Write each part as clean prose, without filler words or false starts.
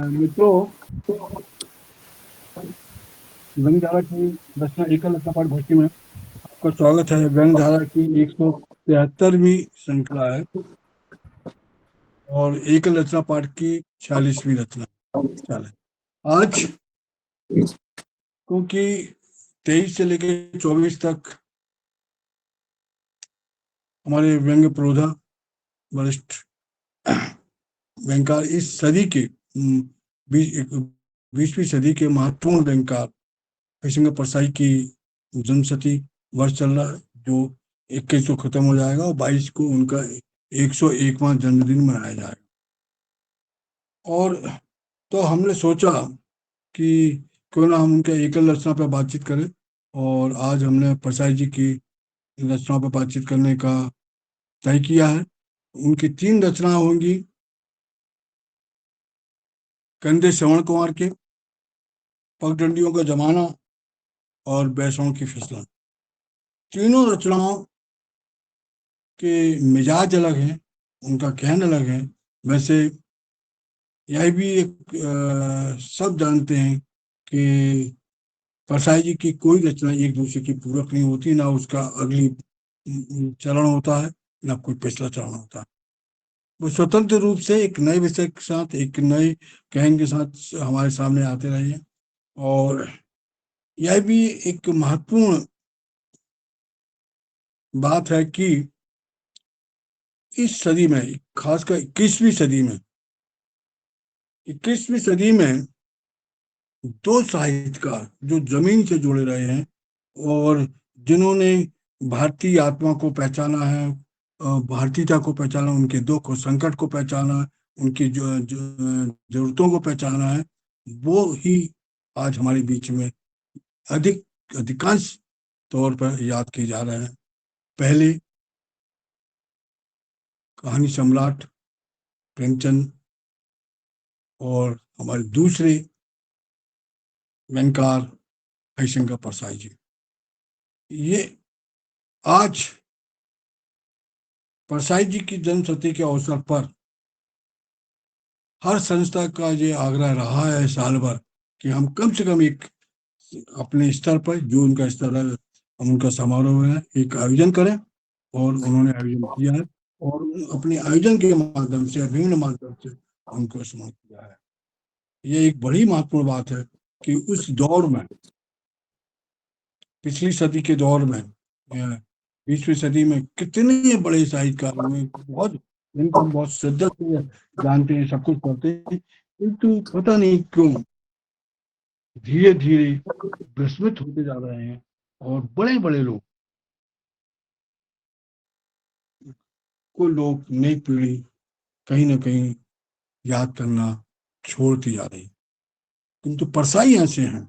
मित्रों, व्यंग्यधारा की रचना एकल रचना पाठ भक्ति में आपका स्वागत है। व्यंग्यधारा की 173वीं श्रृंखला है और एकल रचना पाठ की 46वीं रचना चाल है आज। क्योंकि 23 से लेकर 24 तक हमारे व्यंग्य प्रोधा वरिष्ठ व्यंगकार इस सदी के 20वीं सदी के महत्वपूर्ण व्यंगकार हरिशंकर परसाई की जन्मशती वर्ष चल रहा है, जो 21 को खत्म हो जाएगा और 22 को उनका 101वां जन्मदिन मनाया जाएगा। और तो हमने सोचा कि क्यों ना हम उनके एकल रचना पर बातचीत करें, और आज हमने परसाई जी की रचना पर बातचीत करने का तय किया है। उनकी 3 रचना होंगी: कंधे श्रवण कुमार के, पगडंडियों का जमाना और बैसों की फिसलन। तीनों रचनाओं के मिजाज अलग हैं, उनका कहना अलग है। वैसे यह भी एक सब जानते हैं कि परसाई जी की कोई रचना एक दूसरे की पूरक नहीं होती, ना उसका अगली चरण होता है, ना कोई पिछला चरण होता है। वो स्वतंत्र रूप से एक नए विषय के साथ, एक नए कहन के साथ हमारे सामने आते रहे हैं। और यह भी एक महत्वपूर्ण बात है कि इस सदी में, खासकर 21वीं सदी में दो साहित्यकार जो जमीन से जुड़े रहे हैं और जिन्होंने भारतीय आत्मा को पहचाना है, भारतीयता को पहचाना, उनके दुख और संकट को पहचाना, उनकी जरूरतों को पहचाना है, वो ही आज हमारे बीच में अधिकांश तौर पर याद किए जा रहे हैं। पहले कहानी सम्राट प्रेमचंद और हमारे दूसरे व्यंगकार हरिशंकर परसाई जी। ये आज परसाई जी की जन्मशती के अवसर पर हर संस्था का ये आग्रह रहा है साल भर कि हम कम से कम एक अपने स्तर पर, जो उनका स्तर है, हम उनका समारोह है, एक आयोजन करें। और उन्होंने आयोजन किया है और अपने आयोजन के माध्यम से, विभिन्न माध्यम से उनको सम्मान किया है। ये एक बड़ी महत्वपूर्ण बात है कि उस दौर में, पिछली सदी के दौर में, 20वीं सदी में कितने बड़े साहित्यकार हुए, बहुत जिनको हम बहुत शिद्दत से जानते हैं, सब कुछ करते हैं, किंतु पता नहीं क्यों धीरे धीरे विस्मृत होते जा रहे हैं। और बड़े बड़े लोग नई पीढ़ी कहीं ना कहीं याद करना छोड़ती जा रही। किंतु परसाई ऐसे हैं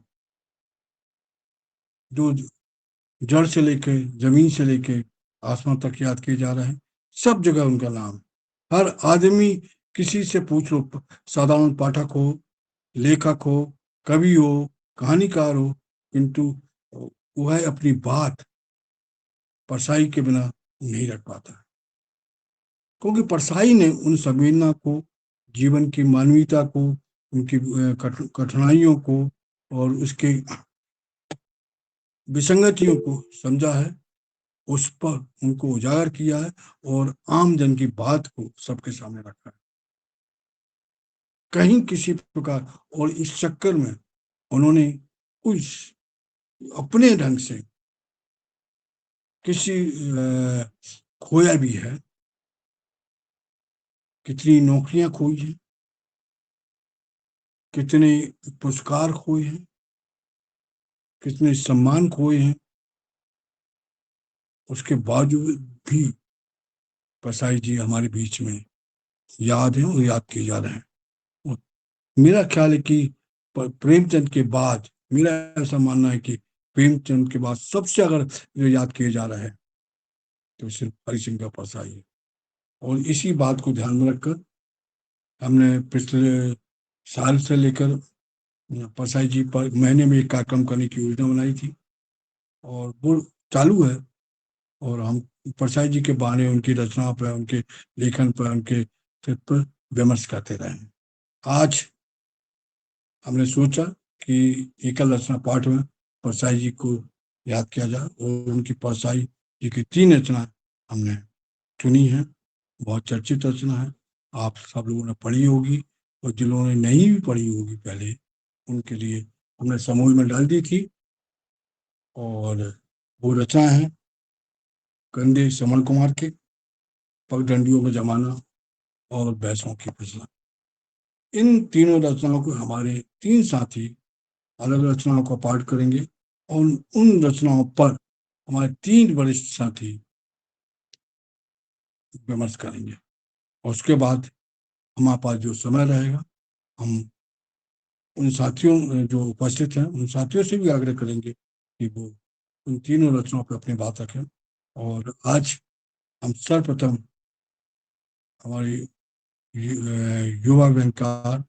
जो जड़ से लेके, जमीन से लेके आसमान तक याद किए जा रहे हैं। सब जगह उनका नाम, हर आदमी, किसी से पूछ लो, साधारण पाठक हो, लेखक हो, कवि हो, कहानीकार हो, किंतु वह अपनी बात परसाई के बिना नहीं रख पाता। क्योंकि परसाई ने उन संवेदना को, जीवन की मानवीयता को, उनकी कठिनाइयों को और उसके विसंगतियों को समझा है, उस पर उनको उजागर किया है और आम जन की बात को सबके सामने रखा है, कहीं किसी प्रकार। और इस चक्कर में उन्होंने कुछ अपने ढंग से किसी खोया भी है, कितनी नौकरियां खोई हैं, कितने पुरस्कार खोए हैं, कितने सम्मान खोए हैं। उसके बावजूद भी परसाई जी हमारे बीच में याद है और याद किए जा रहे हैं। और मेरा ख्याल है कि प्रेमचंद के बाद, मेरा ऐसा मानना है कि प्रेमचंद के बाद सबसे अगर जो याद किए जा रहे हैं तो सिर्फ हरिशंकर परसाई है। और इसी बात को ध्यान में रखकर हमने पिछले साल से लेकर परसाई जी पर महीने में एक कार्यक्रम करने की योजना बनाई थी और वो चालू है। और हम परसाई जी के बारे, उनकी रचना पर, उनके लेखन पर, उनके चित्र पर विमर्श करते रहे। आज हमने सोचा कि एकल रचना पाठ में परसाई जी को याद किया जाए, और उनकी परसाई जी की 3 रचना हमने चुनी है। बहुत चर्चित रचना है, आप सब लोगों ने पढ़ी होगी, और जिन्होंने नहीं भी पढ़ी होगी पहले, उनके लिए हमने समूह में डाल दी थी। और वो रचना है कंदे श्रवण कुमार के पगडंडियों का जमाना और भैंसों की फसला। इन तीनों रचनाओं को हमारे 3 साथी अलग रचनाओं का पाठ करेंगे, और उन रचनाओं पर हमारे 3 वरिष्ठ साथी विमर्श करेंगे। और उसके बाद हमारे पास जो समय रहेगा, हम उन साथियों जो उपस्थित हैं, उन साथियों से भी आग्रह करेंगे कि वो उन तीनों रचनाओं पर अपनी बात रखें। और आज हम सर्वप्रथम हमारी युवा व्यंगकार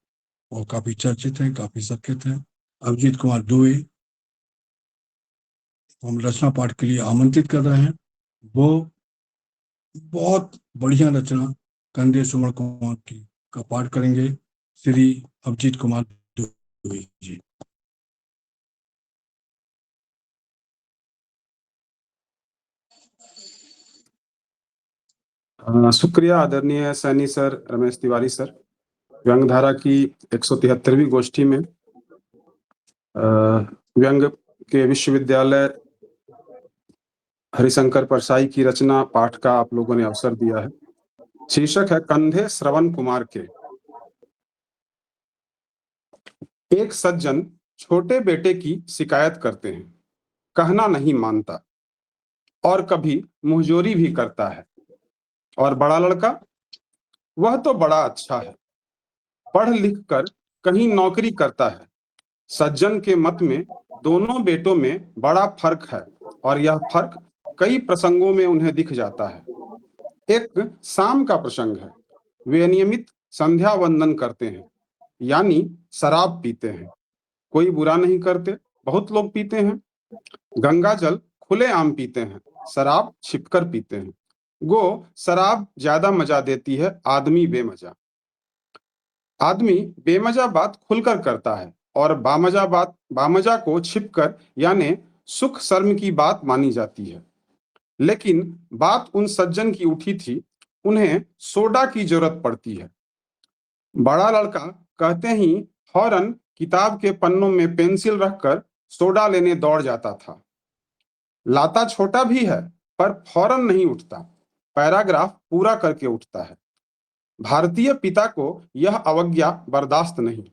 और काफी चर्चित हैं, काफी सत्कृत हैं, अभिजीत कुमार दुबे, हम रचना पाठ के लिए आमंत्रित कर रहे हैं। वो बहुत बढ़िया रचना कंदे सुमन कुमार की का पाठ करेंगे श्री अभिजीत कुमार दुबे जी। शुक्रिया आदरणीय सैनी सर, रमेश तिवारी सर। व्यंगधारा की 173वीं गोष्ठी में व्यंग के विश्वविद्यालय हरिशंकर परसाई की रचना पाठ का आप लोगों ने अवसर दिया है। शीर्षक है कंधे श्रवण कुमार के। एक सज्जन छोटे बेटे की शिकायत करते हैं, कहना नहीं मानता और कभी मुंहजोरी भी करता है। और बड़ा लड़का, वह तो बड़ा अच्छा है, पढ़ लिख कर कहीं नौकरी करता है। सज्जन के मत में दोनों बेटों में बड़ा फर्क है, और यह फर्क कई प्रसंगों में उन्हें दिख जाता है। एक शाम का प्रसंग है। वे नियमित संध्या वंदन करते हैं, यानी शराब पीते हैं। कोई बुरा नहीं करते, बहुत लोग पीते हैं। गंगा जल खुलेआम पीते हैं, शराब छिपकर पीते हैं। गो शराब ज्यादा मजा देती है, आदमी बेमजा। आदमी बेमजा बात खुलकर करता है, और बामजा को छिपकर यानी सुख शर्म की बात मानी जाती है। लेकिन बात उन सज्जन की उठी थी, उन्हें सोडा की जरूरत पड़ती है। बड़ा लड़का कहते ही फौरन किताब के पन्नों में पेंसिल रखकर सोडा लेने दौड़ जाता था। लाता छोटा भी है, पर फौरन नहीं उठता, पैराग्राफ पूरा करके उठता है। भारतीय पिता को यह अवज्ञा बर्दाश्त नहीं।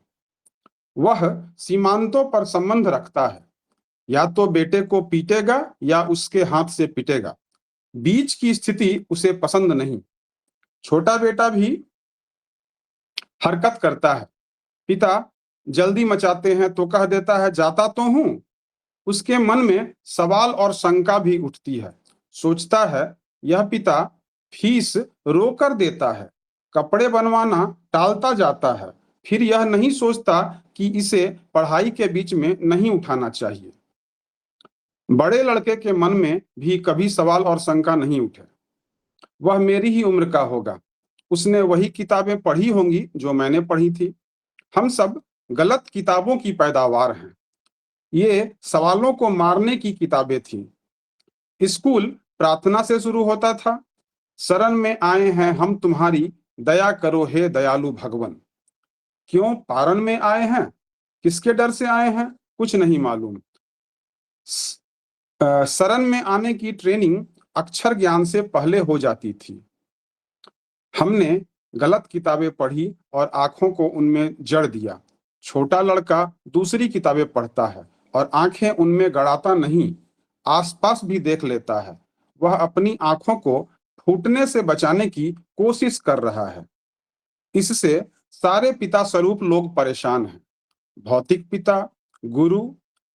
वह सीमांतों पर संबंध रखता है, या तो बेटे को पीटेगा या उसके हाथ से पिटेगा। बीच की स्थिति उसे पसंद नहीं। छोटा बेटा भी हरकत करता है। पिता जल्दी मचाते हैं तो कह देता है, जाता तो हूं। उसके मन में सवाल और शंका भी उठती है। सोचता है, यह पिता फीस रोकर देता है, कपड़े बनवाना टालता जाता है। फिर यह नहीं सोचता कि इसे पढ़ाई के बीच में नहीं उठाना चाहिए। बड़े लड़के के मन में भी कभी सवाल और शंका नहीं उठे। वह मेरी ही उम्र का होगा, उसने वही किताबें पढ़ी होंगी जो मैंने पढ़ी थी। हम सब गलत किताबों की पैदावार हैं। ये सवालों को मारने की किताबें थीं। स्कूल प्रार्थना से शुरू होता था, शरण में आए हैं हम तुम्हारी, दया करो हे दयालु भगवन। क्यों पारण में आए हैं, किसके डर से आए हैं, कुछ नहीं मालूम। शरण में आने की ट्रेनिंग अक्षर ज्ञान से पहले हो जाती थी। हमने गलत किताबें पढ़ी और आंखों को उनमें जड़ दिया। छोटा लड़का दूसरी किताबें पढ़ता है और आंखें उनमें गड़ाता नहीं, आसपास भी देख लेता है। वह अपनी आंखों को फूटने से बचाने की कोशिश कर रहा है। इससे सारे पिता स्वरूप लोग परेशान हैं। भौतिक पिता, गुरु,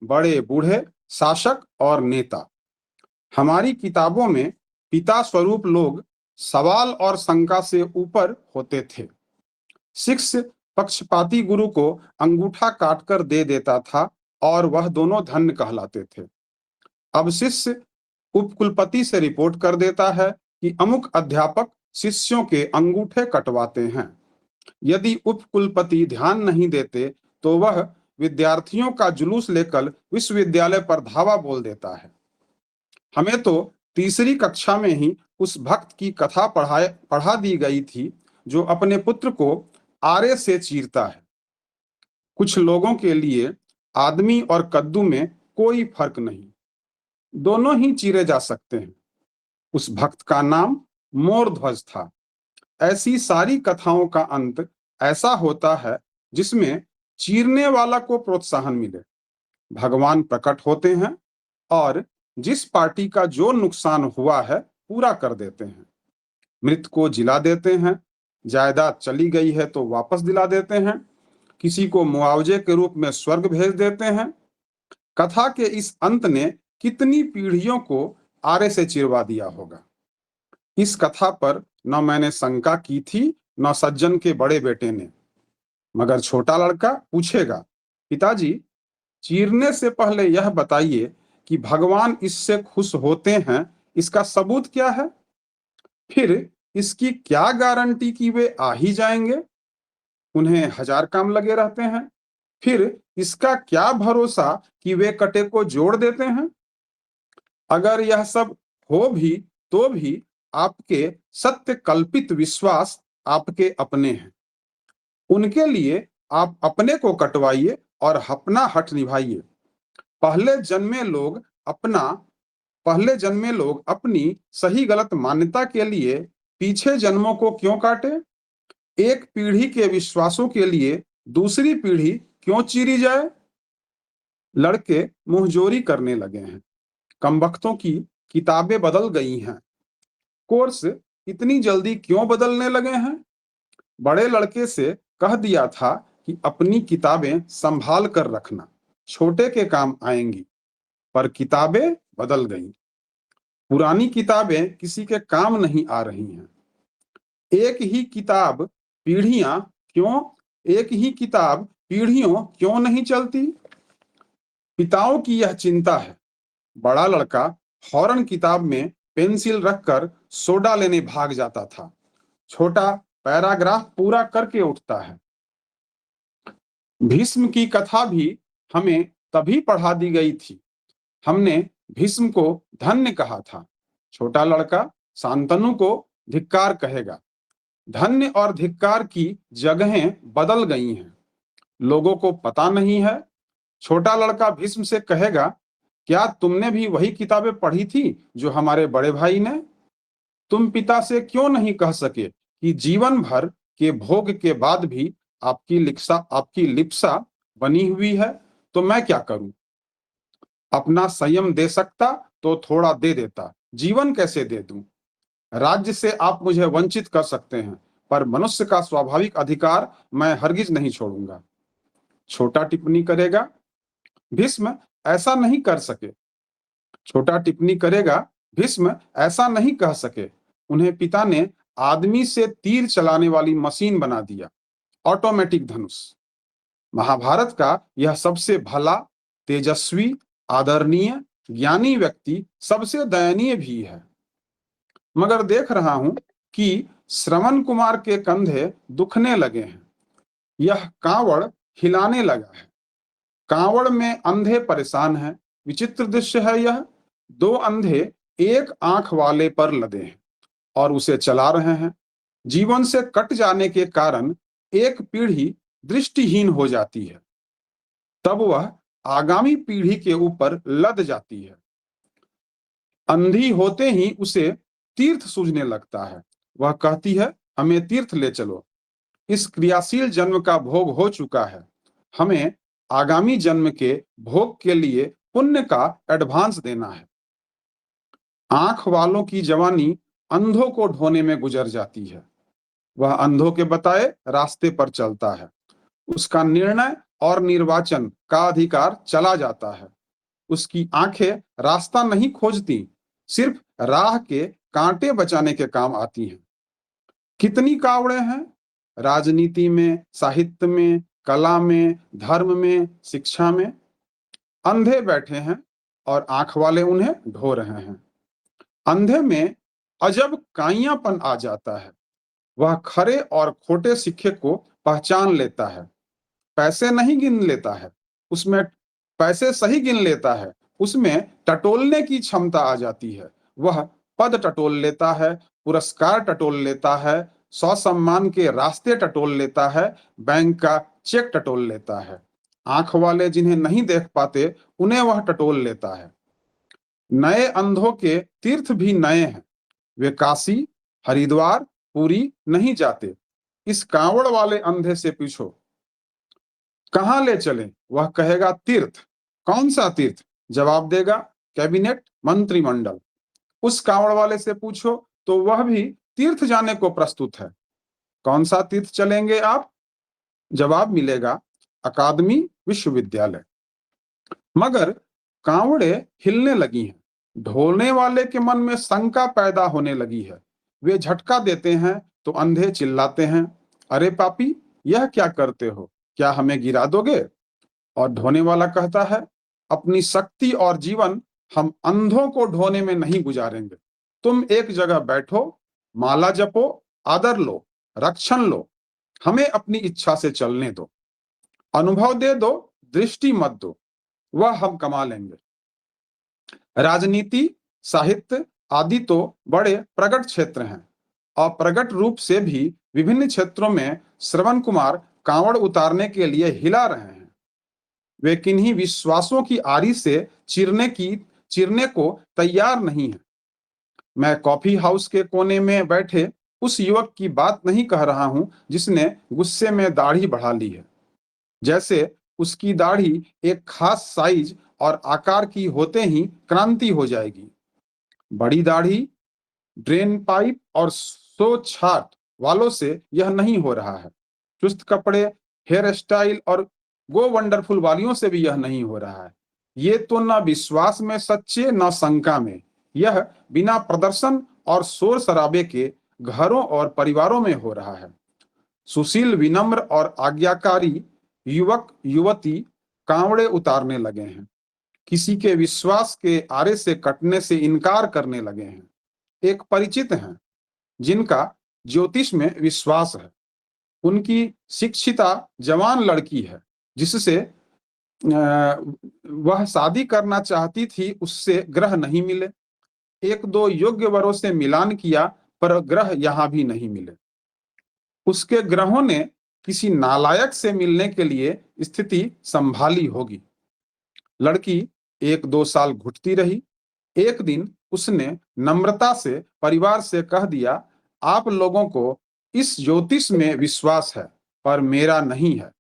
बड़े बूढ़े, शासक और नेता। हमारी किताबों में पिता स्वरूप लोग सवाल और शंका से ऊपर होते थे। शिष्य पक्षपाती गुरु को अंगूठा काटकर दे देता था और वह दोनों धन्य कहलाते थे। अब शिष्य उपकुलपति से रिपोर्ट कर देता है कि अमुक अध्यापक शिष्यों के अंगूठे कटवाते हैं। यदि उपकुलपति ध्यान नहीं देते तो वह विद्यार्थियों का जुलूस लेकर विश्वविद्यालय पर धावा बोल देता है। हमें तो तीसरी कक्षा में ही उस भक्त की कथा पढ़ा दी गई थी जो अपने पुत्र को आरे से चीरता है। कुछ लोगों के लिए आदमी और कद्दू में कोई फर्क नहीं, दोनों ही चीरे जा सकते हैं। उस भक्त का नाम मोरध्वज था। ऐसी सारी कथाओं का अंत ऐसा होता है जिसमें चीरने वाला को प्रोत्साहन मिले। भगवान प्रकट होते हैं और जिस पार्टी का जो नुकसान हुआ है पूरा कर देते हैं। मृत को जिला देते हैं, जायदाद चली गई है तो वापस दिला देते हैं, किसी को मुआवजे के रूप में स्वर्ग भेज देते हैं। कथा के इस अंत ने कितनी पीढ़ियों को आरे से चिरवा दिया होगा। इस कथा पर न मैंने शंका की थी न सज्जन के बड़े बेटे ने, मगर छोटा लड़का पूछेगा, पिताजी चीरने से पहले यह बताइए कि भगवान इससे खुश होते हैं, इसका सबूत क्या है? फिर इसकी क्या गारंटी कि वे आ ही जाएंगे? उन्हें 1000 काम लगे रहते हैं। फिर इसका क्या भरोसा कि वे कटे को जोड़ देते हैं? अगर यह सब हो भी तो भी आपके सत्य कल्पित विश्वास आपके अपने हैं। उनके लिए आप अपने को कटवाइए और अपना हठ निभाइए। पहले जन्मे लोग अपनी सही गलत मान्यता के लिए पीछे जन्मों को क्यों काटे? एक पीढ़ी के विश्वासों के लिए दूसरी पीढ़ी क्यों चीरी जाए? लड़के मुंहजोरी करने लगे हैं। कमबख्तों की किताबें बदल गई हैं। कोर्स इतनी जल्दी क्यों बदलने लगे हैं? बड़े लड़के से कह दिया था कि अपनी किताबें संभाल कर रखना, छोटे के काम आएंगी, पर किताबें बदल गईं। पुरानी किताबें किसी के काम नहीं आ रही हैं। एक ही किताब पीढ़ियों क्यों नहीं चलती? पिताओं की यह चिंता है। बड़ा लड़का फौरन किताब में पेंसिल रखकर सोडा लेने भाग जाता था। छोटा पैराग्राफ पूरा करके उठता है। भीष्म की कथा भी हमें तभी पढ़ा दी गई थी। हमने भीष्म को धन्य कहा था। छोटा लड़का शांतनु को धिक्कार कहेगा। धन्य और धिक्कार की जगहें बदल गई हैं। लोगों को पता नहीं है। छोटा लड़का भीष्म से कहेगा, क्या तुमने भी वही किताबें पढ़ी थी जो हमारे बड़े भाई ने? तुम पिता से क्यों नहीं कह सके कि जीवन भर के भोग के बाद भी आपकी लिप्सा बनी हुई है, तो मैं क्या करूं? अपना संयम दे सकता तो थोड़ा दे देता, जीवन कैसे दे दूं? राज्य से आप मुझे वंचित कर सकते हैं, पर मनुष्य का स्वाभाविक अधिकार मैं हरगिज नहीं छोड़ूंगा। छोटा टिप्पणी करेगा, भीष्म ऐसा नहीं कर सके। छोटा टिप्पणी करेगा, भीष्म ऐसा नहीं कह सके। उन्हें पिता ने आदमी से तीर चलाने वाली मशीन बना दिया, ऑटोमेटिक धनुष। महाभारत का यह सबसे भला, तेजस्वी, आदरणीय, ज्ञानी व्यक्ति सबसे दयनीय भी है। मगर देख रहा हूं कि श्रवण कुमार के कंधे दुखने लगे हैं। यह कांवड़ हिलाने लगा है। कांवड़ में अंधे परेशान हैं। विचित्र दृश्य है यह। 2 अंधे एक आंख वाले पर लदे हैं और उसे चला रहे हैं। जीवन से कट जाने के कारण एक पीढ़ी दृष्टिहीन हो जाती है, तब वह आगामी पीढ़ी के ऊपर लद जाती है। अंधी होते ही उसे तीर्थ सूझने लगता है। वह कहती है, हमें तीर्थ ले चलो। इस क्रियाशील जन्म का भोग हो चुका है। हमें आगामी जन्म के भोग के लिए पुण्य का एडवांस देना है। आंख वालों की जवानी अंधों को ढोने में गुजर जाती है। वह अंधों के बताए रास्ते पर चलता है। उसका निर्णय और निर्वाचन का अधिकार चला जाता है। उसकी आंखें रास्ता नहीं खोजती, सिर्फ राह के कांटे बचाने के काम आती हैं। कितनी कावड़े हैं, राजनीति में, साहित्य में, कला में, धर्म में, शिक्षा में। अंधे बैठे हैं और आंख वाले उन्हें ढो रहे हैं। अंधे में अजब काइयापन आ जाता है। वह खरे और खोटे सिक्के को पहचान लेता है। पैसे नहीं गिन लेता है, उसमें पैसे सही गिन लेता है, उसमें टटोलने की क्षमता आ जाती है। वह पद टटोल लेता है, पुरस्कार टटोल लेता है, सम्मान के रास्ते टटोल लेता है, बैंक का चेक टटोल लेता है। आंख वाले जिन्हें नहीं देख पाते उन्हें वह टटोल लेता है। नए अंधों के तीर्थ भी नए हैं, वे काशी, हरिद्वार, पुरी नहीं जाते। इस कांवड़ वाले अंधे से पूछो कहां ले चलें, वह कहेगा तीर्थ। कौन सा तीर्थ? जवाब देगा कैबिनेट, मंत्रिमंडल। उस कांवड़ वाले से पूछो तो वह भी तीर्थ जाने को प्रस्तुत है। कौन सा तीर्थ चलेंगे आप? जवाब मिलेगा अकादमी, विश्वविद्यालय। मगर कांवड़े हिलने लगी हैं, ढोलने वाले के मन में शंका पैदा होने लगी है। वे झटका देते हैं तो अंधे चिल्लाते हैं, अरे पापी, यह क्या करते हो, क्या हमें गिरा दोगे? और ढोने वाला कहता है, अपनी शक्ति और जीवन हम अंधों को ढोने में नहीं गुजारेंगे। तुम एक जगह बैठो, माला जपो, आदर लो, रक्षण लो, हमें अपनी इच्छा से चलने दो, अनुभव दे दो, दृष्टि मत दो, वह हम कमा लेंगे। राजनीति, साहित्य आदि तो बड़े प्रगट क्षेत्र हैं। अप्रगट रूप से भी विभिन्न क्षेत्रों में श्रवण कुमार कांवड़ उतारने के लिए हिला रहे हैं। वे किन्हीं विश्वासों की आरी से चीरने को तैयार नहीं है। मैं कॉफी हाउस के कोने में बैठे उस युवक की बात नहीं कह रहा हूं जिसने गुस्से में दाढ़ी बढ़ा ली है। जैसे उसकी दाढ़ी एक खास साइज और आकार की होते ही क्रांति हो जाएगी। बड़ी दाढ़ी, ड्रेन पाइप और सो छाट वालों से यह नहीं हो रहा है। चुस्त कपड़े, हेयर स्टाइल और गो वंडरफुल वालियों से भी यह नहीं हो रहा है। ये तो न विश्वास में सच्चे न शंका में, यह बिना प्रदर्शन और शोर शराबे के घरों और परिवारों में हो रहा है। सुशील, विनम्र और आज्ञाकारी युवक युवती कांवड़े उतारने लगे हैं, किसी के विश्वास के आरे से कटने से इनकार करने लगे हैं। एक परिचित हैं जिनका ज्योतिष में विश्वास है। उनकी शिक्षिता जवान लड़की है जिससे वह शादी करना चाहती थी, उससे ग्रह नहीं मिले। एक दो योग्य वरों से मिलान किया पर ग्रह यहां भी नहीं मिले। उसके ग्रहों ने किसी नालायक से मिलने के लिए स्थिति संभाली होगी। लड़की 1-2 साल घुटती रही। एक दिन उसने नम्रता से परिवार से कह दिया, आप लोगों को इस ज्योतिष में विश्वास है पर मेरा नहीं है।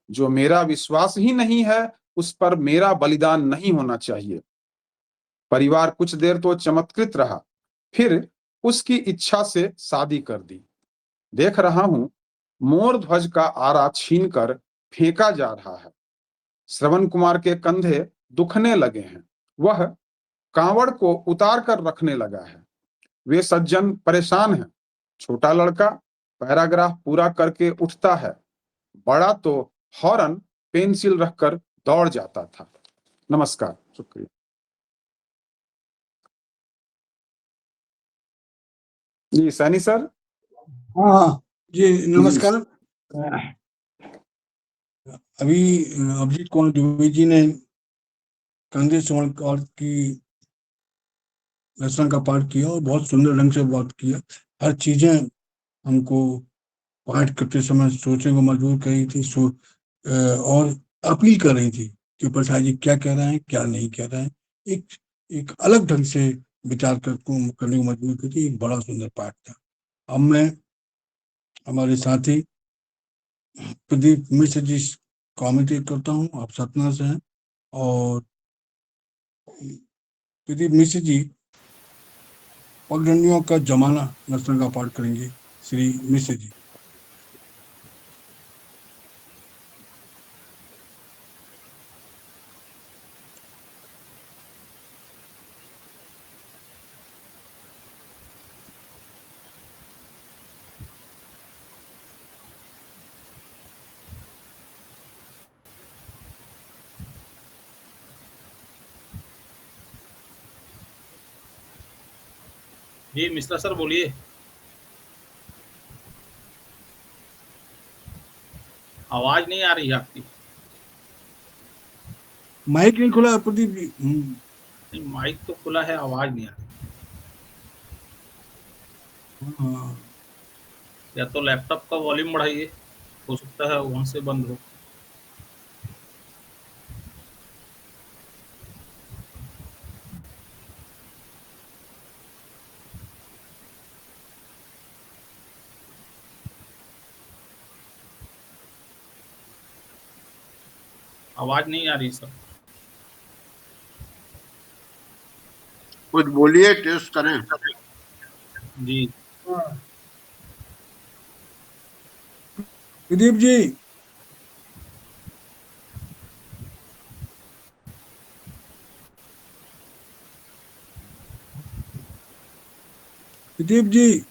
जो मेरा विश्वास ही नहीं है उस पर मेरा बलिदान नहीं होना चाहिए। परिवार कुछ देर तो चमत्कृत रहा, फिर उसकी इच्छा से शादी कर दी। देख रहा हूं मोर ध्वज का आरा छीनकर फेंका जा रहा है। श्रवण कुमार के कंधे दुखने लगे हैं। वह कांवड़ को उतार कर रखने लगा है। वे सज्जन परेशान हैं। छोटा लड़का पैराग्राफ पूरा करके उठता है, बड़ा तो हॉर्न पेंसिल रखकर दौड़ जाता था। नमस्कार, शुक्रिया। जी सैनी सर। हाँ हाँ जी, नमस्कार। अभी अभिजीत कुमार दुबे जी ने कंधे श्रवण कुमार की रचना का पाठ किया और बहुत सुंदर ढंग से बात किया। हर चीजें हमको पाठ करते समय सोचने को मजबूर कर रही थी, और अपील कर रही थी कि प्रसाद जी क्या कह रहे हैं, क्या नहीं कह रहे हैं। एक एक अलग ढंग से विचार करने को मजबूर की थी। एक बड़ा सुंदर पाठ था। अब मैं हमारे साथी प्रदीप मिश्र जी कॉमेंटेट करता हूँ। आप सतना से हैं और प्रदीप मिश्र जी पगडंडियों का जमाना रचना का पाठ करेंगे। श्री मिश्र जी। जी मिश्रा सर बोलिए। आवाज नहीं आ रही है आपकी। माइक नहीं खुला प्रदीप जी। नहीं, माइक तो खुला है, आवाज नहीं आ रही। हाँ, या तो लैपटॉप का वॉल्यूम बढ़ाइए, हो सकता है वहां से बंद हो। आवाज नहीं आ रही सर। कुछ बोलिए, टेस्ट करें। जी प्रदीप जी। प्रदीप जी।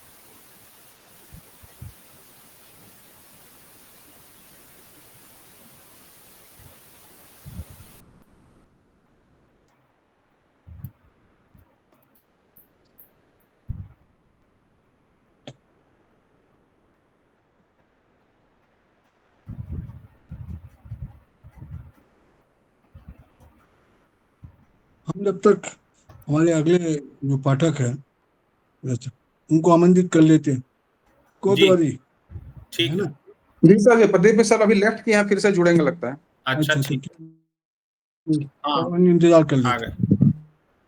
हम जब तक हमारे अगले जो पाठक है उनको आमंत्रित कर लेते हैं। कोतवाली ठीक है है। ना। जी सर, ये प्रदीप सर अभी लेफ्ट किए हैं, फिर से जुड़ेंगे लगता है। अच्छा अच्छा ठीक। ठीक। हाँ तो इंतजार कर आ लेते गए हैं।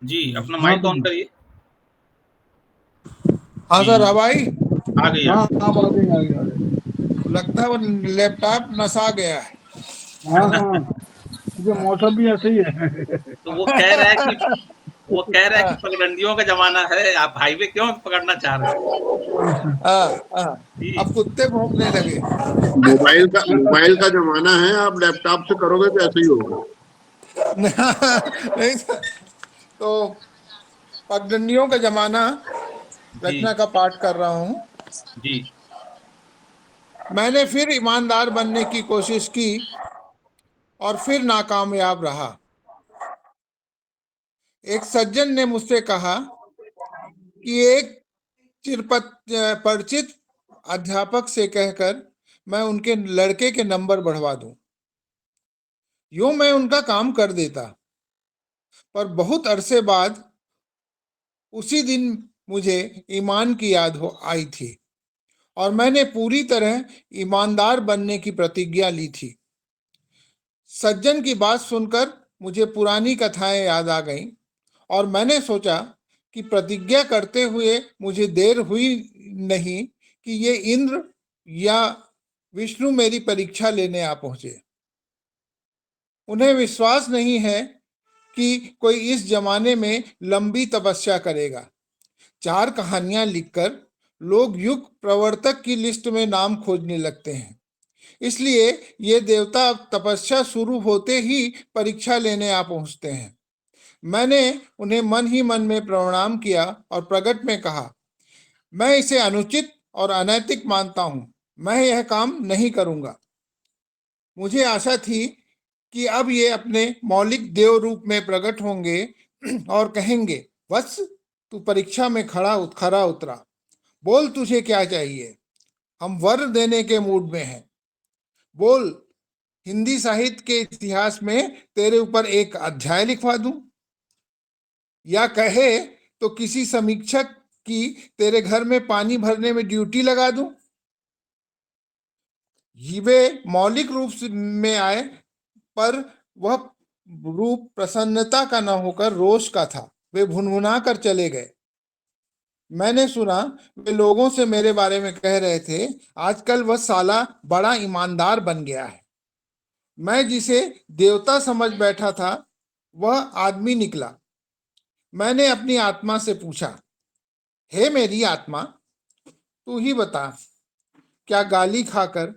जी, अपना हाँ माइक ऑन करिए। हाँ जी सर, अब आई। आ गई हाँ, आ गई। आप आ गए आ गए आ गए। लगता है वो लैपटॉप नसा गया है। हाँ हाँ, क्योंकि मौसम भी ऐसे ही है। तो वो कह रहा है कि हाँ, पगडंडियों का जमाना है, आप हाईवे क्यों पकड़ना चाह रहे हैं? हाँ, हाँ। जी अब कुत्ते भौंकने लगे। मोबाइल का जमाना है, आप लैपटॉप से करोगे तो ऐसे ही होगा। नहीं सर, तो पगडंडियों का जमाना जी रचना का पाठ कर रहा हूँ। जी मैंने फिर ईमानदार बनने की कोशिश की और फिर नाकामयाब रहा। एक सज्जन ने मुझसे कहा कि एक परिचित अध्यापक से कहकर मैं उनके लड़के के नंबर बढ़वा दूं। यूं मैं उनका काम कर देता, पर बहुत अरसे बाद उसी दिन मुझे ईमान की याद हो आई थी और मैंने पूरी तरह ईमानदार बनने की प्रतिज्ञा ली थी। सज्जन की बात सुनकर मुझे पुरानी कथाएं याद आ गईं और मैंने सोचा कि प्रतिज्ञा करते हुए मुझे देर हुई नहीं कि ये इंद्र या विष्णु मेरी परीक्षा लेने आ पहुंचे। उन्हें विश्वास नहीं है कि कोई इस जमाने में लंबी तपस्या करेगा। 4 कहानियां लिखकर लोग युग प्रवर्तक की लिस्ट में नाम खोजने लगते हैं। इसलिए ये देवता तपस्या शुरू होते ही परीक्षा लेने आ पहुंचते हैं। मैंने उन्हें मन ही मन में प्रणाम किया और प्रकट में कहा, मैं इसे अनुचित और अनैतिक मानता हूं, मैं यह काम नहीं करूंगा। मुझे आशा थी कि अब ये अपने मौलिक देव रूप में प्रकट होंगे और कहेंगे, वत्स तू परीक्षा में खरा उतरा, बोल तुझे क्या चाहिए, हम वर देने के मूड में हैं। बोल, हिंदी साहित्य के इतिहास में तेरे ऊपर एक अध्याय लिखवा दूं, या कहे तो किसी समीक्षक की तेरे घर में पानी भरने में ड्यूटी लगा दूं। वे मौलिक रूप में आए, पर वह रूप प्रसन्नता का न होकर रोष का था। वे भुनभुना कर चले गए। मैंने सुना वे लोगों से मेरे बारे में कह रहे थे, आजकल वह साला बड़ा ईमानदार बन गया है। मैं जिसे देवता समझ बैठा था वह आदमी निकला। मैंने अपनी आत्मा से पूछा, हे मेरी आत्मा, तू ही बता, क्या गाली खाकर,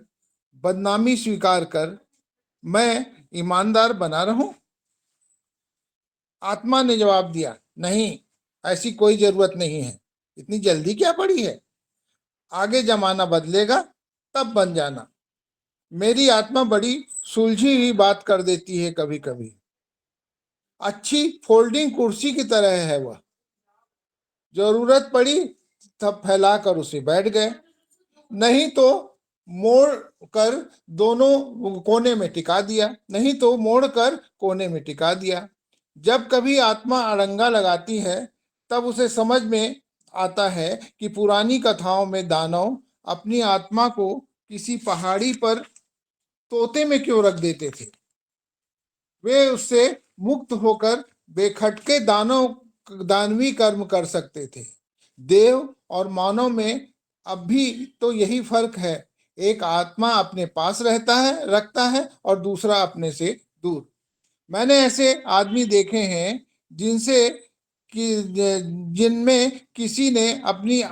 बदनामी स्वीकार कर मैं ईमानदार बना रहूं? आत्मा ने जवाब दिया, नहीं, ऐसी कोई जरूरत नहीं है। इतनी जल्दी क्या पड़ी है? आगे जमाना बदलेगा, तब बन जाना। मेरी आत्मा बड़ी सुलझी हुई बात कर देती है कभी कभी। अच्छी फोल्डिंग कुर्सी की तरह है वह। जरूरत पड़ी तब फैलाकर उसे बैठ गए, नहीं तो मोड़ कर दोनों कोने में टिका दिया, नहीं तो मोड़ कर कोने में टिका दिया। जब कभी आत्मा अड़ंगा लगाती है तब उसे समझ में आता है कि पुरानी कथाओं में दानव अपनी आत्मा को किसी पहाड़ी पर तोते में क्यों रख देते थे। वे उससे मुक्त होकर बेखटके दानवी कर्म कर सकते थे। देव और मानव में अब भी तो यही फर्क है, एक आत्मा अपने पास रखता है और दूसरा अपने से दूर। मैंने ऐसे आदमी देखे हैं जिनसे जिनमें किसी ने अपनी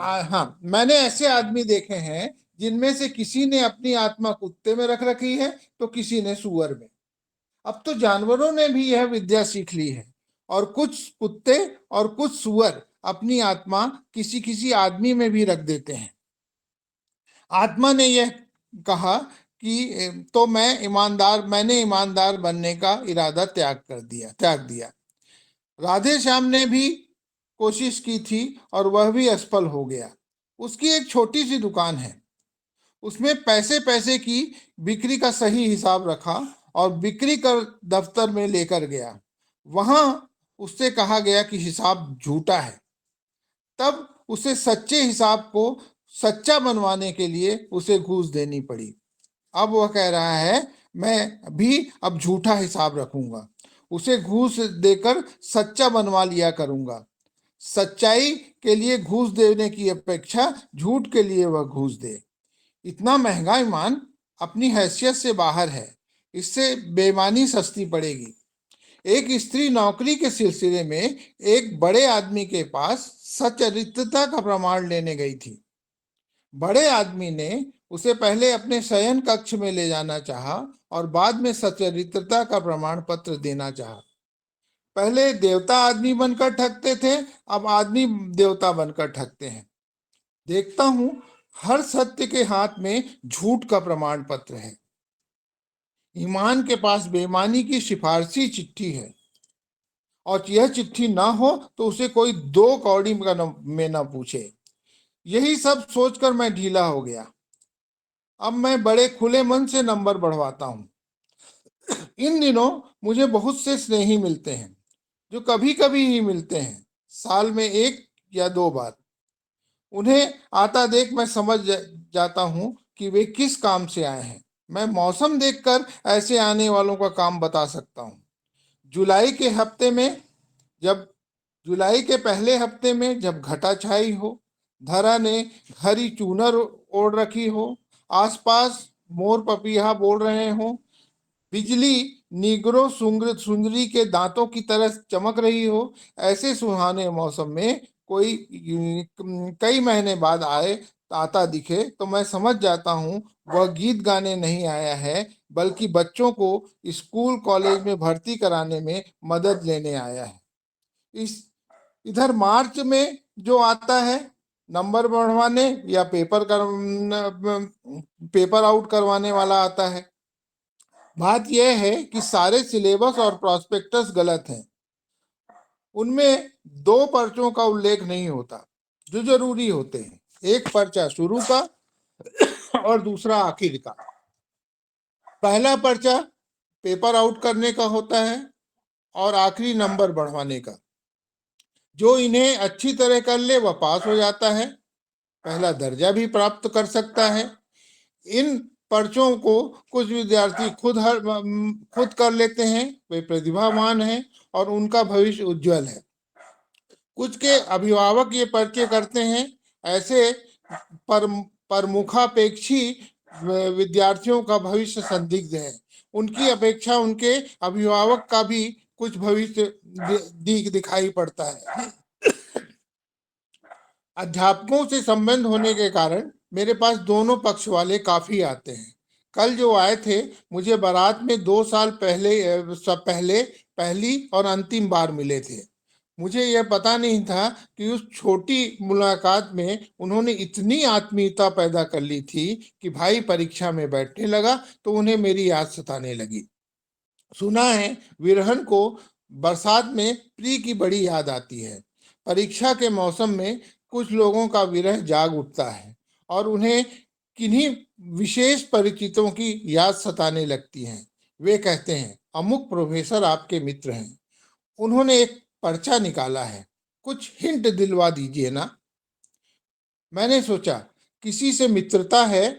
मैंने ऐसे आदमी देखे हैं जिनमें से किसी ने अपनी आत्मा कुत्ते में रख रखी है तो किसी ने सूअर में। अब तो जानवरों ने भी यह विद्या सीख ली है और कुछ कुत्ते और कुछ सूअर अपनी आत्मा किसी किसी आदमी में भी रख देते हैं। आत्मा ने यह कहा कि तो मैंने ईमानदार बनने का इरादा त्याग दिया। राधे श्याम ने भी कोशिश की थी और वह भी असफल हो गया। उसकी एक छोटी सी दुकान है, उसमें पैसे पैसे की बिक्री का सही हिसाब रखा और बिक्री कर दफ्तर में लेकर गया। वहां उससे कहा गया कि हिसाब झूठा है। तब उसे सच्चे हिसाब को सच्चा बनवाने के लिए उसे घूस देनी पड़ी। अब वह कह रहा है मैं भी अब झूठा हिसाब रखूंगा, उसे घूस देकर सच्चा बनवा लिया करूंगा। सच्चाई के लिए घूस देने की अपेक्षा झूठ के लिए वह घूस दे। इतना महंगा ईमान अपनी हैसियत से बाहर है, इससे बेईमानी सस्ती पड़ेगी। एक स्त्री नौकरी के सिलसिले में एक बड़े आदमी के पास सच्चरित्रता का प्रमाण लेने गई थी। बड़े आदमी ने उसे पहले अपने शयन कक्ष में ले जाना चाहा और बाद में सच्चरित्रता का प्रमाण पत्र देना चाहा। पहले देवता आदमी बनकर ठगते थे, अब आदमी देवता बनकर ठगते हैं। देखता हूं हर सत्य के हाथ में झूठ का प्रमाण पत्र है। ईमान के पास बेईमानी की सिफारशी चिट्ठी है और यह चिट्ठी ना हो तो उसे कोई 2 कौड़ी में न पूछे। यही सब सोचकर मैं ढीला हो गया। अब मैं बड़े खुले मन से नंबर बढ़वाता हूं। इन दिनों मुझे बहुत से स्नेही मिलते हैं जो कभी कभी ही मिलते हैं, साल में 1 या 2 बार। उन्हें आता देख मैं समझ जाता हूं कि वे किस काम से आए हैं। मैं मौसम देखकर ऐसे आने वालों का काम बता सकता हूं। जुलाई के पहले हफ्ते में जब घटा छाई हो, धरा ने हरी चूनर ओढ़ रखी हो, आसपास मोर पपीहा बोल रहे हो, बिजली नीगरो सुंदरी के दांतों की तरह चमक रही हो, ऐसे सुहाने मौसम में कोई कई महीने बाद आता दिखे तो मैं समझ जाता हूँ वह गीत गाने नहीं आया है, बल्कि बच्चों को स्कूल कॉलेज में भर्ती कराने में मदद लेने आया है। इधर मार्च में जो आता है नंबर बढ़वाने या पेपर आउट करवाने वाला आता है। बात यह है कि सारे सिलेबस और प्रॉस्पेक्टस गलत हैं। उनमें 2 पर्चों का उल्लेख नहीं होता जो जरूरी होते हैं, एक पर्चा शुरू का और दूसरा आखिर का। पहला पर्चा पेपर आउट करने का होता है और आखिरी नंबर बढ़वाने का। जो इन्हें अच्छी तरह कर ले वह पास हो जाता है, पहला दर्जा भी प्राप्त कर सकता है। इन पर्चों को कुछ विद्यार्थी खुद कर लेते हैं, वे प्रतिभावान हैं और उनका भविष्य उज्जवल है। कुछ के अभिभावक ये पर्चे करते हैं। ऐसे प्रमुखापेक्षी विद्यार्थियों का भविष्य संदिग्ध है। उनकी अपेक्षा उनके अभिभावक का भी कुछ भविष्य दिखाई पड़ता है। अध्यापकों से संबंध होने के कारण मेरे पास दोनों पक्ष वाले काफी आते हैं। कल जो आए थे मुझे बारात में 2 साल पहले पहली और अंतिम बार मिले थे। मुझे यह पता नहीं था कि उस छोटी मुलाकात में उन्होंने इतनी आत्मीयता पैदा कर ली थी कि भाई परीक्षा में बैठने लगा तो उन्हें मेरी याद सताने लगी। सुना है विरहन को बरसात में प्रिय की बड़ी याद आती है। परीक्षा के मौसम में कुछ लोगों का विरह जाग उठता है और उन्हें किन्हीं विशेष परिचितों की याद सताने लगती है। वे कहते हैं, अमुक प्रोफेसर आपके मित्र हैं, उन्होंने एक पर्चा निकाला है, कुछ हिंट दिलवा दीजिए ना। मैंने सोचा, किसी से मित्रता है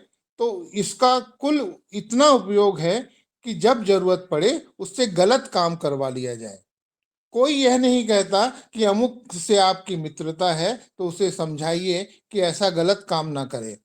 तो इसका कुल इतना उपयोग है कि जब जरूरत पड़े उससे गलत काम करवा लिया जाए। कोई यह नहीं कहता कि अमुक से आपकी मित्रता है तो उसे समझाइए कि ऐसा गलत काम ना करे।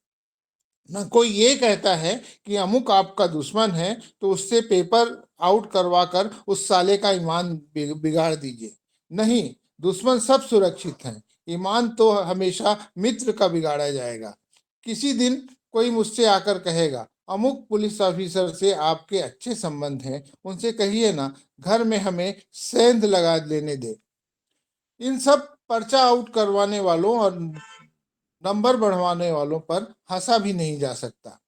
न कोई ये कहता है कि अमुक आपका दुश्मन है तो उससे पेपर आउट करवा कर उस साले का ईमान बिगाड़ दीजिए। नहीं, दुश्मन सब सुरक्षित हैं, ईमान तो हमेशा मित्र का बिगाड़ा जाएगा। किसी दिन कोई मुझसे आकर कहेगा, अमुक पुलिस ऑफिसर से आपके अच्छे संबंध हैं, उनसे कहिए ना घर में हमें सेंध लगा लेने दे। इन सब पर्चा आउट करवाने वालों और नंबर बढ़वाने वालों पर हंसा भी नहीं जा सकता।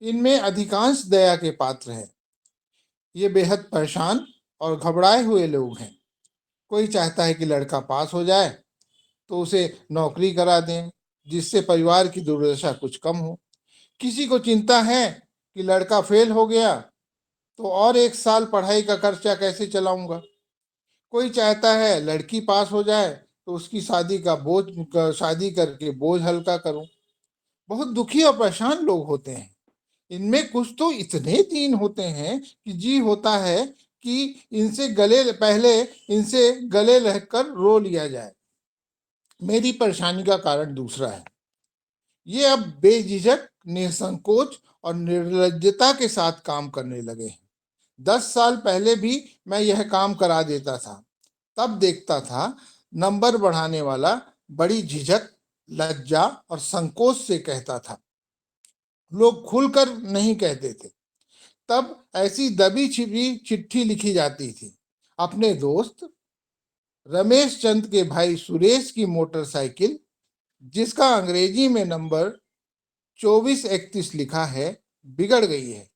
इनमें अधिकांश दया के पात्र हैं। ये बेहद परेशान और घबराए हुए लोग हैं। कोई चाहता है कि लड़का पास हो जाए तो उसे नौकरी करा दें, जिससे परिवार की दुर्दशा कुछ कम हो। किसी को चिंता है कि लड़का फेल हो गया तो और 1 साल पढ़ाई का खर्चा कैसे चलाऊंगा। कोई चाहता है लड़की पास हो जाए तो उसकी शादी करके बोझ हल्का करूं। बहुत दुखी और परेशान लोग होते हैं। इनमें कुछ तो इतने दीन होते हैं कि जी होता है कि इनसे गले रहकर रो लिया जाए। मेरी परेशानी का कारण दूसरा है। ये अब बेझिझक, निसंकोच और निर्लज्जता के साथ काम करने लगे हैं। 10 साल पहले भी मैं यह काम करा देता था। तब देखता था नंबर बढ़ाने वाला बड़ी झिझक, लज्जा और संकोच से कहता था। लोग खुलकर नहीं कहते थे। तब ऐसी दबी छिपी चिट्ठी लिखी जाती थी, अपने दोस्त रमेश चंद के भाई सुरेश की मोटरसाइकिल, जिसका अंग्रेजी में नंबर 2431 लिखा है, बिगड़ गई है।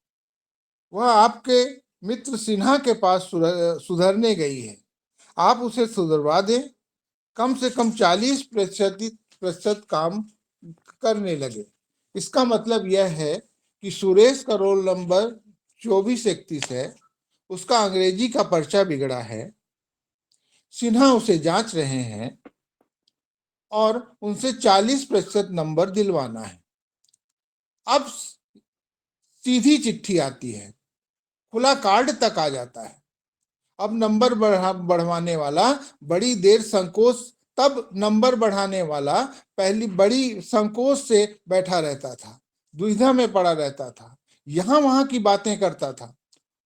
वह आपके मित्र सिन्हा के पास सुधरने गई है। आप उसे सुधरवा दें। कम से कम 40% काम करने लगे। इसका मतलब यह है कि सुरेश का रोल नंबर 2431 है, उसका अंग्रेजी का पर्चा बिगड़ा है, सिन्हा उसे जांच रहे हैं और उनसे 40% नंबर दिलवाना है। अब सीधी चिट्ठी आती है, खुला कार्ड तक आ जाता है। अब नंबर बढ़वाने वाला बड़ी देर संकोच तब नंबर बढ़ाने वाला पहली बड़ी संकोच से बैठा रहता था, दुविधा में पड़ा रहता था, यहाँ वहां की बातें करता था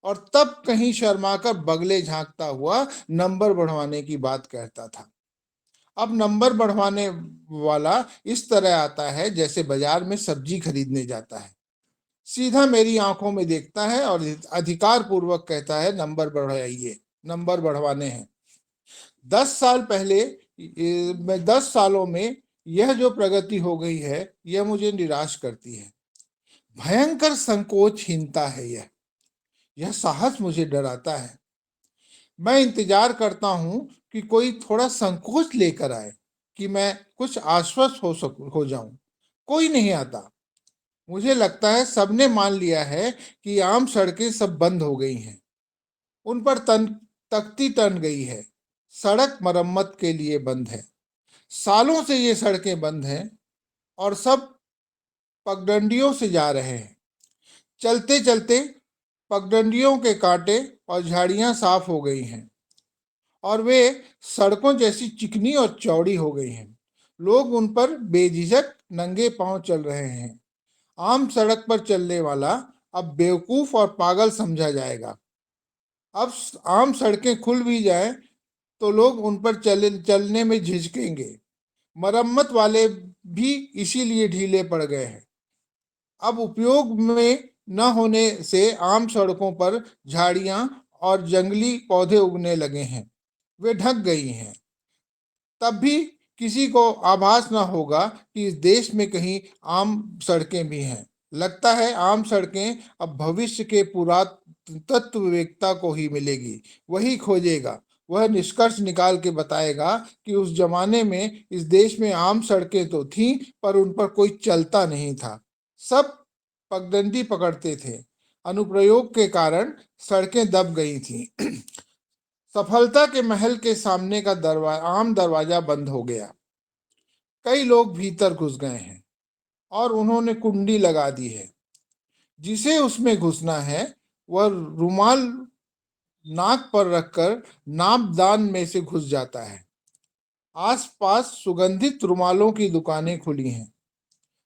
और तब कहीं शर्माकर बगले झांकता हुआ नंबर बढ़वाने की बात कहता था। अब नंबर बढ़वाने वाला इस तरह आता है जैसे बाजार में सब्जी खरीदने जाता है। सीधा मेरी आंखों में देखता है और अधिकार पूर्वक कहता है, नंबर बढ़ाइए, नंबर बढ़वाने हैं। 10 सालों में यह जो प्रगति हो गई है, यह मुझे निराश करती है। भयंकर संकोचहीनता है यह साहस मुझे डराता है। मैं इंतजार करता हूं कि कोई थोड़ा संकोच लेकर आए कि मैं कुछ आश्वस्त हो जाऊं। कोई नहीं आता। मुझे लगता है सबने मान लिया है कि आम सड़कें सब बंद हो गई हैं, उन पर तख्ती तन गई है, सड़क मरम्मत के लिए बंद है। सालों से ये सड़कें बंद हैं और सब पगडंडियों से जा रहे हैं। चलते चलते पगडंडियों के कांटे और झाड़ियां साफ हो गई हैं और वे सड़कों जैसी चिकनी और चौड़ी हो गई हैं। लोग उन पर बेझिझक नंगे पांव चल रहे हैं। आम सड़क पर चलने वाला अब बेवकूफ और पागल समझा जाएगा। अब आम सड़कें खुल भी जाएं तो लोग उन पर चलने में झिझकेंगे। मरम्मत वाले भी इसीलिए ढीले पड़ गए हैं। अब उपयोग में न होने से आम सड़कों पर झाड़ियां और जंगली पौधे उगने लगे हैं, वे ढक गई हैं। तब भी किसी को आभास न होगा कि इस देश में कहीं आम सड़कें भी हैं। लगता है आम सड़कें अब भविष्य के पुरातत्ववेत्ता को ही मिलेगी। वही खोजेगा, वह निष्कर्ष निकाल के बताएगा कि उस जमाने में इस देश में आम सड़कें तो थीं पर उन पर कोई चलता नहीं था। सब पगडंडी पकड़ते थे। अनुप्रयोग के कारण सड़कें दब गई थीं। सफलता के महल के सामने का आम दरवाजा बंद हो गया। कई लोग भीतर घुस गए हैं और उन्होंने कुंडी लगा दी है। जिसे उसमें घुसना है वह रुमाल नाक पर रखकर नापदान में से घुस जाता है। आसपास सुगंधित रुमालों की दुकानें खुली हैं।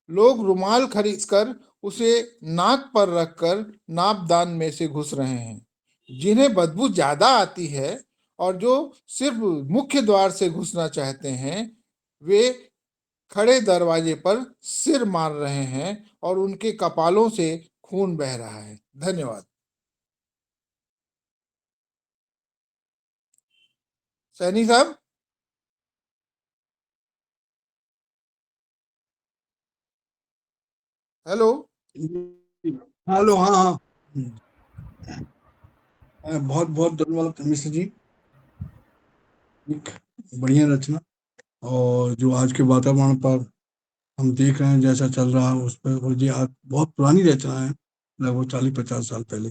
लोग रुमाल खरीदकर उसे नाक पर रखकर नापदान में से घुस रहे हैं। जिन्हें बदबू ज्यादा आती है और जो सिर्फ मुख्य द्वार से घुसना चाहते हैं, वे खड़े दरवाजे पर सिर मार रहे हैं और उनके कपालों से खून बह रहा है। धन्यवाद। सैनी साहब। हेलो। हेलो। हाँ हाँ, बहुत बहुत धन्यवाद मिश्र जी। एक बढ़िया रचना, और जो आज के वातावरण पर हम देख रहे हैं जैसा चल रहा है उस पर, और ये बहुत पुरानी रचना है, लगभग 40-50 साल पहले।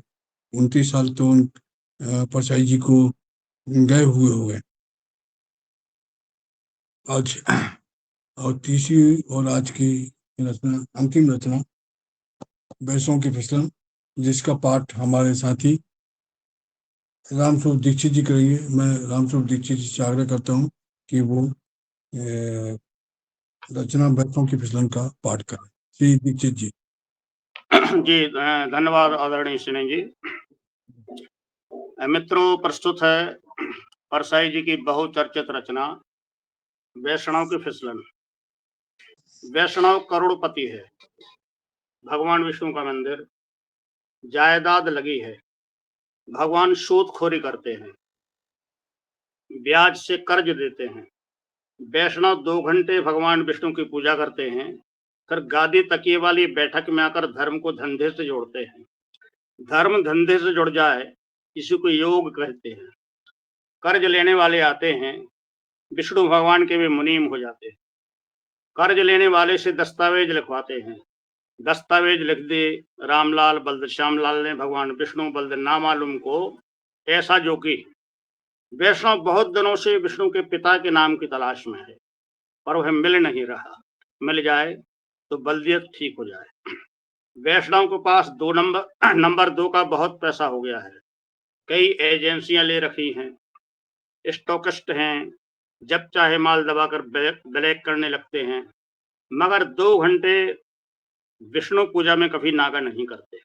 29 साल तो परसाई जी को गए हुए हो गए आज। और तीसरी और आज की रचना, अंतिम रचना बैसों की फिसलन, जिसका पाठ हमारे साथी रामस्वरूप दीक्षित जी करेंगे। मैं रामस्वरूप दीक्षित जी से आग्रह करता हूँ कि वो रचना बैसों की फिसलन का पाठ करें। श्री दीक्षित जी। जी धन्यवाद आदरणीय सिन्हा जी। मित्रों, प्रस्तुत है परसाई जी की बहुचर्चित रचना वैष्णव की फिसलन। वैष्णव करोड़पति है, भगवान विष्णु का मंदिर, जायदाद लगी है, भगवान सूदखोरी करते हैं, ब्याज से कर्ज देते हैं। वैष्णव 2 घंटे भगवान विष्णु की पूजा करते हैं, फिर गादी तकिए वाली बैठक में आकर धर्म को धंधे से जोड़ते हैं। धर्म धंधे से जुड़ जाए इसी को योग कहते हैं। कर्ज लेने वाले आते हैं, विष्णु भगवान के भी मुनीम हो जाते हैं। कर्ज लेने वाले से दस्तावेज लिखवाते हैं, दस्तावेज लिख दे रामलाल बलद श्यामलाल ने भगवान विष्णु बलद ना मालूम को ऐसा जो कि वैष्णव बहुत दिनों से विष्णु के पिता के नाम की तलाश में है, पर वह मिल नहीं रहा। मिल जाए तो बल्दियत ठीक हो जाए। वैष्णव के पास 2 नंबर 2 का बहुत पैसा हो गया है। कई एजेंसियां ले रखी हैं, स्टॉकिस्ट हैं, जब चाहे माल दबाकर ब्लैक करने लगते हैं, मगर 2 घंटे विष्णु पूजा में कभी नागा नहीं करते।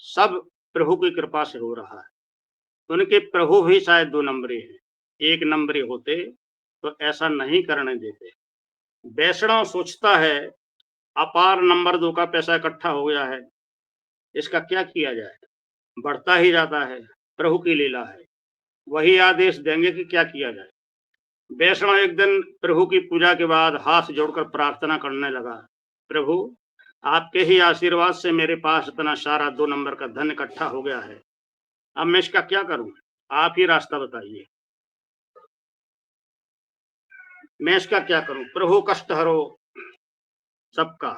सब प्रभु की कृपा से हो रहा है। उनके प्रभु भी शायद 2 नंबरी हैं, 1 नंबरी होते तो ऐसा नहीं करने देते। वैष्णव सोचता है अपार नंबर 2 का पैसा इकट्ठा हो गया है, इसका क्या किया जाए। बढ़ता ही जाता है, प्रभु की लीला है, वही आदेश देंगे कि क्या किया जाए। वैष्णव एक दिन प्रभु की पूजा के बाद हाथ जोड़कर प्रार्थना करने लगा, प्रभु आपके ही आशीर्वाद से मेरे पास इतना सारा 2 नंबर का धन इकट्ठा हो गया है, अब मैं इसका क्या करूं, आप ही रास्ता बताइए, मैं इसका क्या करूं। प्रभु कष्ट हरो सबका,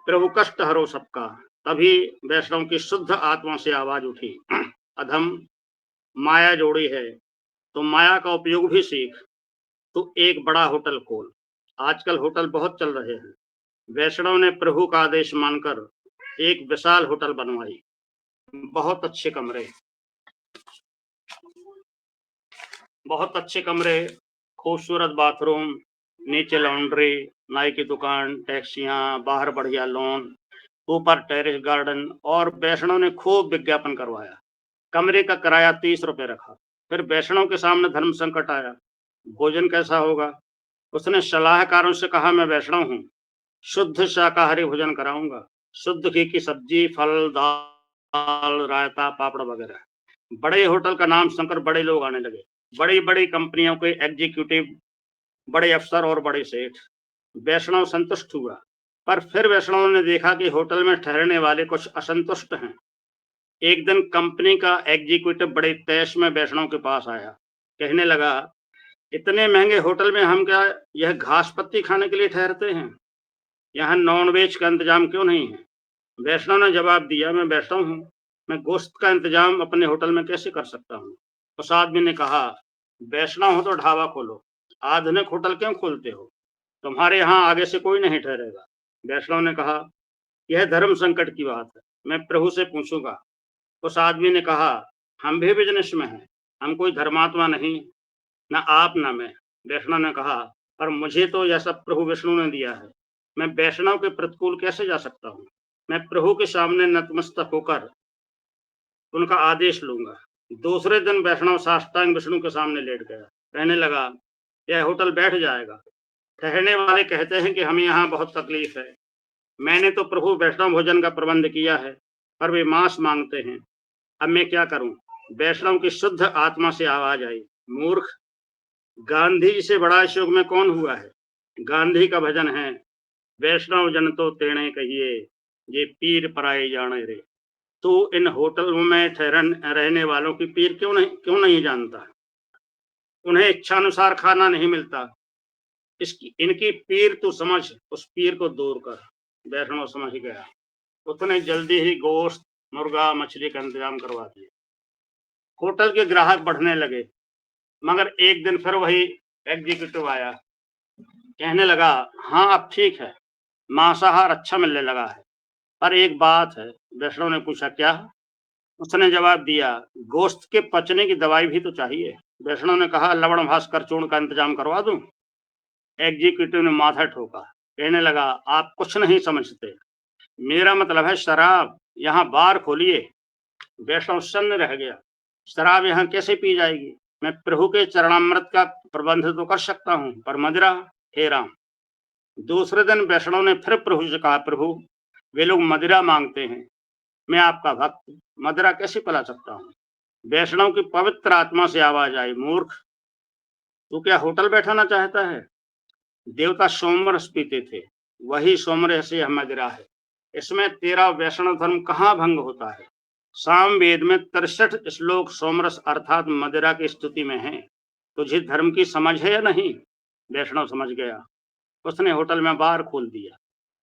प्रभु कष्ट हरो सबका। तभी वैष्णव की शुद्ध आत्मा से आवाज उठी, अधम माया जोड़ी है तो माया का उपयोग भी सीख, तो एक बड़ा होटल खोल। आजकल होटल बहुत चल रहे हैं। वैष्णव ने प्रभु का आदेश मानकर एक विशाल होटल बनवाई। बहुत अच्छे कमरे, खूबसूरत बाथरूम, नीचे लॉन्ड्री, नाई की दुकान, टैक्सियां, बाहर बढ़िया लॉन, ऊपर टेरेस गार्डन, और वैष्णव ने खूब विज्ञापन करवाया। कमरे का किराया 30 रुपए रखा। फिर वैष्णव के सामने धर्म संकट आया, भोजन कैसा होगा। उसने सलाहकारों से कहा, मैं वैष्णव हूँ, शुद्ध शाकाहारी भोजन कराऊंगा, शुद्ध घी की सब्जी, फल, दाल, रायता, पापड़ वगैरह। बड़े होटल का नाम सुनकर बड़े लोग आने लगे, बड़ी बड़ी कंपनियों के एग्जीक्यूटिव, बड़े अफसर और बड़े सेठ। वैष्णव संतुष्ट हुआ, पर फिर वैष्णव ने देखा कि होटल में ठहरने वाले कुछ असंतुष्ट हैं। एक दिन कंपनी का एग्जीक्यूटिव बड़े तैश में वैष्णव के पास आया, कहने लगा, इतने महंगे होटल में हम क्या यह घास पत्ती खाने के लिए ठहरते हैं, यहाँ नॉन वेज का इंतजाम क्यों नहीं है। वैष्णव ने जवाब दिया, मैं वैष्णव हूँ, मैं गोश्त का इंतजाम अपने होटल में कैसे कर सकता हूँ। उस आदमी ने कहा, वैष्णव हो तो ढाबा खोलो, आधुनिक होटल क्यों खोलते हो, तुम्हारे यहाँ आगे से कोई नहीं ठहरेगा। वैष्णव ने कहा, यह धर्म संकट की बात है, मैं प्रभु से पूछूंगा। उस आदमी ने कहा, हम भी बिजनेस में हैं, हम कोई धर्मात्मा नहीं, न आप न मैं। वैष्णव ने कहा, पर मुझे तो यह सब प्रभु विष्णु ने दिया है, मैं वैष्णव के प्रतिकूल कैसे जा सकता हूँ। मैं प्रभु के सामने नतमस्तक होकर उनका आदेश लूंगा। दूसरे दिन वैष्णव साष्टांग विष्णु के सामने लेट गया, कहने लगा, यह होटल बैठ जाएगा। ठहरने वाले कहते हैं कि हमें यहाँ बहुत तकलीफ है, मैंने तो प्रभु वैष्णव भोजन का प्रबंध किया है, पर वे मांस मांगते हैं, अब मैं क्या करूं। वैष्णव की शुद्ध आत्मा से आवाज आई, मूर्ख, गांधी जी से बड़ा इस युग में कौन हुआ है। गांधी का भजन है, वैष्णव जन तो तेणे कहिए, ये पीर पराए जाने रे। तू इन होटल में ठहरन रहने वालों की पीर क्यों नहीं जानता। उन्हें इच्छानुसार खाना नहीं मिलता, इनकी पीर तू समझ, उस पीर को दूर कर। वैष्णव समझ गया, उसने जल्दी ही गोश्त, मुर्गा, मछली का इंतजाम करवा दिया। होटल के ग्राहक बढ़ने लगे, मगर एक दिन फिर वही एग्जीक्यूटिव आया, कहने लगा, हाँ अब ठीक है, मांसाहार अच्छा मिलने लगा है, पर एक बात है। वैष्णव ने पूछा, क्या। उसने जवाब दिया, गोश्त के पचने की दवाई भी तो चाहिए। वैष्णव ने कहा, लवण भास्कर चूर्ण का इंतजाम करवा दूं। एग्जीक्यूटिव ने माथा ठोका, कहने लगा, आप कुछ नहीं समझते, मेरा मतलब है शराब, यहाँ बार खोलिए। वैष्णव सन्न रह गया, शराब यहाँ कैसे पी जाएगी, मैं प्रभु के चरणामृत का प्रबंध तो कर सकता हूँ, पर मदिरा, हे राम। दूसरे दिन वैष्णव ने फिर प्रभु से कहा, प्रभु वे लोग मदिरा मांगते हैं, मैं आपका भक्त मदिरा कैसे पिला सकता हूँ। वैष्णव की पवित्र आत्मा से आवाज आई, मूर्ख, तू क्या होटल बैठाना चाहता है। देवता सोमरस पीते थे, वही सोमरस से मदिरा है, इसमें तेरा वैष्णव धर्म कहाँ भंग होता है। सामवेद में 63 श्लोक सोमरस अर्थात मदिरा की स्तुति में है, तुझे धर्म की समझ है या नहीं। वैष्णव समझ गया, उसने होटल में बार खोल दिया,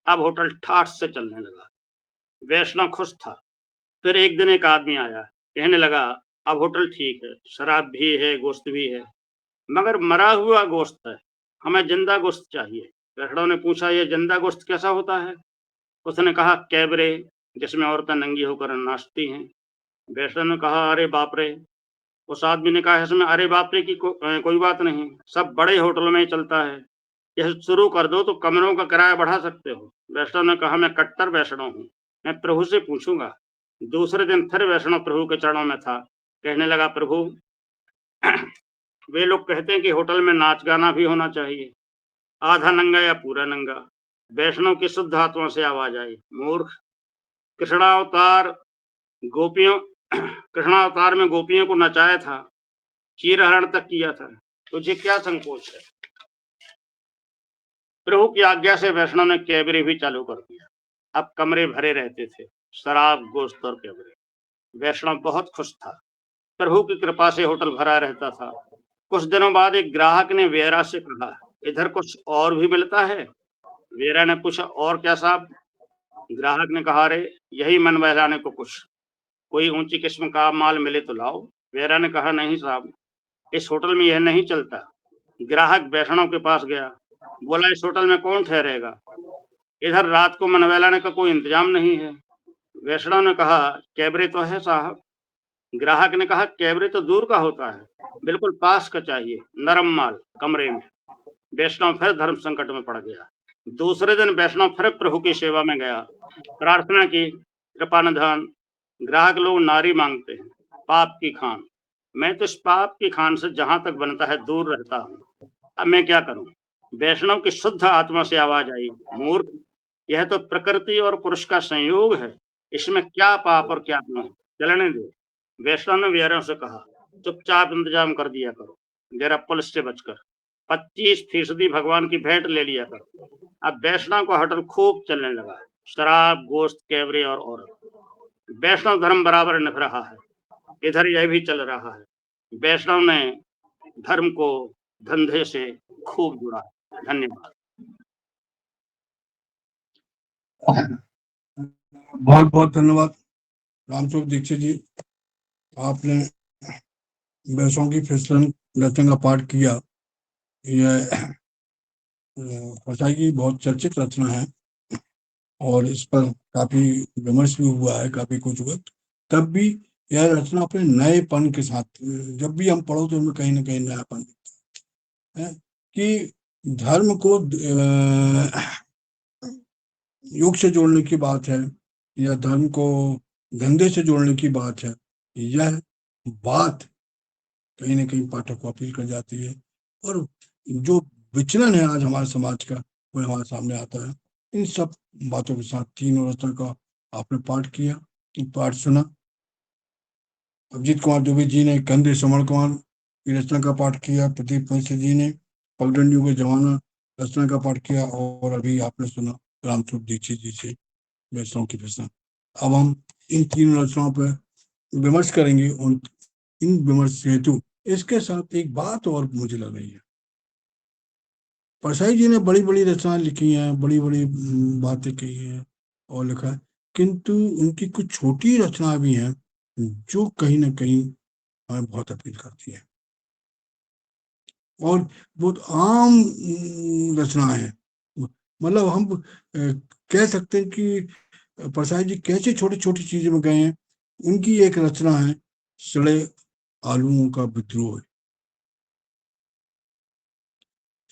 अब होटल ठाठ से चलने लगा। वैष्णव खुश था। फिर एक दिन एक आदमी आया, कहने लगा, अब होटल ठीक है, शराब भी है, गोश्त भी है, मगर मरा हुआ गोश्त है, हमें जिंदा गोश्त चाहिए। वैष्णव ने पूछा, यह जिंदा गोश्त कैसा होता है। उसने कहा, कैबरे, जिसमें औरतें नंगी होकर नाचती हैं। वैष्णव ने कहा, अरे बाप रे। उस आदमी ने कहा, इसमें अरे बाप रे की कोई बात नहीं, सब बड़े होटलों में ही चलता है, यह शुरू कर दो तो कमरों का किराया बढ़ा सकते हो। वैष्णव ने कहा, मैं कट्टर वैष्णव हूँ, मैं प्रभु से पूछूंगा। दूसरे दिन फिर वैष्णव प्रभु के चरणों में था, कहने लगा, प्रभु वे लोग कहते हैं कि होटल में नाच गाना भी होना चाहिए, आधा नंगा या पूरा नंगा। वैष्णव की शुद्ध आत्मा से आवाज आई, मूर्ख, कृष्णावतार कृष्णावतार में गोपियों को नचाया था, चीरहरण तक किया था, तुझे क्या संकोच है। प्रभु की आज्ञा से वैष्णव ने कैबरे भी चालू कर दिया। अब कमरे भरे रहते थे, शराब, गोश्त और कैबरे। वैष्णव बहुत खुश था, प्रभु की कृपा से होटल भरा रहता था। कुछ दिनों बाद एक ग्राहक ने वेरा से कहा, इधर कुछ और भी मिलता है। वेरा ने पूछा, और क्या साहब। ग्राहक ने कहा, अरे यही मन बहलाने को कुछ, कोई ऊंची किस्म का माल मिले तो लाओ। वेरा ने कहा, नहीं साहब, इस होटल में यह नहीं चलता। ग्राहक वैष्णव के पास गया, बोला, इस होटल में कौन ठहरेगा, इधर रात को मन बहलाने का कोई इंतजाम नहीं है। वैष्णव ने कहा, कैबरे तो है साहब। ग्राहक ने कहा, कैबरे तो दूर का होता है, बिल्कुल पास का चाहिए, नरम माल कमरे में। वैष्णव फिर धर्म संकट में पड़ गया। दूसरे दिन वैष्णव फिर प्रभु की सेवा में गया, प्रार्थना की, कृपा निधान, ग्राहक लोग नारी मांगते हैं, पाप की खान, मैं तो इस पाप की खान से जहां तक बनता है दूर रहता हूँ, अब मैं क्या करूं। वैष्णव की शुद्ध आत्मा से आवाज आई, मूर्ख, यह तो प्रकृति और पुरुष का संयोग है, इसमें क्या पाप और क्या पुण्य, चलने दे। वैष्णव ने वेरों से कहा, चुपचाप इंतजाम कर दिया करो, जरा पुलिस से बचकर 25% भगवान की भेंट ले लिया करो। अब वैष्णव का होटल खूब चलने लगा, शराब, गोश्त, कैबरे और औरत। वैष्णव धर्म बराबर निभ रहा है, इधर यह भी चल रहा है। वैष्णव ने धर्म को धंधे से खूब जुड़ा। धन्यवाद। बहुत बहुत धन्यवाद रामस्वरूप दीक्षित जी, आपने बैसों की फिसलन रचना का पाठ किया। यह फसाई की बहुत चर्चित रचना है और इस पर काफी विमर्श भी हुआ है, काफी कुछ हुआ। तब भी यह रचना अपने नएपन के साथ, जब भी हम पढ़ो तो उनमें कहीं ना कहीं नयापन दिखता है कि धर्म को युग से जोड़ने की बात है या धर्म को धंधे से जोड़ने की बात है। यह बात कहीं ना कहीं पाठक को अपील कर जाती है और जो विचलन है आज हमारे समाज का वो हमारे सामने आता है। इन सब बातों के साथ तीनों रचना का आपने पाठ किया, पाठ सुना। अभिजीत कुमार दुबे जी ने कंधे श्रवण कुमार की रचना का पाठ किया, प्रदीप मिश्र जी ने पगडंडियों के जमाना रचना का पाठ किया और अभी आपने सुना रामस्वरूप दीक्षित जी से वैष्णव की रचना। अब हम इन तीन रचनाओं पर विमर्श करेंगे। उन इन विमर्श हेतु इसके साथ एक बात और मुझे लग रही है, परसाई जी ने बड़ी बड़ी रचनाएं लिखी हैं, बड़ी बड़ी बातें कही हैं और लिखा है, किंतु उनकी कुछ छोटी रचनाएं भी हैं जो कहीं ना कहीं हमें बहुत अपील करती है और बहुत आम रचनाएं हैं। मतलब हम कह सकते हैं कि परसाई जी कैसे छोटी छोटी चीजों में गए हैं। उनकी एक रचना है सड़े आलुओं का विद्रोह।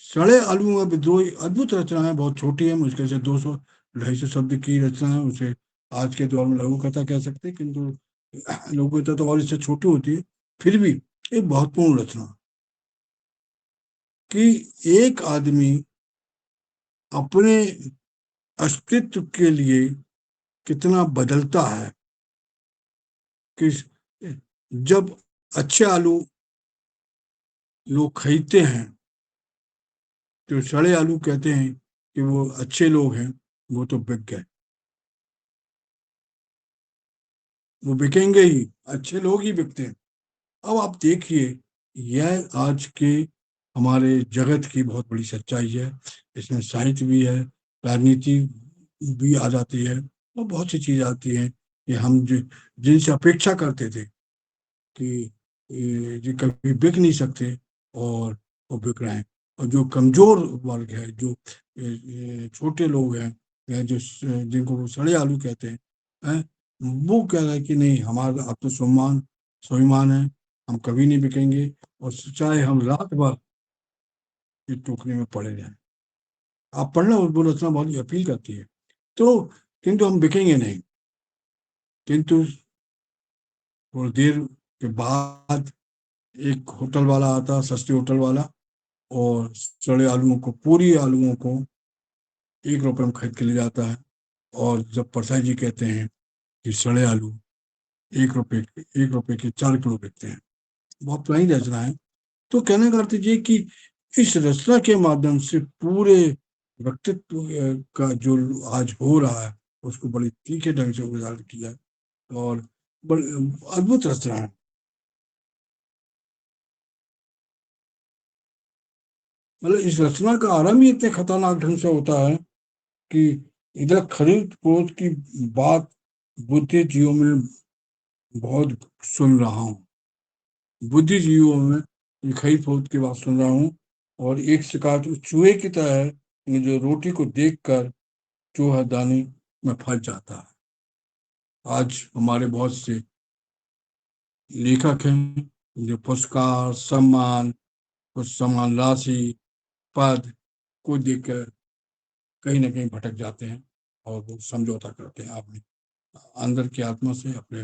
सड़े आलुओं का विद्रोह अद्भुत रचना है, बहुत छोटी है, मुश्किल से 200-250 शब्द की रचना है। उसे आज के दौर में लघु कथा कह सकते हैं, किंतु लघु कथा तो और इससे छोटी होती है, फिर भी एक महत्वपूर्ण रचना कि एक आदमी अपने अस्तित्व के लिए कितना बदलता है। कि जब अच्छे आलू लोग खरीदते हैं तो सड़े आलू कहते हैं कि वो अच्छे लोग हैं, वो तो बिक गए, वो बिकेंगे ही, अच्छे लोग ही बिकते हैं। अब आप देखिए, यह आज के हमारे जगत की बहुत बड़ी सच्चाई है। इसमें साहित्य भी है, राजनीति भी आ जाती है और बहुत सी चीज आती है कि हम जिनसे अपेक्षा करते थे कि ये कभी बिक नहीं सकते और वो बिक रहे हैं। और जो कमजोर वर्ग है, जो छोटे लोग हैं या जो जिनको वो सड़े आलू कहते हैं, वो कह रहा है कि नहीं, हमारा अब तो स्वाभिमान है, हम कभी नहीं बिकेंगे और चाहे हम रात भर इस टोकरी में पड़े रहें। आप पढ़ना, वो रचना बहुत अपील करती है। तो किंतु हम बिकेंगे नहीं। किंतु थोड़ी देर के बाद एक होटल वाला आता, सस्ते होटल वाला, और सड़े आलुओं को, पूरी आलुओं को 1 रुपए में खरीद के ले जाता है। और जब परसाई जी कहते हैं कि सड़े आलू 1 रुपए के 4 किलो बिकते हैं, बहुत पुरानी रचना है। तो कहने का अर्थ ये कि इस रचना के माध्यम से पूरे व्यक्तित्व का जो आज हो रहा है उसको बड़ी तीखे ढंग से उजागर किया और बड़ी अद्भुत रचना है। मतलब इस रचना का आरंभ ही इतने खतरनाक ढंग से होता है कि इधर खरीद फरोख्त की बात बुद्धिजीवियों में बहुत सुन रहा हूँ, बुद्धिजीवियों में ये खरीद फरोख्त की बात सुन रहा हूँ। और एक शिकायत उस चूहे की तरह है कि जो रोटी को देखकर चूहादानी में फंस जाता है। आज हमारे बहुत से लेखक हैं जो पुरस्कार, सम्मान, कुछ सम्मान राशि, पद को देखकर कहीं ना कहीं भटक जाते हैं और वो समझौता करते हैं अपने अंदर की आत्मा से, अपने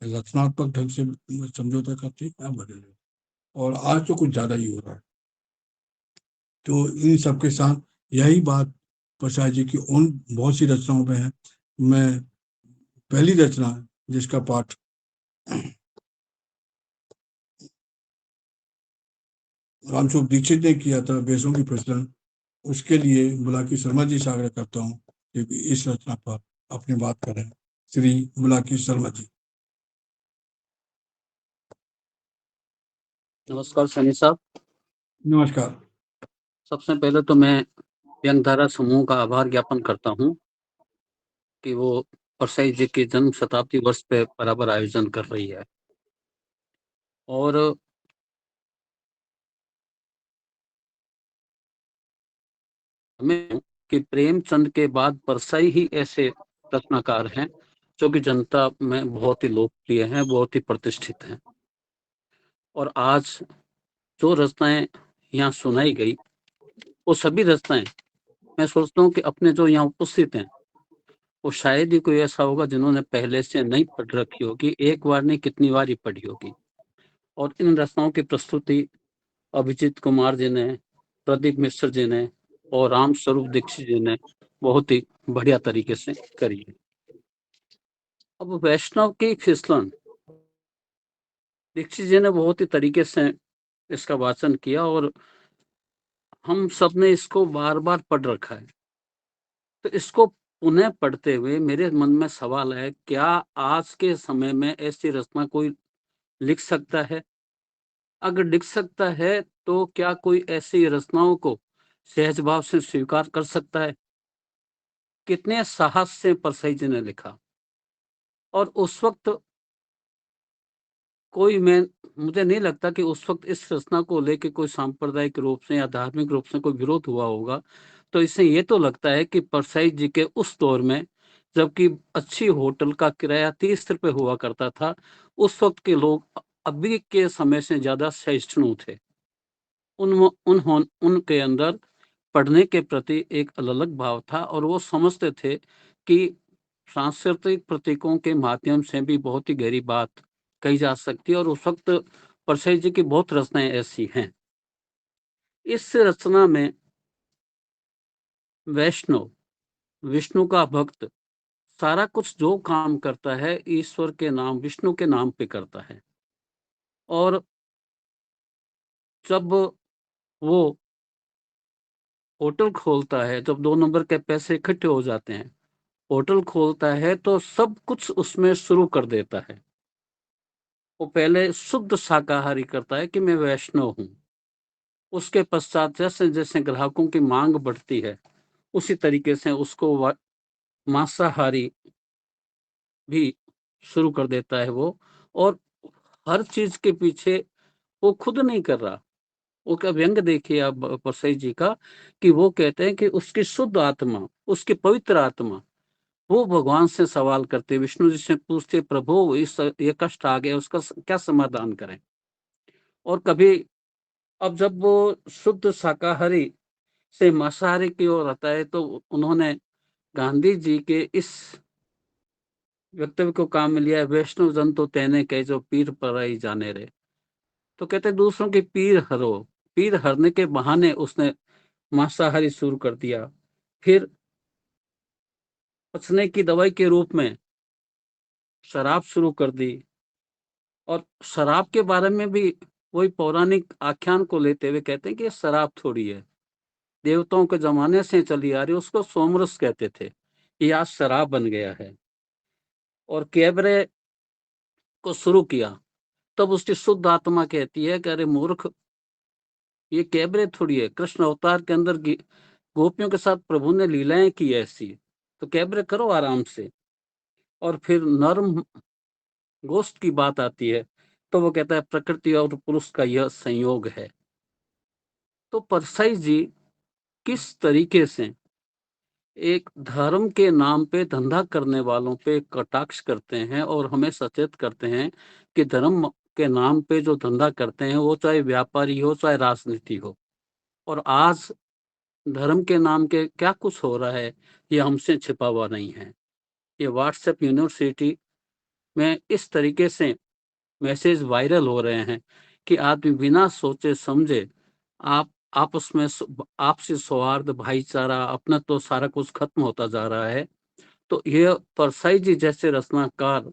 रचनात्मक ढंग से समझौता करते हैं बदले। और आज तो कुछ ज्यादा ही हो रहा है। तो इन सबके साथ यही बात प्रसाद जी की उन बहुत सी रचनाओं में है। मैं पहली रचना जिसका पाठ रामस्वरूप दीक्षित ने किया था, बेसों की प्रचलन, उसके लिए बुलाकी शर्मा जी से आग्रह करता हूँ कि इस रचना पर अपनी बात करें। श्री बुलाकी शर्मा जी। नमस्कार सनी साहब। नमस्कार। सबसे पहले तो मैं व्यंगधारा समूह का आभार ज्ञापन करता हूं कि वो परसाई जी के जन्म शताब्दी वर्ष पे बराबर आयोजन कर रही है। और हमें कि प्रेमचंद के बाद परसाई ही ऐसे रचनाकार हैं जो कि जनता में बहुत ही लोकप्रिय हैं, बहुत ही प्रतिष्ठित हैं। और आज जो रचनाएं यहाँ सुनाई गई, वो सभी रचनाएं मैं सोचता हूँ कि अपने जो यहाँ उपस्थित हैं वो शायद ही कोई ऐसा होगा जिन्होंने पहले से नहीं पढ़ रखी होगी, एक बार नहीं कितनी बार ही पढ़ी होगी। और इन रचनाओं की प्रस्तुति अभिजीत कुमार जी ने, प्रदीप मिश्र जी ने और राम स्वरूप दीक्षित जी ने बहुत ही बढ़िया तरीके से करी है। अब वैष्णव की फिसलन दीक्षित जी ने बहुत ही तरीके से इसका वाचन किया और हम सब ने इसको बार बार पढ़ रखा है। तो इसको पुनः पढ़ते हुए मेरे मन में सवाल है, क्या आज के समय में ऐसी रचना कोई लिख सकता है? अगर लिख सकता है तो क्या कोई ऐसी रचनाओं को सहज भाव से स्वीकार कर सकता है? कितने साहस से परसाई जी ने लिखा। और उस वक्त मुझे नहीं लगता कि उस वक्त इस रचना को लेके कोई सांप्रदायिक रूप से या धार्मिक रूप से कोई विरोध हुआ होगा। तो इससे ये तो लगता है कि परसाई जी के उस दौर में, जबकि अच्छी होटल का किराया 30 रुपए हुआ करता था, उस वक्त के लोग अभी के समय से ज्यादा सहिष्णु थे। उनके अंदर पढ़ने के प्रति एक अलग भाव था और वो समझते थे कि सांस्कृतिक प्रतीकों के माध्यम से भी बहुत ही गहरी बात कही जा सकती है। और उस वक्त परसाई जी की बहुत रचनाएं ऐसी हैं। इस रचना में वैष्णव, विष्णु का भक्त, सारा कुछ जो काम करता है ईश्वर के नाम, विष्णु के नाम पे करता है। और जब वो होटल खोलता है, जब 2 नंबर के पैसे इकट्ठे हो जाते हैं, होटल खोलता है तो सब कुछ उसमें शुरू कर देता है। वो पहले शुद्ध शाकाहारी करता है कि मैं वैष्णव हूँ। उसके पश्चात जैसे जैसे ग्राहकों की मांग बढ़ती है, उसी तरीके से उसको मांसाहारी भी शुरू कर देता है वो। और हर चीज के पीछे वो खुद नहीं कर रहा। वो का व्यंग देखिए आप परसाई जी का, कि वो कहते हैं कि उसकी शुद्ध आत्मा, उसकी पवित्र आत्मा, वो भगवान से सवाल करते, विष्णु जी से पूछते, प्रभु ये कष्ट आ गया, उसका क्या समाधान करें। और कभी अब जब वो शुद्ध शाकाहारी से मांसाहारी की ओर आता है तो उन्होंने गांधी जी के इस वक्तव्य को काम में लिया है, वैष्णव जन तो तेने कहे जो पीर पराई जाने रे। तो कहते दूसरों की पीर हरो, पीर हरने के बहाने उसने मांसाहारी शुरू कर दिया। फिर पचने की दवाई के रूप में शराब शुरू कर दी। और शराब के बारे में भी वही पौराणिक आख्यान को लेते हुए कहते हैं कि ये शराब थोड़ी है, देवताओं के जमाने से चली आ रही, उसको सोमरस कहते थे, ये आज शराब बन गया है। और कैबरे को शुरू किया, तब उसकी शुद्ध आत्मा कहती है कि अरे मूर्ख, ये कैबरे थोड़ी है, कृष्ण अवतार के अंदर गोपियों के साथ प्रभु ने लीलाएं की ऐसी, तो कैबरे करो आराम से। और फिर नर्म गोष्ठ की बात आती है तो वो कहता है प्रकृति और पुरुष का यह संयोग है। तो परसाई जी किस तरीके से एक धर्म के नाम पे धंधा करने वालों पे कटाक्ष करते हैं और हमें सचेत करते हैं कि धर्म के नाम पे जो धंधा करते हैं, वो चाहे व्यापारी हो चाहे राजनीति हो। और आज धर्म के नाम के क्या कुछ हो रहा है, ये हमसे छिपा हुआ नहीं है। ये व्हाट्सएप यूनिवर्सिटी में इस तरीके से मैसेज वायरल हो रहे हैं कि आदमी बिना सोचे समझे आप आपस में आपसी सौहार्द, भाईचारा, अपना तो सारा कुछ खत्म होता जा रहा है। तो ये परसाई जी जैसे रचनाकार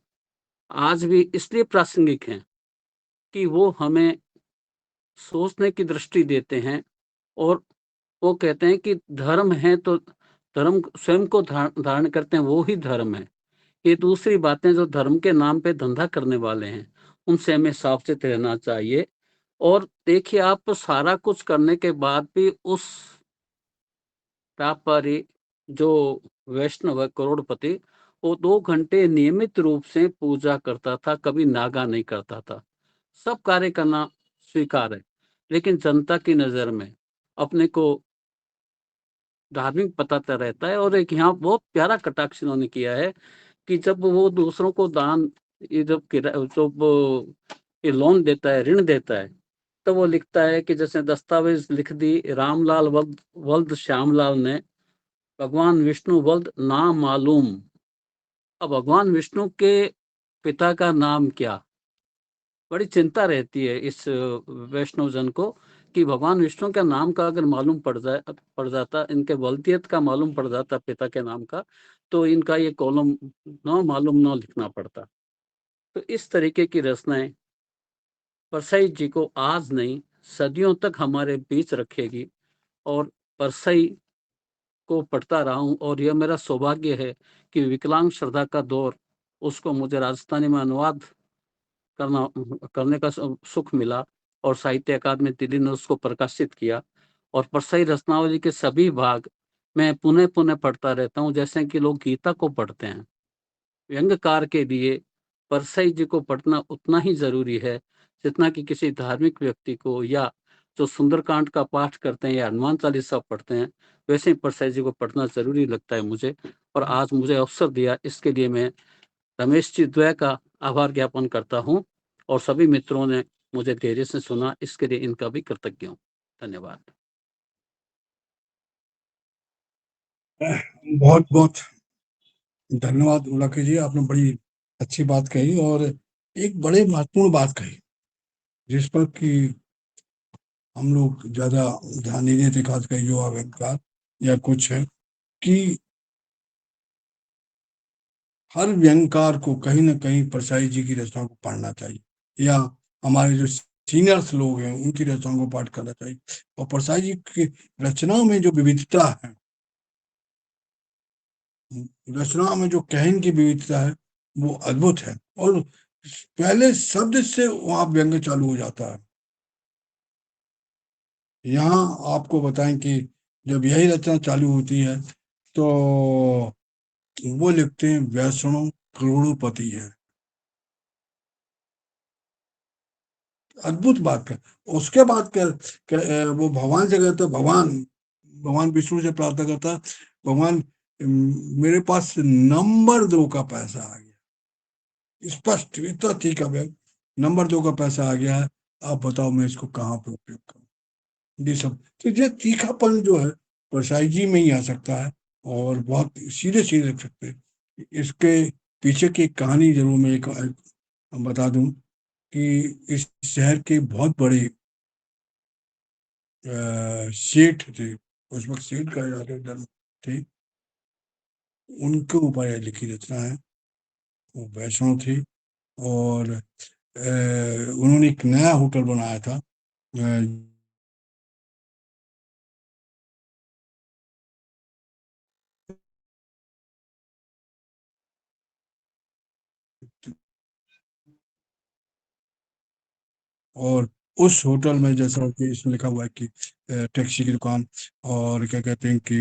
आज भी इसलिए प्रासंगिक हैं कि वो हमें सोचने की दृष्टि देते हैं। और वो कहते हैं कि धर्म है तो धर्म स्वयं को धारण करते हैं, वो ही धर्म है। ये दूसरी बातें जो धर्म के नाम पे धंधा करने वाले हैं, उनसे हमें सावचेत रहना चाहिए। और देखिए, आप सारा कुछ करने के बाद भी उस व्यापारी जो वैष्णव है, करोड़पति, वो 2 घंटे नियमित रूप से पूजा करता था, कभी नागा नहीं करता था। सब कार्य करना स्वीकार है, लेकिन जनता की नज़र में अपने को धार्मिक बताता रहता है। और एक यहाँ बहुत प्यारा कटाक्ष इन्होंने किया है कि जब वो दूसरों को दान, ये जब ये लोन देता है, ऋण देता है, तो वो लिखता है कि जैसे दस्तावेज लिख दी, रामलाल वल्द श्यामलाल ने भगवान विष्णु वल्द ना मालूम। अब भगवान विष्णु के पिता का नाम क्या? बड़ी चिंता रहती है इस वैष्णव जन को कि भगवान विष्णु के नाम का अगर मालूम पड़ जाता, इनके वल्दियत का मालूम पड़ जाता पिता के नाम का, तो इनका ये कॉलम न मालूम न लिखना पड़ता। तो इस तरीके की रचनाएं परसाई जी को आज नहीं, सदियों तक हमारे बीच रखेगी। और परसाई को पढ़ता रहा हूँ, और यह मेरा सौभाग्य है कि विकलांग श्रद्धा का दौर, उसको मुझे राजस्थानी में अनुवाद करने का सुख मिला, और साहित्य अकादमी दिल्ली ने उसको प्रकाशित किया। और परसाई रचनावली के सभी भाग मैं पुनः पुनः पढ़ता रहता हूँ, जैसे कि लोग गीता को पढ़ते हैं। व्यंग्यकार के लिए परसाई जी को पढ़ना उतना ही जरूरी है जितना कि किसी धार्मिक व्यक्ति को, या जो सुंदरकांड का पाठ करते हैं या हनुमान चालीसा पढ़ते हैं, वैसे ही परसाई जी को पढ़ना जरूरी लगता है मुझे। और आज मुझे अवसर दिया, इसके लिए मैं रमेश जी द्वय का आभार ज्ञापन करता हूँ, और सभी मित्रों ने मुझे धैर्य से सुना, इसके लिए इनका भी कृतज्ञ हूँ। धन्यवाद। बहुत बहुत धन्यवाद उलाके जी, आपने बड़ी अच्छी बात कही और एक बड़े महत्वपूर्ण बात कही, जिस पर कि हम लोग ज्यादा ध्यान नहीं देते, खासकर युवा व्यंग्यकार या कुछ है, कि हर व्यंग्यकार को कहीं ना कहीं परसाई जी की रचनाओं को पढ़ना चाहिए, या हमारे जो सीनियर्स लोग हैं उनकी रचनाओं को पाठ करना चाहिए। और परसाई जी की रचनाओं में जो विविधता है, रचनाओं में जो कहन की विविधता है, वो अद्भुत है। और पहले शब्द से वहां व्यंग्य चालू हो जाता है। यहाँ आपको बताएं कि जब यही रचना चालू होती है तो वो लिखते हैं वैष्णव करोड़ोपति है। अद्भुत बात है। उसके बाद वो भगवान से कहता, भगवान विष्णु से प्रार्थना करता, भगवान मेरे पास नंबर 2 का पैसा आ गया, स्पष्ट इतना ठीक है, नंबर 2 का पैसा आ गया है, आप बताओ मैं इसको कहाँ पे उपयोग करूँ। ये सब तो ये तीखापन जो है परसाई जी में ही आ सकता है, और बहुत सीधे सीधे लिख सकते हैं। इसके पीछे की एक कहानी जरूर मैं एक बता दूं कि इस शहर के बहुत बड़े सेठ थे, उस वक्त सेठ कहे जाते थे, उनके ऊपर यह लिखी रचना है। वो वैष्णव थे, और उन्होंने एक नया होटल बनाया था, और उस होटल में जैसा कि इसमें लिखा हुआ है कि टैक्सी की दुकान, और क्या कहते हैं कि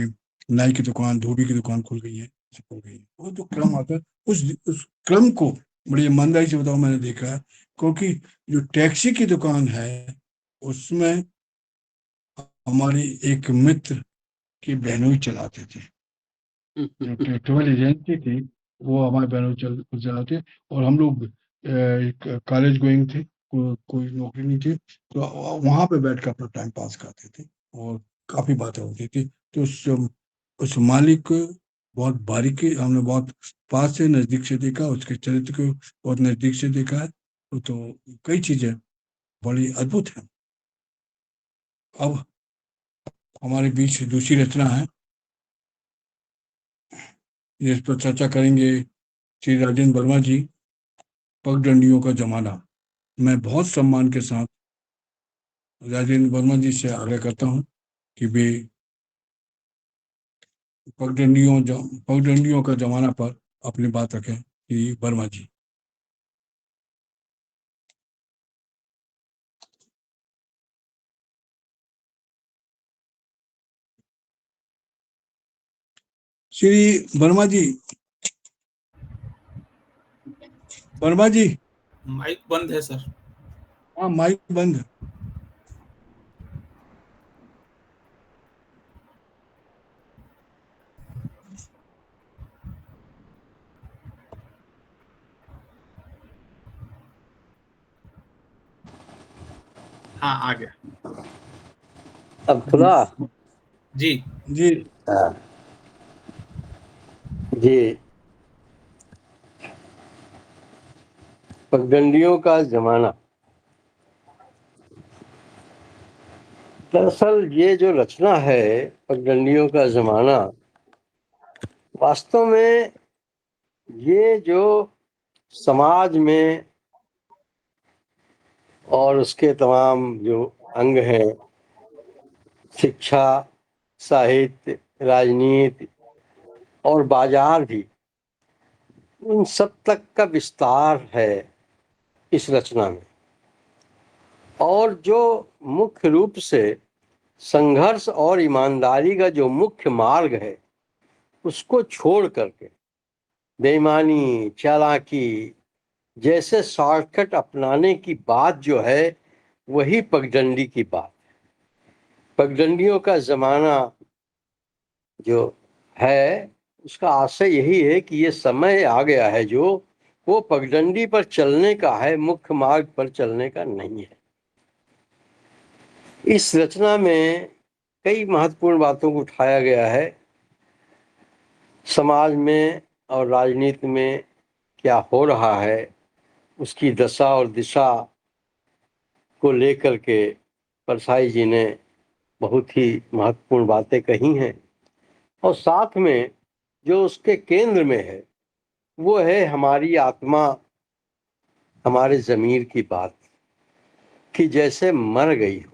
नाई की दुकान, धोबी की दुकान खुल गई है, खुल गई है। वो जो क्रम आता है, उस क्रम को बड़ी ईमानदारी से बताओ, मैंने देखा है। क्योंकि जो टैक्सी की दुकान है उसमें हमारी एक मित्र की बहनोई चलाते थे, जो ट्रेवल एजेंसी थी वो हमारे बहनोई चलाते, और हम लोग कॉलेज गोइंग थे, कोई नौकरी नहीं थी, तो वहां पे बैठ कर अपना टाइम पास करते थे, और काफी बातें होती थी। तो उस मालिक को बहुत बारीकी हमने बहुत पास से नजदीक से देखा, उसके चरित्र को बहुत नजदीक से देखा है। तो कई चीजें बड़ी अद्भुत हैं। अब हमारे बीच दूसरी रचना है, जिस पर चर्चा करेंगे श्री राजेंद्र वर्मा जी, पगडंडियों का जमाना। मैं बहुत सम्मान के साथ राजेंद्र वर्मा जी से आग्रह करता हूं कि वे पगडंडियों का जमाना पर अपनी बात रखें। श्री वर्मा जी। श्री वर्मा जी, वर्मा जी, माइक बंद है सर। हाँ माइक बंद है। हाँ आ गया। अब खुला। जी जी हाँ, जी। पगडंडियों का जमाना। दरअसल ये जो रचना है पगडंडियों का जमाना, वास्तव में ये जो समाज में और उसके तमाम जो अंग हैं, शिक्षा, साहित्य, राजनीति और बाजार भी, उन सब तक का विस्तार है इस रचना में। और जो मुख्य रूप से संघर्ष और ईमानदारी का जो मुख्य मार्ग है, उसको छोड़ करके बेईमानी, चालाकी जैसे शॉर्टकट अपनाने की बात जो है, वही पगडंडी की बात है। पगडंडियों का जमाना जो है, उसका आशय यही है कि ये समय आ गया है जो वो पगडंडी पर चलने का है, मुख्य मार्ग पर चलने का नहीं है। इस रचना में कई महत्वपूर्ण बातों को उठाया गया है। समाज में और राजनीति में क्या हो रहा है, उसकी दशा और दिशा को लेकर के परसाई जी ने बहुत ही महत्वपूर्ण बातें कही हैं। और साथ में जो उसके केंद्र में है, वो है हमारी आत्मा, हमारे ज़मीर की बात, कि जैसे मर गई हो।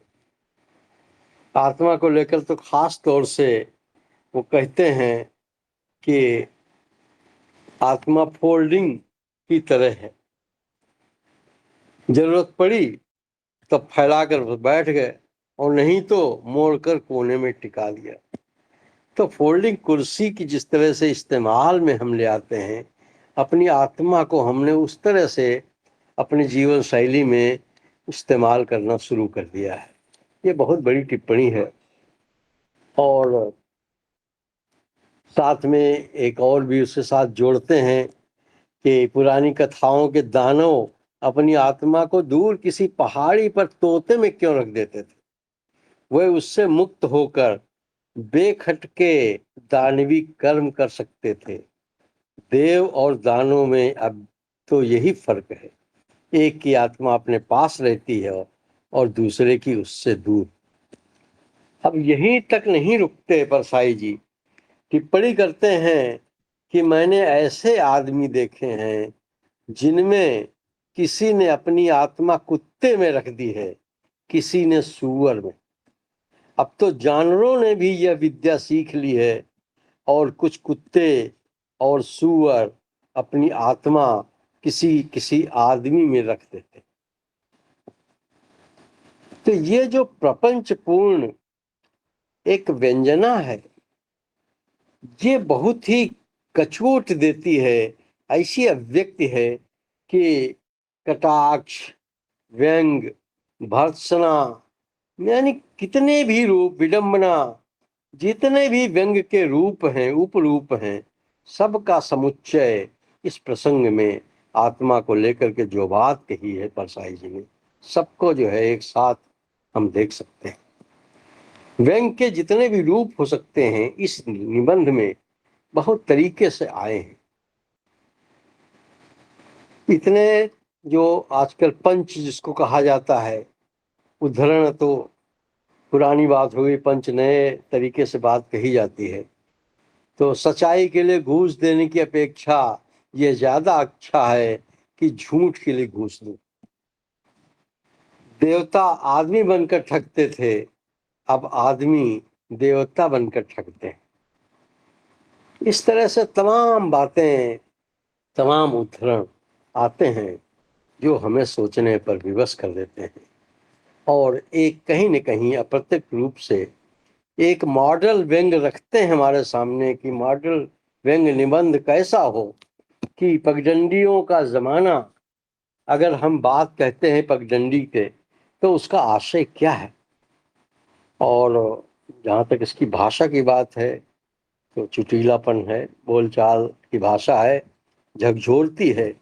आत्मा को लेकर तो खास तौर से वो कहते हैं कि आत्मा फोल्डिंग की तरह है, जरूरत पड़ी तब फैलाकर बैठ गए और नहीं तो मोड़कर कोने में टिका दिया। तो फोल्डिंग कुर्सी की जिस तरह से इस्तेमाल में हम ले आते हैं, अपनी आत्मा को हमने उस तरह से अपने जीवन शैली में इस्तेमाल करना शुरू कर दिया है। ये बहुत बड़ी टिप्पणी है। और साथ में एक और भी उसके साथ जोड़ते हैं कि पुरानी कथाओं के दानव अपनी आत्मा को दूर किसी पहाड़ी पर तोते में क्यों रख देते थे, वह उससे मुक्त होकर बेखटके दानवी कर्म कर सकते थे। देव और दानव में अब तो यही फर्क है, एक की आत्मा अपने पास रहती है और दूसरे की उससे दूर। अब यहीं तक नहीं रुकते परसाई जी, टिप्पणी करते हैं कि मैंने ऐसे आदमी देखे हैं जिनमें किसी ने अपनी आत्मा कुत्ते में रख दी है, किसी ने सूअर में। अब तो जानवरों ने भी यह विद्या सीख ली है और कुछ कुत्ते और सूअर अपनी आत्मा किसी किसी आदमी में रख देते। तो ये जो प्रपंचपूर्ण एक व्यंजना है, ये बहुत ही कचोट देती है, ऐसी अभिव्यक्ति है कि कटाक्ष, व्यंग, भर्त्सना, यानी कितने भी रूप, विडंबना, जितने भी व्यंग के रूप हैं, उपरूप हैं, सबका समुच्चय इस प्रसंग में आत्मा को लेकर के जो बात कही है परसाई जी ने, सबको जो है एक साथ हम देख सकते हैं। व्यंग के जितने भी रूप हो सकते हैं इस निबंध में बहुत तरीके से आए हैं। इतने जो आजकल पंच जिसको कहा जाता है, उद्धरण तो पुरानी बात हो गई, पंच नए तरीके से बात कही जाती है। तो सच्चाई के लिए घूस देने की अपेक्षा ये ज्यादा अच्छा है कि झूठ के लिए घूस दो। देवता आदमी बनकर ठगते थे, अब आदमी देवता बनकर ठगते हैं। इस तरह से तमाम बातें, तमाम उदाहरण आते हैं जो हमें सोचने पर विवश कर देते हैं और एक कहीं न कहीं अप्रत्यक्ष रूप से एक मॉडल व्यंग रखते हैं हमारे सामने कि मॉडल व्यंग निबंध कैसा हो कि पगडंडियों का जमाना अगर हम बात कहते हैं पगडंडी के, तो उसका आशय क्या है? और जहाँ तक इसकी भाषा की बात है तो चुटीलापन है, बोलचाल की भाषा है, झकझोरती है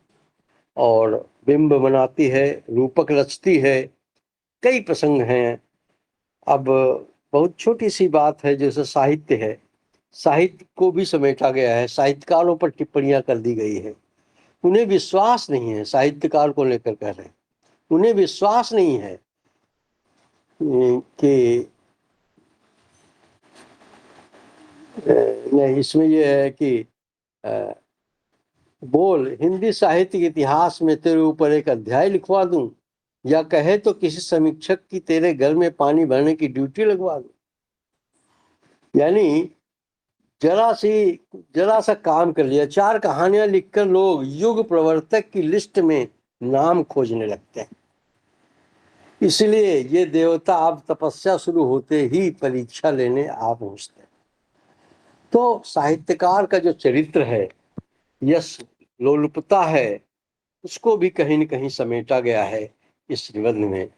और बिंब बनाती है, रूपक रचती है। कई प्रसंग हैं। अब बहुत छोटी सी बात है, जैसे साहित्य है, साहित्य को भी समेटा गया है, साहित्यकारों पर टिप्पणियां कर दी गई है। उन्हें विश्वास नहीं है, साहित्यकार को लेकर कह रहे हैं, उन्हें विश्वास नहीं है कि नहीं, इसमें यह है कि बोल हिंदी साहित्य के इतिहास में तेरे ऊपर एक अध्याय लिखवा दूं, या कहे तो किसी समीक्षक की तेरे घर में पानी भरने की ड्यूटी लगवा दूं। यानी जरा सा काम कर लिया, 4 कहानियां लिखकर लोग युग प्रवर्तक की लिस्ट में नाम खोजने लगते हैं। इसलिए ये देवता अब तपस्या शुरू होते ही परीक्षा लेने आ पहुंचते हैं। तो साहित्यकार का जो चरित्र है, यश लोलुपता है, उसको भी कहीं न कहीं समेटा गया है इस निबंध में।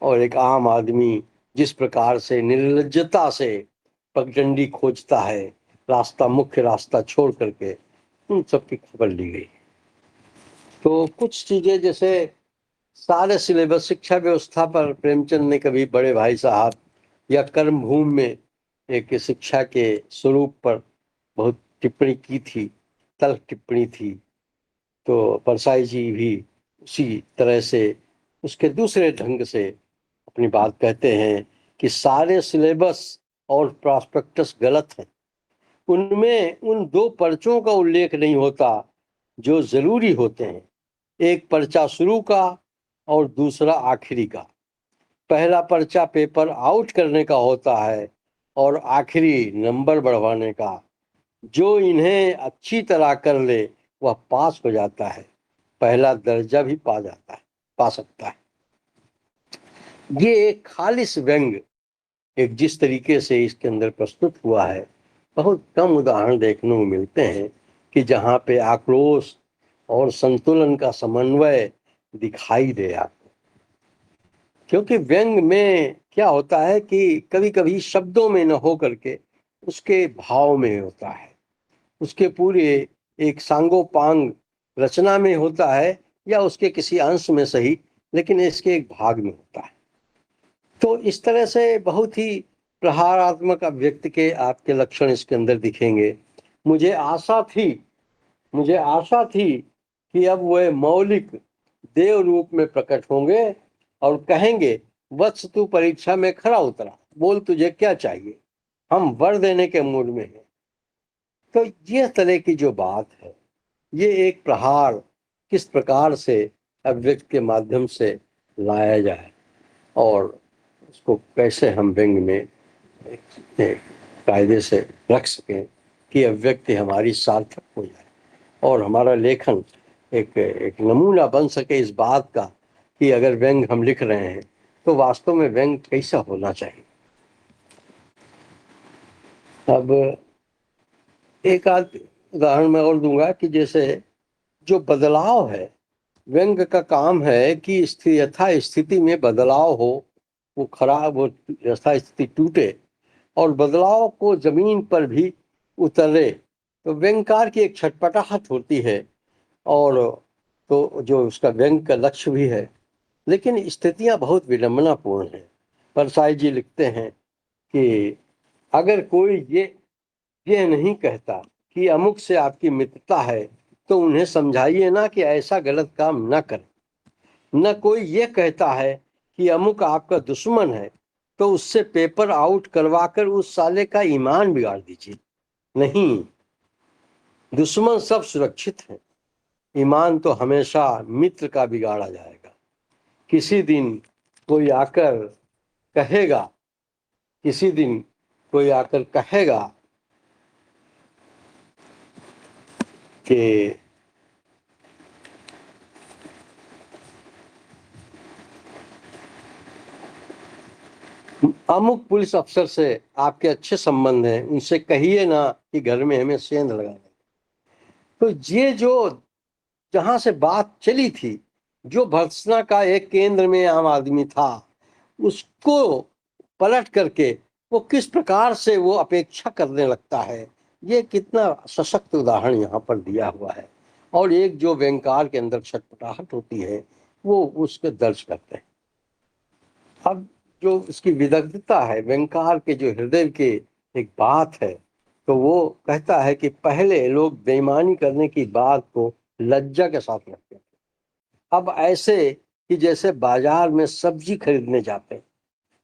और एक आम आदमी जिस प्रकार से निर्लज्जता से पगडंडी खोजता है, रास्ता, मुख्य रास्ता छोड़ करके, उन सब की खबर ली गई। तो कुछ चीजें, जैसे सारे सिलेबस, शिक्षा व्यवस्था पर प्रेमचंद ने कभी बड़े भाई साहब या कर्मभूमि में एक शिक्षा के स्वरूप पर बहुत टिप्पणी की थी, तल्ख टिप्पणी थी। तो परसाई जी भी उसी तरह से उसके दूसरे ढंग से अपनी बात कहते हैं कि सारे सिलेबस और प्रॉस्पेक्टस गलत हैं। उनमें उन 2 पर्चों का उल्लेख नहीं होता जो जरूरी होते हैं, एक पर्चा शुरू का और दूसरा आखिरी का। पहला पर्चा पेपर आउट करने का होता है और आखिरी नंबर बढ़वाने का। जो इन्हें अच्छी तरह कर ले वह पास हो जाता है, पहला दर्जा भी पा सकता है। ये एक खालिस व्यंग, एक जिस तरीके से इसके अंदर प्रस्तुत हुआ है, बहुत कम उदाहरण देखने को मिलते हैं कि जहाँ पे आक्रोश और संतुलन का समन्वय दिखाई दे आपको। क्योंकि व्यंग में क्या होता है कि कभी कभी शब्दों में न हो करके उसके भाव में होता है, उसके पूरे एक सांगोपांग रचना में होता है, या उसके किसी अंश में सही, लेकिन इसके एक भाग में होता है। तो इस तरह से बहुत ही प्रहारात्मक अभिव्यक्ति के आपके लक्षण इसके अंदर दिखेंगे। मुझे आशा थी कि अब वह मौलिक देव रूप में प्रकट होंगे और कहेंगे, वत्स तू परीक्षा में खरा उतरा, बोल तुझे क्या चाहिए, हम वर देने के मूड में हैं। तो ये तरह की जो बात है, ये एक प्रहार किस प्रकार से अभिव्यक्ति के माध्यम से लाया जाए और उसको कैसे हम व्यंग में कायदे से रख सकें कि अभिव्यक्ति हमारी सार्थक हो जाए और हमारा लेखन एक नमूना बन सके इस बात का कि अगर व्यंग हम लिख रहे हैं तो वास्तव में व्यंग कैसा होना चाहिए। अब एक आध उदाहरण मैं और दूंगा कि जैसे जो बदलाव है, व्यंग का काम है कि यथा स्थिति में बदलाव हो, वो खराब हो, यथा स्थिति टूटे और बदलाव को जमीन पर भी उतरे। तो व्यंगकार की एक छटपटाहट होती है, और तो जो उसका व्यंग का लक्ष्य भी है, लेकिन स्थितियां बहुत विडंबनापूर्ण हैं। परसाई जी लिखते हैं कि अगर कोई ये नहीं कहता कि अमुक से आपकी मित्रता है, तो उन्हें समझाइए ना कि ऐसा गलत काम न करें। न कोई ये कहता है कि अमुक आपका दुश्मन है, तो उससे पेपर आउट करवाकर उस साले का ईमान बिगाड़ दीजिए। नहीं, दुश्मन सब सुरक्षित है, ईमान तो हमेशा मित्र का बिगाड़ा जाएगा। किसी दिन कोई आकर कहेगा कि अमुक पुलिस अफसर से आपके अच्छे संबंध हैं, उनसे कहिए ना कि घर में हमें सेंध लगा दे। तो ये जो जहां से बात चली थी, जो भर्त्सना का एक केंद्र में आम आदमी था, उसको पलट करके वो किस प्रकार से वो अपेक्षा करने लगता है, ये कितना सशक्त उदाहरण यहाँ पर दिया हुआ है। और एक जो व्यंकार के अंदर छटपटाहट होती है वो उसके दर्ज करते हैं। अब जो इसकी विदग्धता है, व्यंकार के जो हृदय के एक बात है, तो वो कहता है कि पहले लोग बेईमानी करने की बात को लज्जा के साथ रखते थे, अब ऐसे कि जैसे बाजार में सब्जी खरीदने जाते हैं,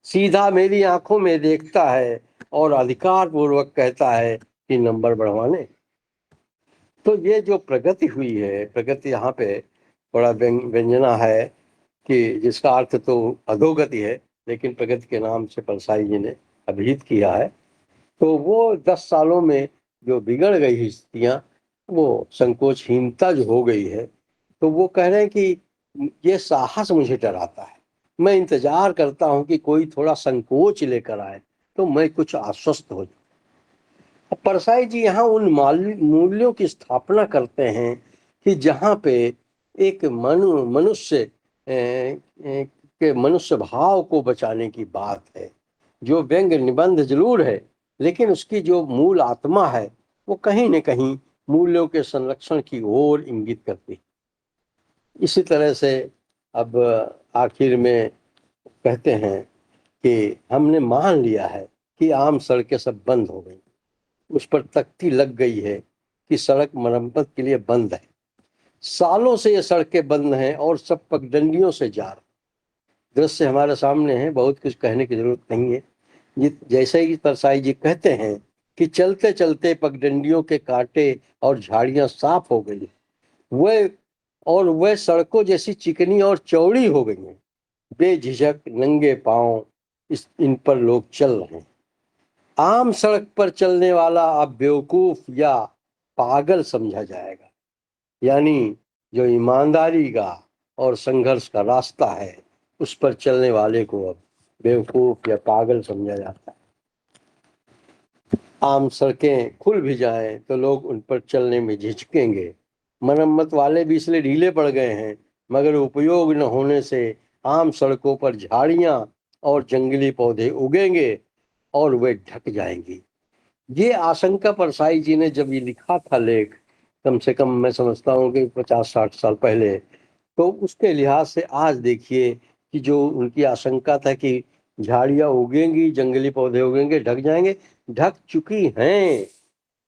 सीधा मेरी आंखों में देखता है और अधिकार पूर्वक कहता है कि नंबर बढ़वाने। तो ये जो प्रगति हुई है, प्रगति यहाँ पे बड़ा व्यंजना है कि जिसका अर्थ तो अधोगति है, लेकिन प्रगति के नाम से परसाई जी ने अभिहित किया है। तो वो 10 सालों में जो बिगड़ गई स्थितियाँ, वो संकोचहीनता जो हो गई है, तो वो कह रहे हैं कि ये साहस मुझे डराता है, मैं इंतजार करता हूँ कि कोई थोड़ा संकोच लेकर आए तो मैं कुछ आश्वस्त हो जाऊँ। परसाई जी यहाँ उन मूल्यों की स्थापना करते हैं कि जहाँ पे एक मनुष्य के मनुष्य भाव को बचाने की बात है। जो व्यंग निबंध जरूर है, लेकिन उसकी जो मूल आत्मा है वो कहीं न कहीं मूल्यों के संरक्षण की ओर इंगित करती है। इसी तरह से अब आखिर में कहते हैं कि हमने मान लिया है कि आम सड़कें सब बंद हो गई, उस पर तख्ती लग गई है कि सड़क मरम्मत के लिए बंद है। सालों से ये सड़कें बंद हैं और सब पगडंडियों से जा रहे। दृश्य हमारे सामने है, बहुत कुछ कहने की जरूरत नहीं है। जैसे ही परसाई जी कहते हैं कि चलते चलते पगडंडियों के कांटे और झाड़ियां साफ हो गई, वह सड़कों जैसी चिकनी और चौड़ी हो गई हैं, बेझिझक नंगे पांव इन पर लोग चल रहे हैं। आम सड़क पर चलने वाला अब बेवकूफ या पागल समझा जाएगा, यानी जो ईमानदारी का और संघर्ष का रास्ता है उस पर चलने वाले को अब बेवकूफ या पागल समझा जाता है। आम सड़कें खुल भी जाएं तो लोग उन पर चलने में झिझकेंगे। मरम्मत वाले भी इसलिए ढीले पड़ गए हैं, मगर उपयोग न होने से आम सड़कों पर झाड़ियां और जंगली पौधे उगेंगे और वे ढक जाएंगी। ये आशंका परसाई जी ने जब ये लिखा था लेख, कम से कम मैं समझता हूँ कि 50-60 साल पहले, तो उसके लिहाज से आज देखिए कि जो उनकी आशंका था कि झाड़ियां उगेंगी, जंगली पौधे उगेंगे, ढक जाएंगे, ढक चुकी हैं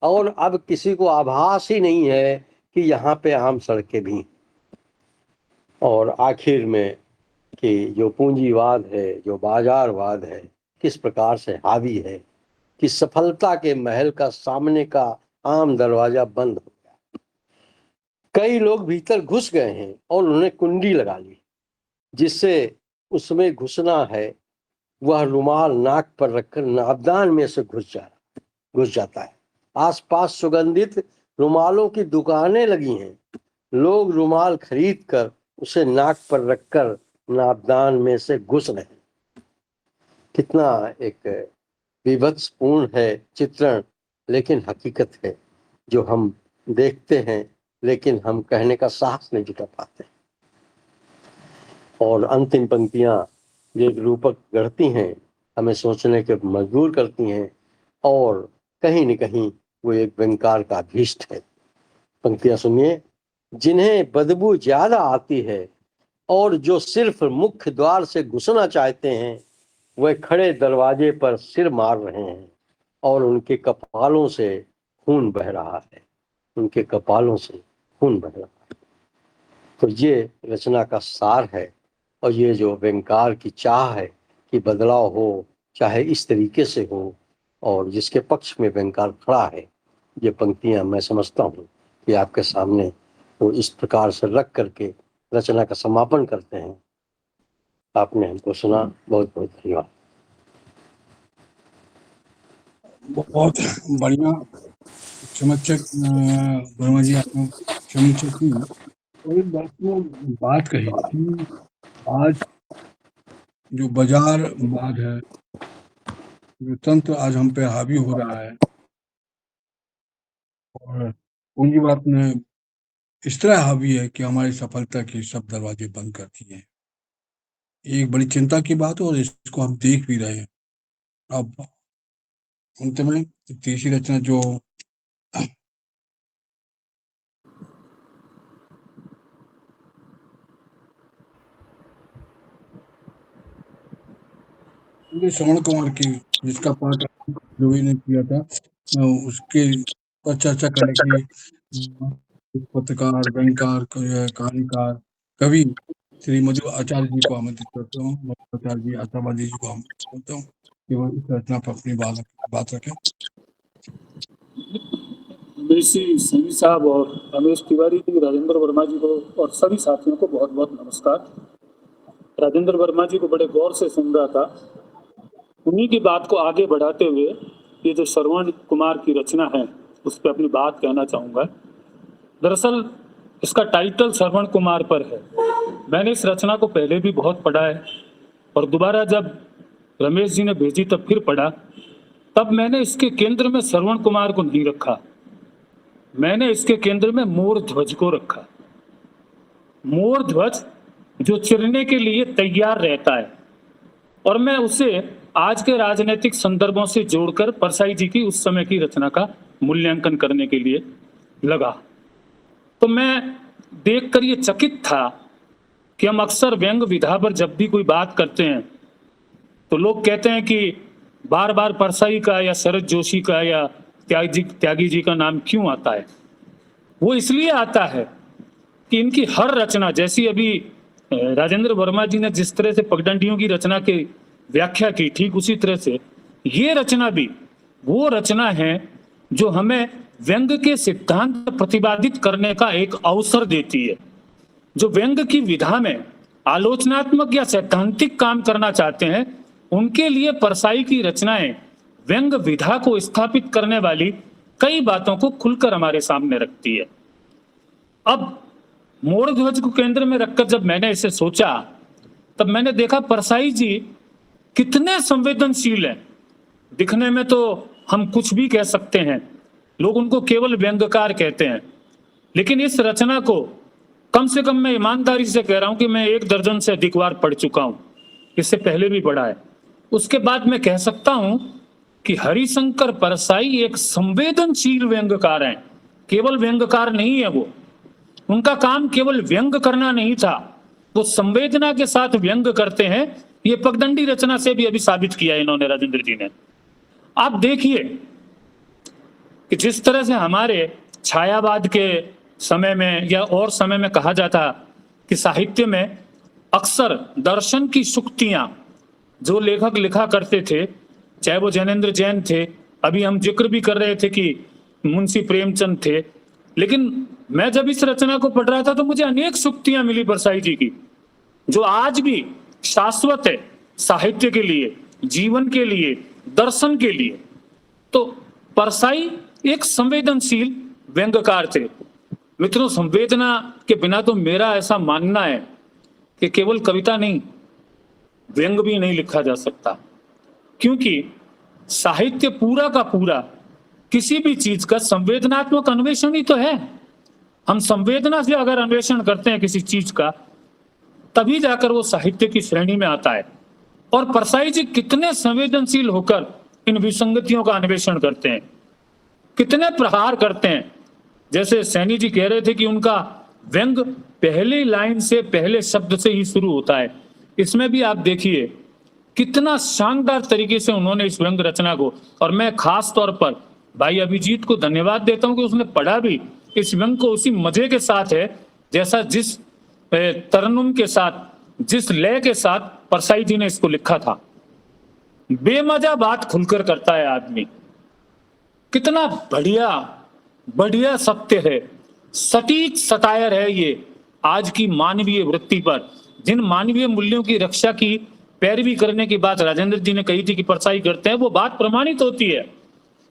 और अब किसी को आभास ही नहीं है कि यहाँ पे आम सड़कें भी। और आखिर में कि जो पूंजीवाद है, जो बाजारवाद है, किस प्रकार से हावी है कि सफलता के महल का सामने का आम दरवाजा बंद हो गया। कई लोग भीतर घुस गए हैं और उन्होंने कुंडी लगा ली, जिससे उसमें घुसना है वह रुमाल नाक पर रखकर नाबदान में से घुस जाता है। आसपास सुगंधित रुमालों की दुकानें लगी हैं, लोग रुमाल खरीद कर उसे नाक पर रखकर नाबदान में से घुस रहे हैं। कितना एक विभत्सपूर्ण है चित्रण, लेकिन हकीकत है जो हम देखते हैं, लेकिन हम कहने का साहस नहीं जुटा पाते। और अंतिम पंक्तियां जो रूपक गढ़ती हैं, हमें सोचने के मजबूर करती हैं और कहीं न कहीं वो एक व्यंकार का अभीष्ट है। पंक्तियां सुनिए। जिन्हें बदबू ज्यादा आती है और जो सिर्फ मुख्य द्वार से घुसना चाहते हैं, वह खड़े दरवाजे पर सिर मार रहे हैं और उनके कपालों से खून बह रहा है, उनके कपालों से खून बह रहा है। तो ये रचना का सार है और ये जो व्यंकार की चाह है कि बदलाव हो, चाहे इस तरीके से हो, और जिसके पक्ष में व्यंकार खड़ा है, ये पंक्तियां मैं समझता हूँ कि आपके सामने वो इस प्रकार से रख करके रचना का समापन करते हैं। आपने हमको सुना, बहुत बहुत धन्यवाद। बहुत बढ़िया समीक्षक वर्मा जी, आपने समीक्षा की और एक बात कही कि आज जो बाजारवाद है, जो तंत्र आज हम पे हावी हो रहा है और पूंजीवाद ने इस तरह हावी है कि हमारी सफलता के सब दरवाजे बंद कर दिए हैं। ये एक बड़ी चिंता की बात है और इसको हम देख भी रहे हैं। अब अंत में तीसरी रचना जो श्रवण कुमार की, जिसका पाठ जोगी ने किया था, उसके पर चर्चा करने के लिए पत्रकार, व्यंगकार, कहानीकार, कवि श्री मधु आचार्य जी को आमंत्रित करता हूँ। मधु आचार्य जी, आशावादी जी को आमंत्रित करता हूँ कि वो इस रचना पर अपनी बात रखें। मेसी सैनी साहब और रमेश तिवारी जी, राजेंद्र वर्मा जी को और सभी साथियों को बहुत बहुत नमस्कार। राजेंद्र वर्मा जी को बड़े गौर से सुन रहा था, उन्हीं की बात को आगे बढ़ाते हुए ये जो श्रवण कुमार की रचना है उस पर अपनी बात कहना चाहूँगा। दरअसल इसका टाइटल श्रवण कुमार पर है। मैंने इस रचना को पहले भी बहुत पढ़ा है और दोबारा जब रमेश जी ने भेजी तब फिर पढ़ा। तब मैंने इसके केंद्र में श्रवण कुमार को नहीं रखा, मैंने इसके केंद्र में मोर ध्वज को रखा। मोर ध्वज जो चिरने के लिए तैयार रहता है, और मैं उसे आज के राजनीतिक संदर्भों से जोड़कर परसाई जी की उस समय की रचना का मूल्यांकन करने के लिए लगा। तो मैं देखकर ये चकित था कि हम अक्सर व्यंग विधा पर जब भी कोई बात करते हैं तो लोग कहते हैं कि बार बार परसाई का या शरद जोशी का या त्यागी जी का नाम क्यों आता है। वो इसलिए आता है कि इनकी हर रचना, जैसी अभी राजेंद्र वर्मा जी ने जिस तरह से पगडंडियों की रचना की व्याख्या की, ठीक उसी तरह से ये रचना भी वो रचना है जो हमें व्यंग के सिद्धांत प्रतिपादित करने का एक अवसर देती है। जो व्यंग की विधा में आलोचनात्मक या सैद्धांतिक काम करना चाहते हैं, उनके लिए परसाई की रचनाएं व्यंग विधा को स्थापित करने वाली कई बातों को खुलकर हमारे सामने रखती है। अब मोर ध्वज को केंद्र में रखकर जब मैंने इसे सोचा, तब मैंने देखा परसाई जी कितने संवेदनशील हैं। दिखने में तो हम कुछ भी कह सकते हैं, लोग उनको केवल व्यंग्यकार कहते हैं, लेकिन इस रचना को कम से कम मैं ईमानदारी से कह रहा हूं कि मैं 1 दर्जन से अधिक बार पढ़ चुका हूं, इससे पहले भी पढ़ा है। उसके बाद मैं कह सकता हूं कि हरिशंकर परसाई एक संवेदनशील व्यंग्यकार हैं। केवल व्यंग्यकार नहीं है वो, उनका काम केवल व्यंग करना नहीं था, वो संवेदना के साथ व्यंग करते हैं। ये पगडंडी रचना से भी अभी साबित किया इन्होंने, राजेंद्र जी ने। आप देखिए कि जिस तरह से हमारे छायावाद के समय में या और समय में कहा जाता कि साहित्य में अक्सर दर्शन की सुक्तियां जो लेखक लिखा करते थे, चाहे वो जैनेन्द्र जैन थे, अभी हम जिक्र भी कर रहे थे कि मुंशी प्रेमचंद थे, लेकिन मैं जब इस रचना को पढ़ रहा था तो मुझे अनेक सुक्तियां मिली परसाई जी की, जो आज भी शाश्वत है साहित्य के लिए, जीवन के लिए, दर्शन के लिए। तो परसाई एक संवेदनशील व्यंग्यकार थे। मित्रों, संवेदना के बिना तो मेरा ऐसा मानना है कि केवल कविता नहीं, व्यंग भी नहीं लिखा जा सकता, क्योंकि साहित्य पूरा का पूरा किसी भी चीज का संवेदनात्मक अन्वेषण ही तो है। हम संवेदना से अगर अन्वेषण करते हैं किसी चीज का, तभी जाकर वो साहित्य की श्रेणी में आता है। और परसाई जी कितने संवेदनशील होकर इन विसंगतियों का अन्वेषण करते हैं, कितने प्रहार करते हैं। जैसे सैनी जी कह रहे थे कि उनका व्यंग पहली लाइन से, पहले शब्द से ही शुरू होता है। इसमें भी आप देखिए कितना शानदार तरीके से उन्होंने इस व्यंग रचना को, और मैं खास तौर पर भाई अभिजीत को धन्यवाद देता हूं कि उसने पढ़ा भी इस व्यंग को उसी मजे के साथ है जैसा जिस तरन्नुम के साथ, जिस लय के साथ परसाई जी ने इसको लिखा था। बेमजा बात खुलकर करता है आदमी, कितना बढ़िया बढ़िया सत्य है, सटीक सटायर है ये आज की मानवीय वृत्ति पर। जिन मानवीय मूल्यों की रक्षा की, पैरवी करने की बात राजेंद्र जी ने कही थी कि परसाई करते हैं, वो बात प्रमाणित होती है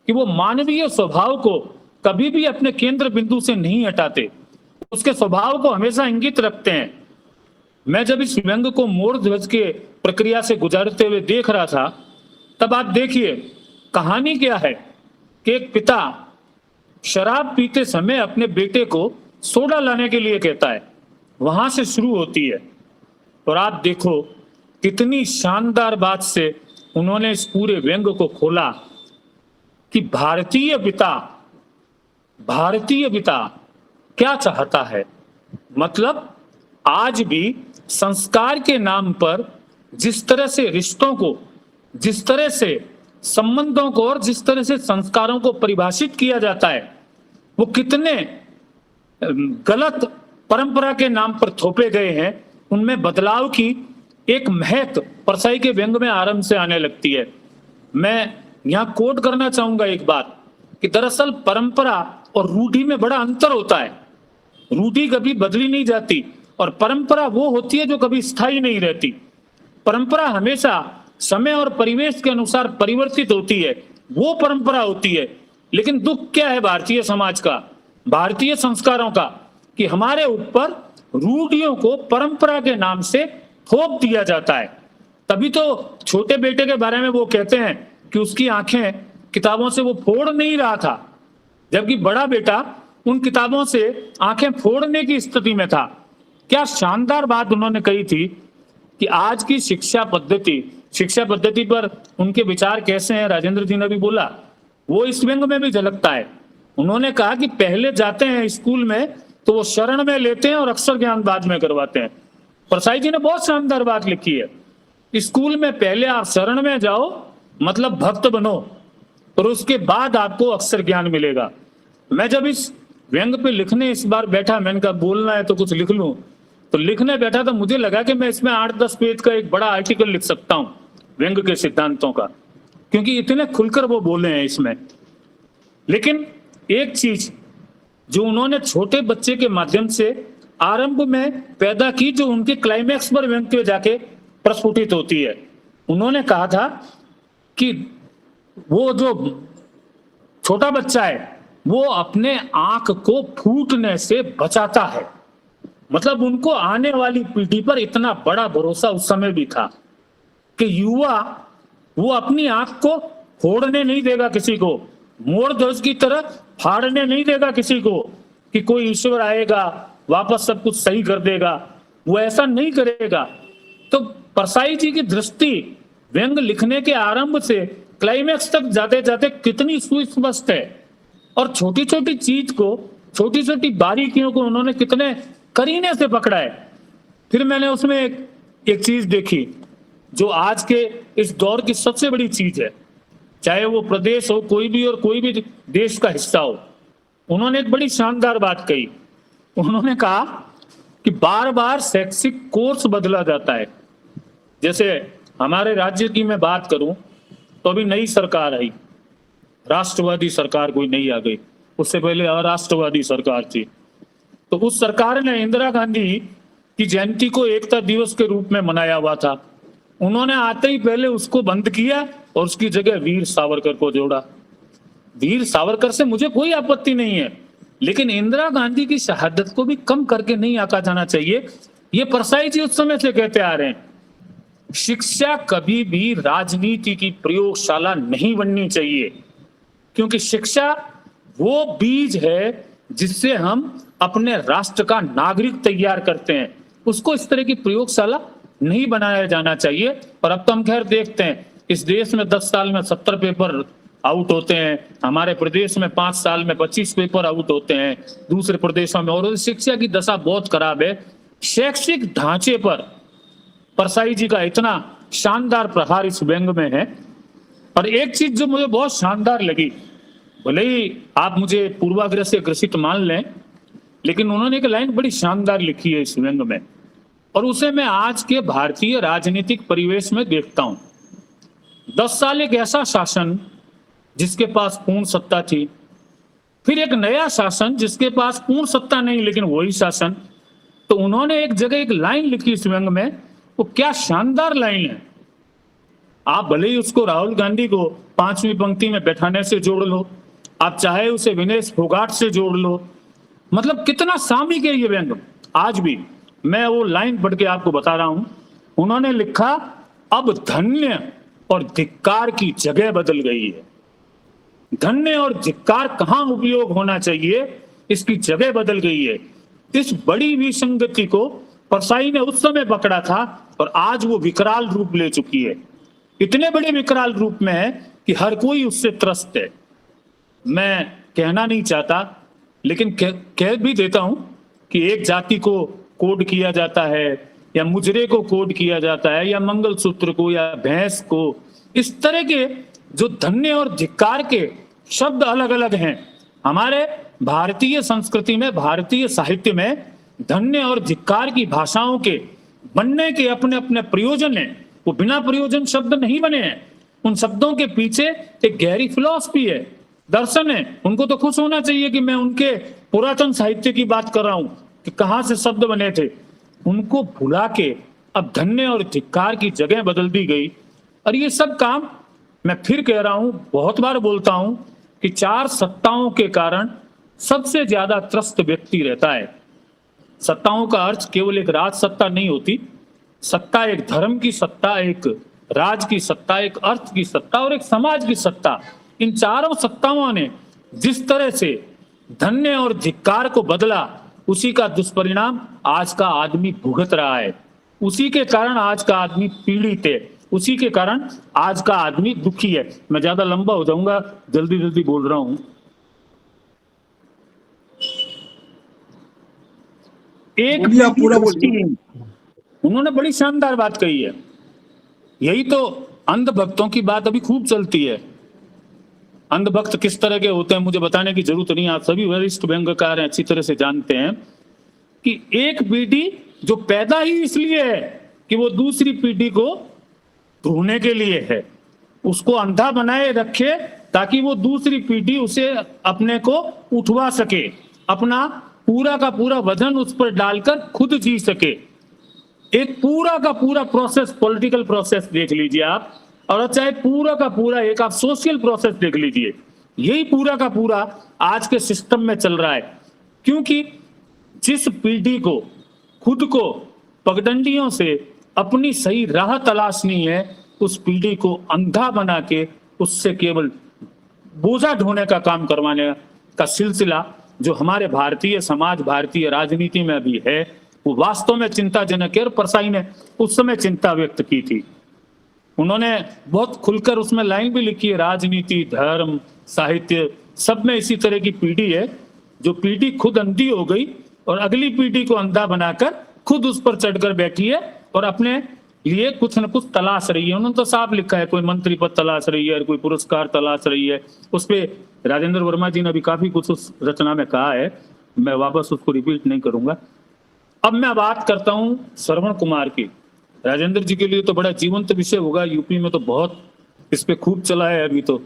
कि वो मानवीय स्वभाव को कभी भी अपने केंद्र बिंदु से नहीं हटाते, उसके स्वभाव को हमेशा इंगित रखते हैं। मैं जब इस व्यंग को मोर ध्वज के प्रक्रिया से गुजरते हुए देख रहा था, तब आप देखिए कहानी क्या है कि एक पिता शराब पीते समय अपने बेटे को सोडा लाने के लिए कहता है, वहां से शुरू होती है। और आप देखो कितनी शानदार बात से उन्होंने इस पूरे व्यंग को खोला कि भारतीय पिता क्या चाहता है। मतलब आज भी संस्कार के नाम पर जिस तरह से रिश्तों को, जिस तरह से संबंधों को और जिस तरह से संस्कारों को परिभाषित किया जाता है, वो कितने गलत परंपरा के नाम पर थोपे गए हैं, उनमें बदलाव की एक महक परसाई के व्यंग में आरंभ से आने लगती है। मैं यहां कोट करना चाहूंगा एक बात कि दरअसल परंपरा और रूढ़ी में बड़ा अंतर होता है। रूढ़ी कभी बदली नहीं जाती और परंपरा वो होती है जो कभी स्थायी नहीं रहती। परंपरा हमेशा समय और परिवेश के अनुसार परिवर्तित होती है, वो परंपरा होती है। लेकिन दुख क्या है भारतीय समाज का, भारतीय संस्कारों का, कि हमारे ऊपर रूढ़ियों को परंपरा के नाम से थोप दिया जाता है। तभी तो छोटे बेटे के बारे में वो कहते हैं कि उसकी आंखें किताबों से वो फोड़ नहीं रहा था, जबकि बड़ा बेटा उन किताबों से आंखें फोड़ने की स्थिति में था। क्या शानदार बात उन्होंने कही थी कि आज की शिक्षा पद्धति पर उनके विचार कैसे हैं, राजेंद्र जी ने भी बोला, वो इस व्यंग में भी झलकता है। उन्होंने कहा कि पहले जाते हैं स्कूल में तो वो शरण में लेते हैं और अक्षर ज्ञान बाद में करवाते हैं। परसाई जी ने बहुत शानदार बात लिखी है, स्कूल में पहले आप शरण में जाओ, मतलब भक्त बनो, और उसके बाद आपको अक्षर ज्ञान मिलेगा। मैं जब इस व्यंग पे लिखने इस बार बैठा, मैंने कहा बोलना है तो कुछ लिख लूं, तो लिखने बैठा तो मुझे लगा कि मैं इसमें 8-10 पेज का एक बड़ा आर्टिकल लिख सकता हूं व्यंग के सिद्धांतों का, क्योंकि इतने खुलकर वो बोले हैं इसमें। लेकिन एक चीज जो उन्होंने छोटे बच्चे के माध्यम से आरंभ में पैदा की, जो उनके क्लाइमैक्स पर व्यंग के जाके प्रस्फुटित होती है, उन्होंने कहा था कि वो जो छोटा बच्चा है वो अपने आंख को फूटने से बचाता है। मतलब उनको आने वाली पीढ़ी पर इतना बड़ा भरोसा उस समय भी था कि युवा वो अपनी आंख को फोड़ने नहीं देगा किसी को, मोड़ ध्वज की तरह फाड़ने नहीं देगा किसी को कि कोई ईश्वर आएगा वापस सब कुछ सही कर देगा, वो ऐसा नहीं करेगा। तो परसाई जी की दृष्टि व्यंग लिखने के आरंभ से क्लाइमैक्स तक जाते जाते कितनी सुस्पष्ट है, और छोटी छोटी चीज को, छोटी छोटी बारीकियों को उन्होंने कितने करीने से पकड़ा है। फिर मैंने उसमें एक चीज देखी जो आज के इस दौर की सबसे बड़ी चीज है, चाहे वो प्रदेश हो कोई भी और कोई भी देश का हिस्सा हो। उन्होंने एक बड़ी शानदार बात कही, उन्होंने कहा कि बार बार शैक्षिक कोर्स बदला जाता है। जैसे हमारे राज्य की मैं बात करूं तो अभी नई सरकार आई, राष्ट्रवादी सरकार कोई नई आ गई, उससे पहले अराष्ट्रवादी सरकार थी। तो उस सरकार ने इंदिरा गांधी की जयंती को एकता दिवस के रूप में मनाया हुआ था, उन्होंने आते ही पहले उसको बंद किया और उसकी जगह वीर सावरकर को जोड़ा। वीर सावरकर से मुझे कोई आपत्ति नहीं है, लेकिन इंदिरा गांधी की शहादत को भी कम करके नहीं आंका जाना चाहिए। ये परसाई जी उस समय से कहते आ रहे हैं, शिक्षा कभी भी राजनीति की प्रयोगशाला नहीं बननी चाहिए, क्योंकि शिक्षा वो बीज है जिससे हम अपने राष्ट्र का नागरिक तैयार करते हैं, उसको इस तरह की प्रयोगशाला नहीं बनाया जाना चाहिए। और अब तो हम खैर देखते हैं इस देश में 10 साल में 70 पेपर आउट होते हैं, हमारे प्रदेश में 5 साल में 25 पेपर आउट होते हैं, दूसरे प्रदेशों में, और शिक्षा की दशा बहुत खराब है। शैक्षिक ढांचे पर परसाई जी का इतना शानदार प्रहार इस व्यंग में है। और एक चीज जो मुझे बहुत शानदार लगी, भले ही आप मुझे पूर्वाग्रह से ग्रसित मान लें, लेकिन उन्होंने एक लाइन बड़ी शानदार लिखी है इस व्यंग में, और उसे मैं आज के भारतीय राजनीतिक परिवेश में देखता हूं। 10 साल एक ऐसा शासन जिसके पास पूर्ण सत्ता थी, फिर एक नया शासन जिसके पास पूर्ण सत्ता नहीं लेकिन वही शासन। तो उन्होंने एक जगह एक लाइन लिखी इस व्यंग में, वो क्या शानदार लाइन है। आप भले ही उसको राहुल गांधी को 5वीं पंक्ति में बैठाने से जोड़ लो, आप चाहे उसे विनेश फोगाट से जोड़ लो, मतलब कितना सामयिक है ये व्यंग। आज भी मैं वो लाइन पढ़ के आपको बता रहा हूं, उन्होंने लिखा, अब धन्य और धिक्कार की जगह बदल गई है। धन्य और धिक्कार कहां उपयोग होना चाहिए, इसकी जगह बदल गई है। इस बड़ी विसंगति को परसाई ने उस समय पकड़ा था और आज वो विकराल रूप ले चुकी है। इतने बड़े विकराल रूप में है कि हर कोई उससे त्रस्त है। मैं कहना नहीं चाहता, लेकिन कह भी देता हूं कि एक जाति को कोड किया जाता है या मुजरे को कोड किया जाता है या मंगलसूत्र को या भैंस को, इस तरह के जो धन्य और धिक्कार के शब्द अलग अलग हैं। हमारे भारतीय संस्कृति में, भारतीय साहित्य में धन्य और धिक्कार की भाषाओं के बनने के अपने अपने प्रयोजन हैं। वो बिना प्रयोजन शब्द नहीं बने हैं। उन शब्दों के पीछे एक गहरी फिलॉसफी है, दर्शन है। उनको तो खुश होना चाहिए कि मैं उनके पुरातन साहित्य की बात कर रहा हूं कि कहां से शब्द बने थे। उनको भुला के अब धन्य और धिक्कार की जगह बदल दी गई। और ये सब काम, मैं फिर कह रहा हूं, बहुत बार बोलता हूं कि चार सत्ताओं के कारण सबसे ज्यादा त्रस्त व्यक्ति रहता है। सत्ताओं का अर्थ केवल एक राज सत्ता नहीं होती। सत्ता एक धर्म की सत्ता, एक राज की सत्ता, एक अर्थ की सत्ता और एक समाज की सत्ता। इन चारों सत्ताओं ने जिस तरह से धन्य और धिक्कार को बदला, उसी का दुष्परिणाम आज का आदमी भुगत रहा है। उसी के कारण आज का आदमी पीड़ित है, उसी के कारण आज का आदमी दुखी है। मैं ज्यादा लंबा हो जाऊंगा, जल्दी जल्दी बोल रहा हूं। एक पूरा बोलिए। उन्होंने बड़ी शानदार बात कही है। यही तो अंधभक्तों की बात अभी खूब चलती है। अंधभक्त किस तरह के होते हैं मुझे बताने की जरूरत नहीं, आप सभी वरिष्ठ व्यंग्यकार हैं, अच्छी तरह से जानते हैं कि एक पीढ़ी जो पैदा ही इसलिए है कि वो दूसरी पीढ़ी को ढूंढने के लिए है, उसको अंधा बनाए रखे ताकि वो दूसरी पीढ़ी उसे अपने को उठवा सके, अपना पूरा का पूरा वजन उस पर डालकर खुद जी सके। एक पूरा का पूरा प्रोसेस, पॉलिटिकल प्रोसेस देख लीजिए आप, और चाहे पूरा का पूरा एक आप सोशल प्रोसेस देख लीजिए, यही पूरा का पूरा आज के सिस्टम में चल रहा है। क्योंकि जिस पीढ़ी को खुद को पगडंडियों से अपनी सही राह तलाशनी है, उस पीढ़ी को अंधा बना के उससे केवल बोझा ढोने का काम करवाने का सिलसिला जो हमारे भारतीय समाज, भारतीय राजनीति में भी है, वो वास्तव में चिंताजनक है। और परसाई ने उस समय चिंता व्यक्त की थी। उन्होंने बहुत खुलकर उसमें लाइन भी लिखी है, राजनीति, धर्म, साहित्य सब में इसी तरह की पीढ़ी है जो पीढ़ी खुद अंधी हो गई और अगली पीढ़ी को अंधा बनाकर खुद उस पर चढ़कर बैठी है और अपने लिए कुछ न कुछ तलाश रही है। उन्होंने तो साफ लिखा है, कोई मंत्री पद तलाश रही है, कोई पुरस्कार तलाश रही है। उस पर राजेंद्र वर्मा जी ने अभी काफी कुछ उस रचना में कहा है, मैं वापस उसको रिपीट नहीं करूंगा। अब मैं बात करता हूं श्रवण कुमार की। राजेंद्र जी के लिए तो बड़ा जीवंत विषय होगा, यूपी में तो बहुत इस पे खूब चला है। अभी तो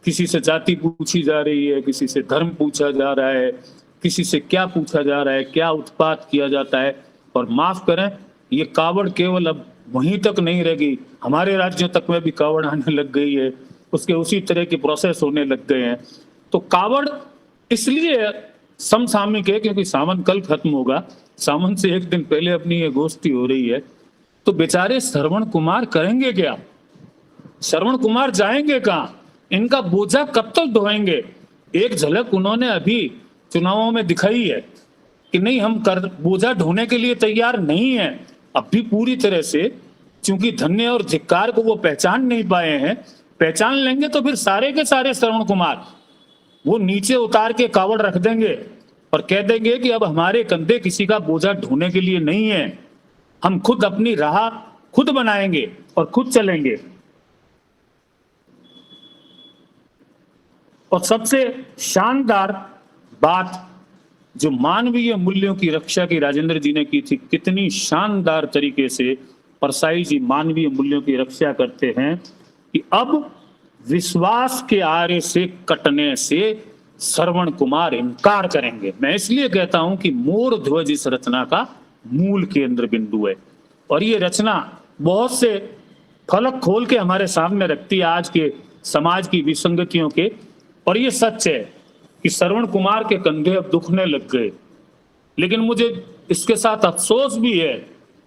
किसी से जाति पूछी जा रही है, किसी से धर्म पूछा जा रहा है, किसी से क्या पूछा जा रहा है, क्या उत्पात किया जाता है। और माफ करें, ये कावड़ केवल अब वहीं तक नहीं रह गई, हमारे राज्यों तक में भी कावड़ आने लग गई है, उसके उसी तरह के प्रोसेस होने लग गए हैं। तो कावड़ इसलिए समसामयिक है क्योंकि सावन कल खत्म होगा, सावन से एक दिन पहले अपनी ये गोष्ठी हो रही है। तो बेचारे श्रवण कुमार करेंगे क्या? श्रवण कुमार जाएंगे कहाँ? इनका बोझा कब तक ढोएंगे? एक झलक उन्होंने अभी चुनावों में दिखाई है कि नहीं, हम बोझा ढोने के लिए तैयार नहीं है। अब भी पूरी तरह से, क्योंकि धन्य और धिक्कार को वो पहचान नहीं पाए हैं। पहचान लेंगे तो फिर सारे के सारे श्रवण कुमार वो नीचे उतार के कावड़ रख देंगे और कह देंगे कि अब हमारे कंधे किसी का बोझा ढोने के लिए नहीं है, हम खुद अपनी राह खुद बनाएंगे और खुद चलेंगे। और सबसे शानदार बात जो मानवीय मूल्यों की रक्षा की राजेंद्र जी ने की थी, कितनी शानदार तरीके से परसाई जी मानवीय मूल्यों की रक्षा करते हैं कि अब विश्वास के आरे से कटने से श्रवण कुमार इनकार करेंगे। मैं इसलिए कहता हूं कि मोर ध्वज इस रचना का मूल केंद्र बिंदु है। और ये रचना बहुत से फलक खोल के हमारे सामने रखती है आज के समाज की विसंगतियों के। और ये सच है कि श्रवण कुमार के कंधे अब दुखने लग गए, लेकिन मुझे इसके साथ अफसोस भी है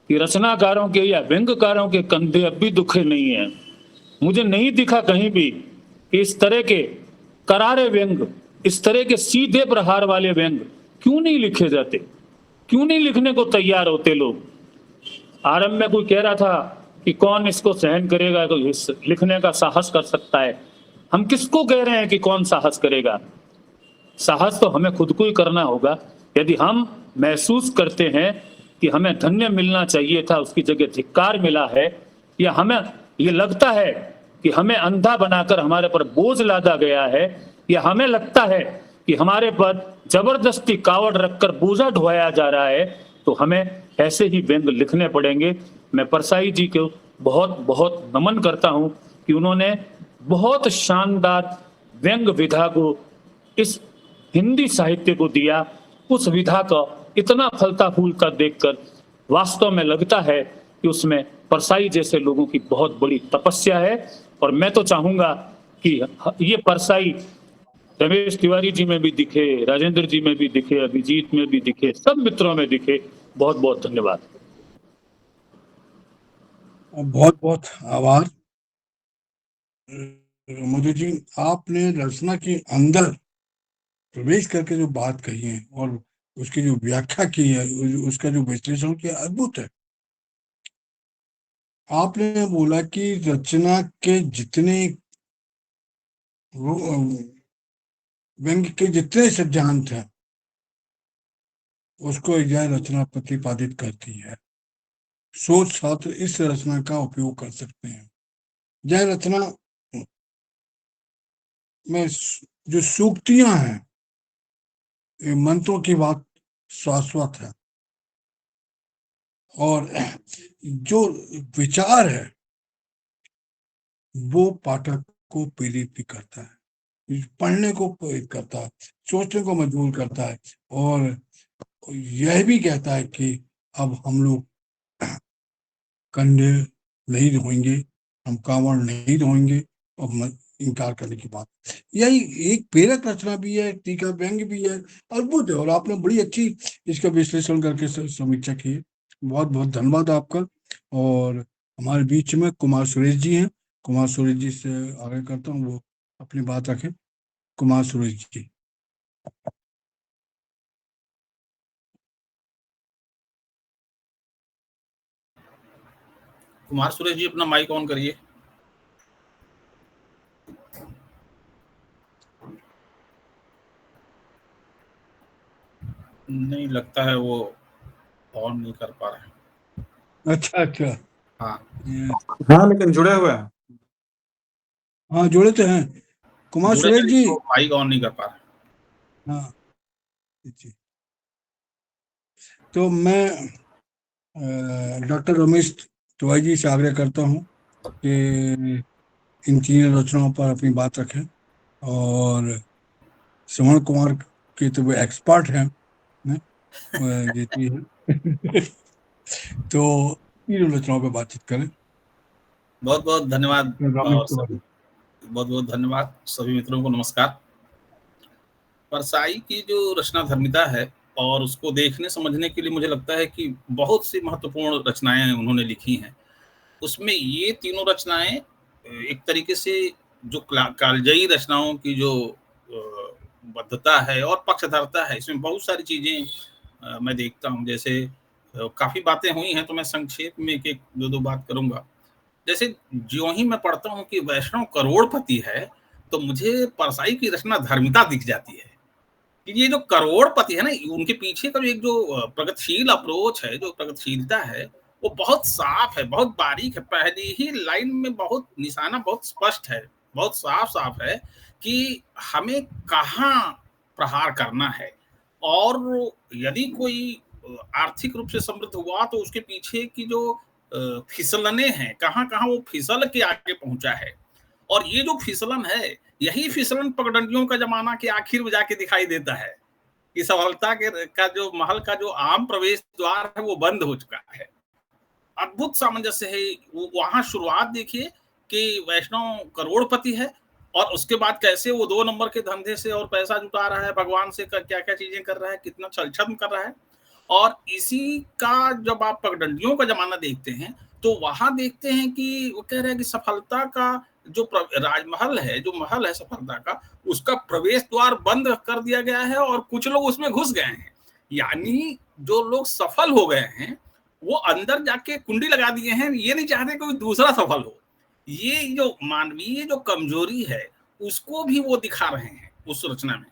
कि रचनाकारों के या व्यंग्यकारों के कंधे अब भी दुखे नहीं हैं। मुझे नहीं दिखा कहीं भी कि इस तरह के करारे व्यंग, इस तरह के सीधे प्रहार वाले व्यंग क्यों नहीं लिखे जाते। क्यों नहीं लिखने को तैयार होते लोग? आरंभ में कोई कह रहा था कि कौन इसको सहन करेगा, तो लिखने का साहस कर सकता है। हम किसको कह रहे हैं कि कौन साहस करेगा? साहस तो हमें खुद को ही करना होगा। यदि हम महसूस करते हैं कि हमें धन्य मिलना चाहिए था, उसकी जगह धिक्कार मिला है, या हमें ये लगता है कि हमें अंधा बनाकर हमारे पर बोझ लादा गया है, या हमें लगता है कि हमारे पर जबरदस्ती कावड़ रखकर बोझा ढोया जा रहा है, तो हमें ऐसे ही व्यंग लिखने पड़ेंगे। मैं परसाई जी को बहुत बहुत नमन करता हूं कि उन्होंने बहुत शानदार व्यंग विधा को इस हिंदी साहित्य को दिया। उस विधा का इतना फलता फूलता देखकर वास्तव में लगता है कि उसमें परसाई जैसे लोगों की बहुत बड़ी तपस्या है। और मैं तो चाहूंगा कि ये परसाई रमेश तिवारी जी में भी दिखे, राजेंद्र जी में भी दिखे, अभिजीत में भी दिखे, सब मित्रों में दिखे। बहुत बहुत धन्यवाद। बहुत बहुत आभार मधु जी, आपने रचना के अंदर प्रवेश करके जो बात कही है और उसकी जो व्याख्या की है, उसका जो विश्लेषण किया, अद्भुत है। आपने बोला कि रचना के जितने व्यंग के जितने सिद्धांत हैं उसको यह रचना प्रतिपादित करती है। शोध छात्र इस रचना का उपयोग कर सकते हैं। यह रचना में जो सूक्तियां हैं, ये मंत्रों की बात शाश्वत है, और जो विचार है वो पाठक को प्रेरित भी करता है, पढ़ने को प्रेरित करता है, सोचने को मजबूर करता है, और यह भी कहता है कि अब हम लोग कंधे नहीं ढोएंगे, हम कांवड़ नहीं ढोएंगे, और इनकार करने की बात। यही एक प्रेरक रचना भी है, टीका व्यंग भी है, अद्भुत है। और आपने बड़ी अच्छी इसका विश्लेषण करके समीक्षा की है। बहुत बहुत धन्यवाद आपका। और हमारे बीच में कुमार सुरेश जी हैं। कुमार सुरेश जी से आगे करता हूँ, वो अपनी बात रखें। कुमार सुरेश जी। कुमार सुरेश जी अपना माइक ऑन करिए। नहीं लगता है वो ऑन नहीं कर पा रहे हैं। अच्छा अच्छा, हाँ हाँ, लेकिन जुड़े हुए हैं। हाँ जुड़े तो हैं कुमार जुड़े सुरेश हैं, जी। तो माइक ऑन नहीं कर पा रहे। हाँ जी। तो मैं डॉक्टर रमेश तिवारी जी से आग्रह करता हूँ कि इन तीन रचनाओं पर अपनी बात रखें। और श्रवण कुमार के तो वो एक्सपर्ट हैं ये चीज है। तो तीनों रचनाओं पर बातचीत करें। बहुत बहुत धन्यवाद। रमेश और तिवारी। बहुत बहुत धन्यवाद सभी मित्रों को नमस्कार। परसाई की जो रचना धर्मिता है, और उसको देखने समझने के लिए मुझे लगता है कि बहुत सी महत्वपूर्ण रचनाएं उन्होंने लिखी हैं। उसमें ये तीनों रचनाएं एक तरीके से जो कालजयी रचनाओं की जो बद्धता है और पक्षधरता है, इसमें बहुत सारी चीजें मैं देखता हूँ। जैसे काफी बातें हुई हैं, तो मैं संक्षेप में एक एक दो बात करूंगा। जैसे ज्यों ही मैं पढ़ता हूँ कि वैष्णव करोड़पति है, तो मुझे परसाई की रचना धर्मिता दिख जाती है। कि ये जो करोड़पति है ना, उनके पीछे का जो एक जो प्रगतिशील अप्रोच है, जो प्रगतिशीलता है, वो बहुत साफ है, बहुत बारीक है। पहली ही लाइन में बहुत निशाना बहुत स्पष्ट है, बहुत साफ साफ है कि हमें कहाँ प्रहार करना है। और यदि कोई आर्थिक रूप से समृद्ध हुआ, तो उसके पीछे की जो फिसलने हैं, कहाँ कहाँ वो फिसल के आगे पहुंचा है। और ये जो फिसलन है, यही फिसलन पगडंडियों का जमाना के आखिर में जाके दिखाई देता है कि सफलता के का जो महल का जो आम प्रवेश द्वार है वो बंद हो चुका है। अद्भुत सामंजस्य है। वहां शुरुआत देखिए कि वैष्णव करोड़पति है, और उसके बाद कैसे वो 2 नंबर के धंधे से और पैसा जुटा रहा है, भगवान से क्या क्या चीजें कर रहा है, कितना छल कर रहा है। और इसी का जब आप पगडंडियों का जमाना देखते हैं, तो वहां देखते हैं कि वो कह रहे हैं कि सफलता का जो राजमहल है, जो महल है सफलता का, उसका प्रवेश द्वार बंद कर दिया गया है और कुछ लोग उसमें घुस गए हैं। यानी जो लोग सफल हो गए हैं वो अंदर जाके कुंडी लगा दिए हैं, ये नहीं चाहते कोई दूसरा सफल हो। ये जो मानवीय जो कमजोरी है उसको भी वो दिखा रहे हैं उस रचना में।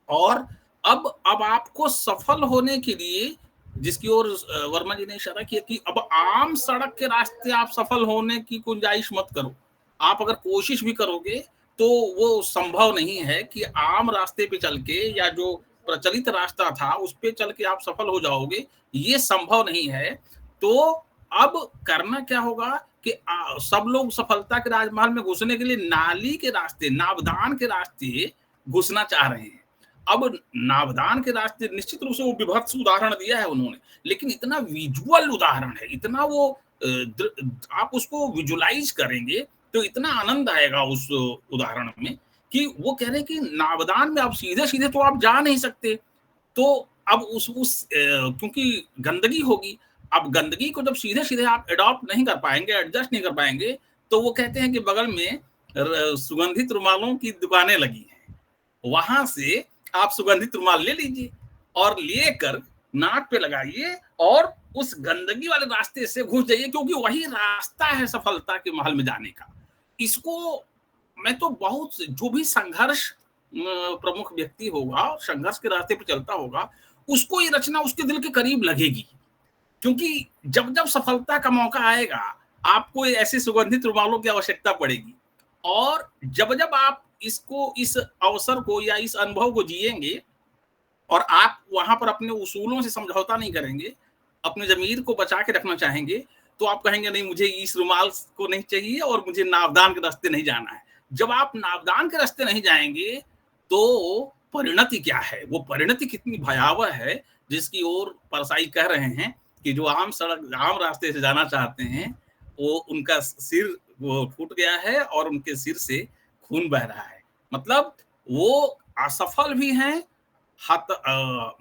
और अब आपको सफल होने के लिए, जिसकी ओर वर्मा जी ने इशारा किया कि अब आम सड़क के रास्ते आप सफल होने की गुंजाइश मत करो। आप अगर कोशिश भी करोगे तो वो संभव नहीं है कि आम रास्ते पे चल के या जो प्रचलित रास्ता था उस पे चल के आप सफल हो जाओगे, ये संभव नहीं है। तो अब करना क्या होगा कि सब लोग सफलता के राजमहल में घुसने के लिए नाली के रास्ते, नावदान के रास्ते घुसना चाह रहे हैं। अब नावदान के रास्ते निश्चित रूप से वो विभत्स उदाहरण दिया है उन्होंने, लेकिन इतना विजुअल उदाहरण है, इतना वो आप उसको विजुलाइज करेंगे तो इतना आनंद आएगा उस उदाहरण में कि वो कह रहे हैं कि नावदान में आप सीधे सीधे तो आप जा नहीं सकते, तो अब उस क्योंकि गंदगी होगी, अब गंदगी को जब सीधे सीधे आप एडॉप्ट नहीं कर पाएंगे, एडजस्ट नहीं कर पाएंगे, तो वो कहते हैं कि बगल में सुगंधित रुमालों की दुकानें लगी हैं, वहां से आप सुगंधित रुमाल ले लीजिए और लेकर नाक पे लगाइए और उस गंदगी वाले रास्ते से घुस जाइए, क्योंकि वही रास्ता है सफलता के महल में जाने का। इसको मैं तो बहुत, जो भी संघर्ष प्रमुख व्यक्ति होगा, संघर्ष के रास्ते पे चलता होगा, उसको ये रचना उसके दिल के करीब लगेगी, क्योंकि जब जब सफलता का मौका आएगा आपको ऐसे सुगंधित रुमालों की आवश्यकता पड़ेगी। और जब जब आप इसको, इस अवसर को या इस अनुभव को जिएंगे और आप वहां पर अपने उसूलों से समझौता नहीं करेंगे, अपने जमीर को बचा के रखना चाहेंगे, तो आप कहेंगे नहीं मुझे इस रुमाल को नहीं चाहिए और मुझे नावदान के रास्ते नहीं जाना है। जब आप नावदान के रास्ते नहीं जाएंगे तो परिणति क्या है, वो परिणति कितनी भयावह है, जिसकी ओर परसाई कह रहे हैं कि जो आम सड़क, आम रास्ते से जाना चाहते हैं वो उनका सिर वो फूट गया है और उनके सिर से खून बह रहा है। मतलब वो असफल भी हैं,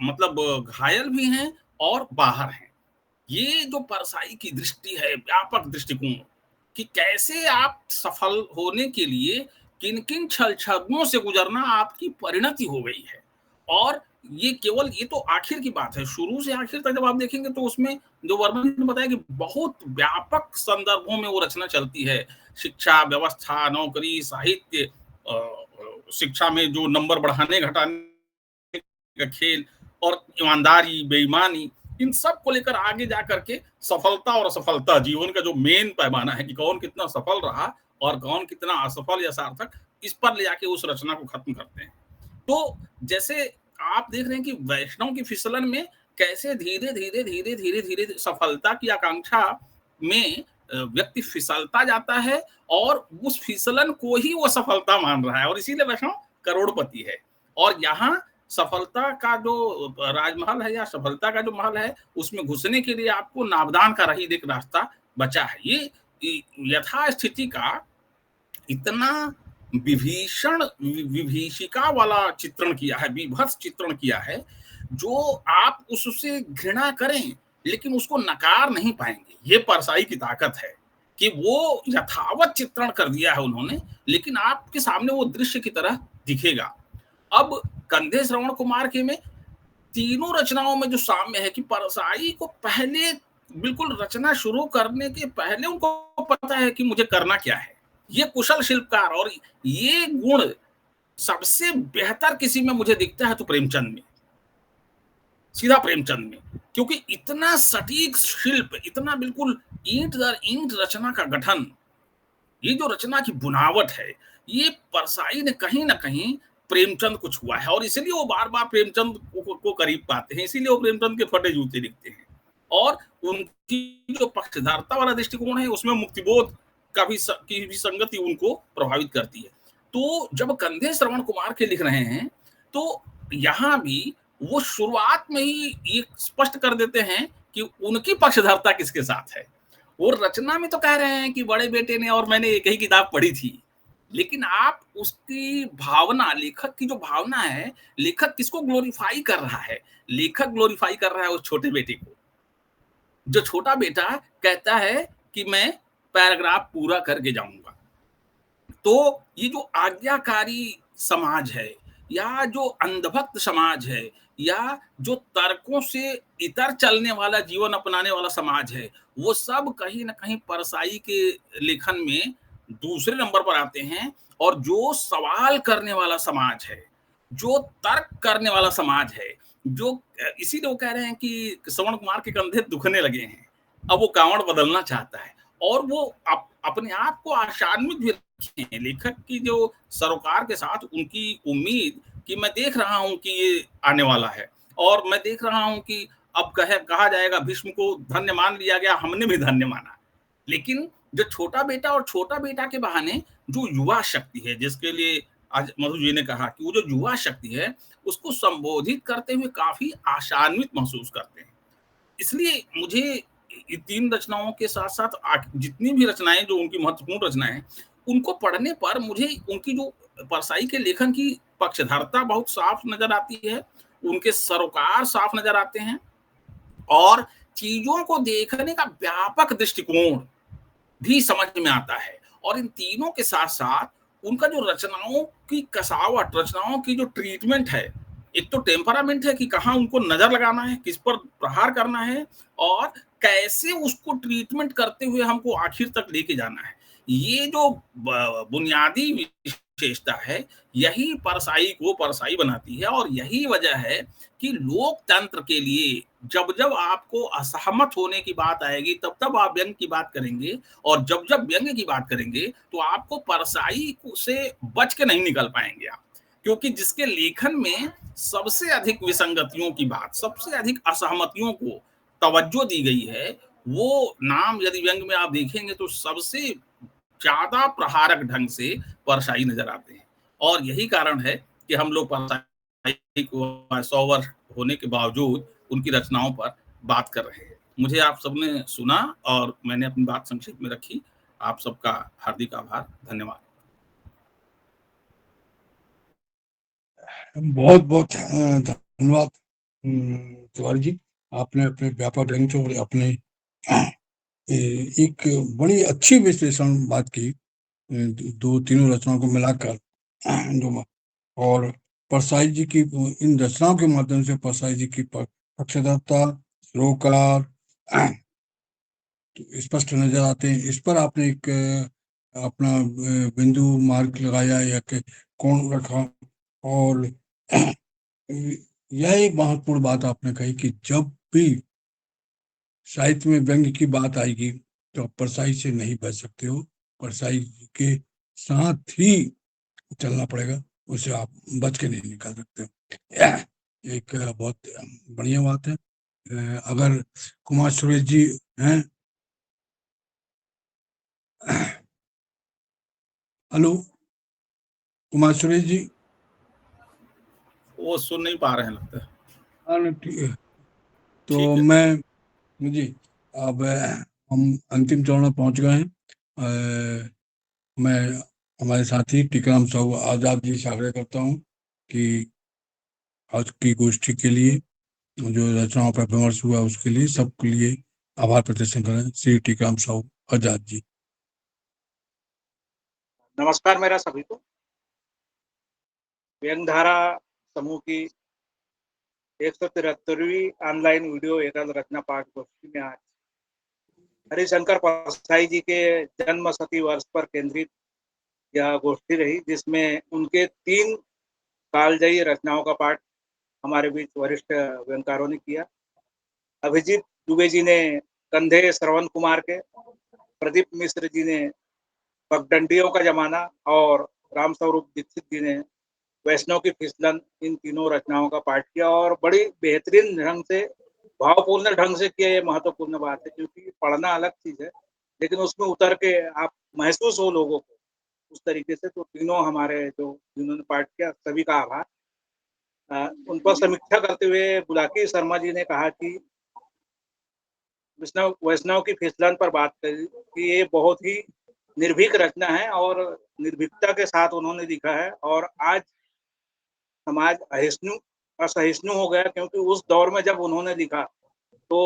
मतलब घायल भी हैं और बाहर हैं। ये जो परसाई की दृष्टि है, व्यापक दृष्टिकोण कि कैसे आप सफल होने के लिए किन किन छल छदमों से गुजरना आपकी परिणति हो गई है। और ये केवल, ये तो आखिर की बात है, शुरू से आखिर तक जब आप देखेंगे तो उसमें जो वर्मा ने बताया कि बहुत व्यापक संदर्भों में वो रचना चलती है। शिक्षा व्यवस्था, नौकरी, साहित्य, शिक्षा में जो नंबर बढ़ाने घटाने का खेल और ईमानदारी, बेईमानी, इन सब को लेकर आगे जा करके सफलता और असफलता, जीवन का जो मेन पैमाना है कि कौन कितना सफल रहा और कौन कितना असफल या सार्थक, इस पर ले जाके उस रचना को खत्म करते हैं। तो जैसे आप देख रहे हैं कि वैष्णव की फिसलन में कैसे धीरे धीरे धीरे धीरे धीरे सफलता की आकांक्षा में व्यक्ति फिसलता जाता है और उस फिसलन को ही वो सफलता मान रहा है, और इसीलिए वैष्णव करोड़पति है। और यहाँ सफलता का जो राजमहल है या सफलता का जो महल है, उसमें घुसने के लिए आपको नावदान का रही एक रास्ता बचा है। ये यथास्थिति का इतना विभीषण, विभीषिका वाला चित्रण किया है, विभत्स चित्रण किया है, जो आप उससे घृणा करें लेकिन उसको नकार नहीं पाएंगे। ये परसाई की ताकत है कि वो यथावत चित्रण कर दिया है उन्होंने, लेकिन आपके सामने वो दृश्य की तरह दिखेगा। अब कंधे श्रवण कुमार के में तीनों रचनाओं में जो साम्य है कि परसाई को पहले, बिल्कुल रचना शुरू करने के पहले उनको पता है कि मुझे करना क्या है। ये कुशल शिल्पकार, और ये गुण सबसे बेहतर किसी में मुझे दिखता है तो प्रेमचंद में, सीधा प्रेमचंद में, क्योंकि इतना सटीक शिल्प, इतना बिल्कुल ईंट दर ईंट रचना का गठन, ये जो रचना की बुनावट है, ये परसाई ने कहीं ना कहीं प्रेमचंद को छुआ है, और इसीलिए वो बार बार प्रेमचंद को करीब पाते हैं, इसीलिए वो प्रेमचंद के फटे जूते दिखते हैं। और उनकी जो पक्षधारता वाला दृष्टिकोण है उसमें मुक्तिबोध का भी की भी संगति उनको प्रभावित करती है। तो जब कंधे श्रवण कुमार के लिख रहे हैं तो यहाँ भी वो शुरुआत में ही ये स्पष्ट कर देते हैं कि उनकी पक्षधारता किसके साथ है। वो रचना में तो कह रहे हैं कि बड़े बेटे ने और मैंने एक ही किताब पढ़ी थी, लेकिन आप उसकी भावना, लेखक की जो भावना है, लेखक किसको ग्लोरीफाई कर रहा है? लेखक ग्लोरीफाई कर रहा है उस छोटे बेटे को। जो छोटा बेटा कहता है कि मैं पैराग्राफ पूरा करके जाऊंगा। तो ये जो आज्ञाकारी समाज है, या जो अंधभक्त समाज है, या जो तर्कों से इतर चलने वाला जीवन अपनाने वाला समाज है, वो सब कहीं न कहीं परसाई के लेखन में दूसरे नंबर पर आते हैं। और जो सवाल करने वाला समाज है, जो तर्क करने वाला समाज है, जो इसीलिए वो कह रहे हैं कि श्रवण कुमार के कंधे दुखने लगे हैं। अब वो कावड़ बदलना चाहता है और वो अपने आप को आशान्वित भी रखे हैं। लेखक की जो सरोकार के साथ उनकी उम्मीद कि मैं देख रहा हूं कि ये आने वाला है, और मैं देख रहा हूं कि अब कहा जाएगा भीष्म को धन्य मान लिया गया, हमने भी धन्य माना। लेकिन जो छोटा बेटा और छोटा बेटा के बहाने जो युवा शक्ति है, जिसके लिए आज मधु जी ने कहा कि वो जो युवा शक्ति है, उसको संबोधित करते हुए काफी आशान्वित महसूस करते हैं। इसलिए मुझे इन 3 रचनाओं के साथ-साथ जितनी भी रचनाएँ जो उनकी महत्वपूर्ण रचनाएँ हैं, उनको पढ़ने पर मुझे उनकी जो परसाई के लेखन की पक्षधरता बहुत साफ नज़र आती है, उनके सरोकार साफ नज़र आते हैं, और चीज़ों को देखने का व्यापक दृष्टिकोण भी समझ में आता है। और इन तीनों के साथ-साथ उनका जो रचनाओं की कसावट, रचनाओं की जो ट्रीटमेंट है, एक तो टेम्परामेंट है कि कहाँ उनको नज़र लगाना है, किस पर प्रहार करना है, और कैसे उसको ट्रीटमेंट करते हुए हमको आखिर तक लेके जाना है। ये जो बुनियादी विशेषता है, यही परसाई को परसाई बनाती है। और यही वजह है कि लोकतंत्र के लिए जब-जब आपको असहमत होने की बात आएगी, तब-तब आप व्यंग्य की बात करेंगे, और जब-जब व्यंग्य की बात करेंगे, तो आपको परसाई से बच के नहीं निकल पाएँगे आप। क्योंकि जिसके लेखन में सबसे अधिक विसंगतियों की बात, सबसे अधिक असहमतियों को तवज्जो दी गई है, वो नाम यदि व्यंग्य में आप देखेंगे तो सबसे ज़्यादा प्रहारक ढंग से परसाई नज़र आते हैं। और यही कारण है कि हम लोग परसाई को 100 वर्ष होने के बावजूद उनकी रचनाओं पर बात कर रहे हैं। मुझे आप सबने सुना और मैंने अपनी बात संक्षेप में रखी। आप सबका हार्दिक आभार, धन्यवाद। बहुत बहुत धन्यवाद तिवारी जी, आपने अपने व्यापक ढंग से और अपने एक बड़ी अच्छी विश्लेषण बात की, दो तीनों रचनाओं को मिलाकर जो, और परसाई जी की इन रचनाओं के माध्यम से परसाई जी की पक्षधरता, सरोकार तो स्पष्ट नजर आते हैं। इस पर आपने एक अपना बिंदु मार्क लगाया या कि कोण रखा, और यह एक महत्वपूर्ण बात आपने कही कि जब भी साहित्य में व्यंग्य की बात आएगी तो आप परसाई से नहीं बच सकते हो, परसाई के साथ ही चलना पड़ेगा, उसे आप बच के नहीं निकल सकते। एक बहुत बढ़िया बात है। अगर कुमार सुरेश जी हैं, हेलो कुमार सुरेश जी, वो सुन नहीं पा रहे हैं लगता है। हाँ ठीक है, तो ठीक है। मैं जी अब हम अंतिम चरण में पहुंच गए हैं। मैं हमारे साथी टीकाराम साहू आजाद जी से आग्रह करता हूँ कि आज की गोष्ठी के लिए जो रचनाओं पर विमर्श हुआ उसके लिए सबके लिए आभार प्रदर्शन करें। श्री टीकाराम साहू आजाद जी। नमस्कार मेरा सभी को। व्यंग्यधारा समूह की 173वीं ऑनलाइन वीडियो एकांत रचना पाठ गोष्ठी में आज हरिशंकर परसाई जी के जन्म शती वर्ष पर केंद्रित यह गोष्ठी रही, जिसमें उनके 3 कालजयी रचनाओं का पाठ हमारे बीच वरिष्ठ व्यंग्यकारों ने किया। अभिजीत दुबे जी ने कंधे श्रवण कुमार के, प्रदीप मिश्र जी ने पगडंडियों का जमाना, और राम स्वरूप दीक्षित जी ने वैष्णव की फिसलन, इन तीनों रचनाओं का पाठ किया। और बड़ी बेहतरीन ढंग से, भावपूर्ण ढंग से किया। ये महत्वपूर्ण बात है, क्योंकि पढ़ना अलग चीज है, लेकिन उसमें उतर के आप महसूस हो लोगों को उस तरीके से। तो तीनों हमारे जो जिन्होंने पाठ किया, सभी का आभार। उन पर समीक्षा करते हुए बुलाकी शर्मा जी ने कहा कि वैष्णव की फिसलन पर बात करी कि ये बहुत ही निर्भीक रचना है, और निर्भीकता के साथ उन्होंने लिखा है। और आज समाज असहिष्णु हो गया, क्योंकि उस दौर में जब उन्होंने लिखा तो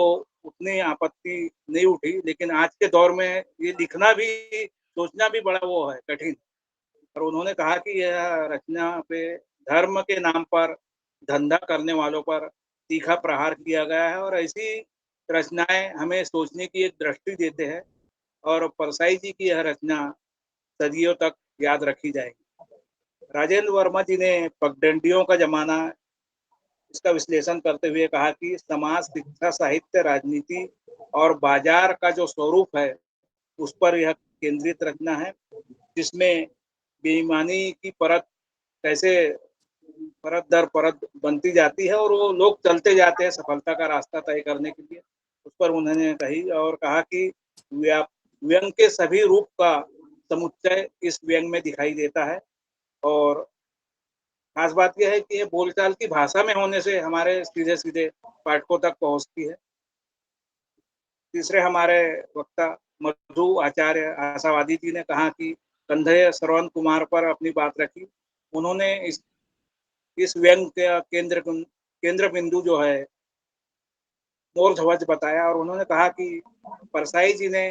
उतनी आपत्ति नहीं उठी, लेकिन आज के दौर में ये लिखना भी, सोचना भी बड़ा वो है, कठिन। और उन्होंने कहा कि यह रचना पे धर्म के नाम पर धंधा करने वालों पर तीखा प्रहार किया गया है और ऐसी रचनाएं हमें सोचने की एक दृष्टि देते हैं और परसाई जी की यह रचना सदियों तक याद रखी जाएगी। राजेंद्र वर्मा जी ने पगडंडियों का जमाना इसका विश्लेषण करते हुए कहा कि समाज, शिक्षा, साहित्य, राजनीति और बाजार का जो स्वरूप है उस पर यह केंद्रित रचना है, जिसमें बेईमानी की परत कैसे परत दर परत बनती जाती है और वो लोग चलते जाते हैं सफलता का रास्ता तय करने के लिए, उस पर उन्होंने कही और कहा कि व्यंग के सभी रूप का समुच्चय इस व्यंग में दिखाई देता है और खास बात यह है कि ये बोलचाल की भाषा में होने से हमारे सीधे सीधे पाठकों तक पहुंचती है। तीसरे हमारे वक्ता मधु आचार्य आशावादी जी ने कहा कि कंधे श्रवण कुमार पर अपनी बात रखी। उन्होंने इस व्यंग का केंद्र बिंदु जो है मोर ध्वज बताया और उन्होंने कहा कि परसाई जी ने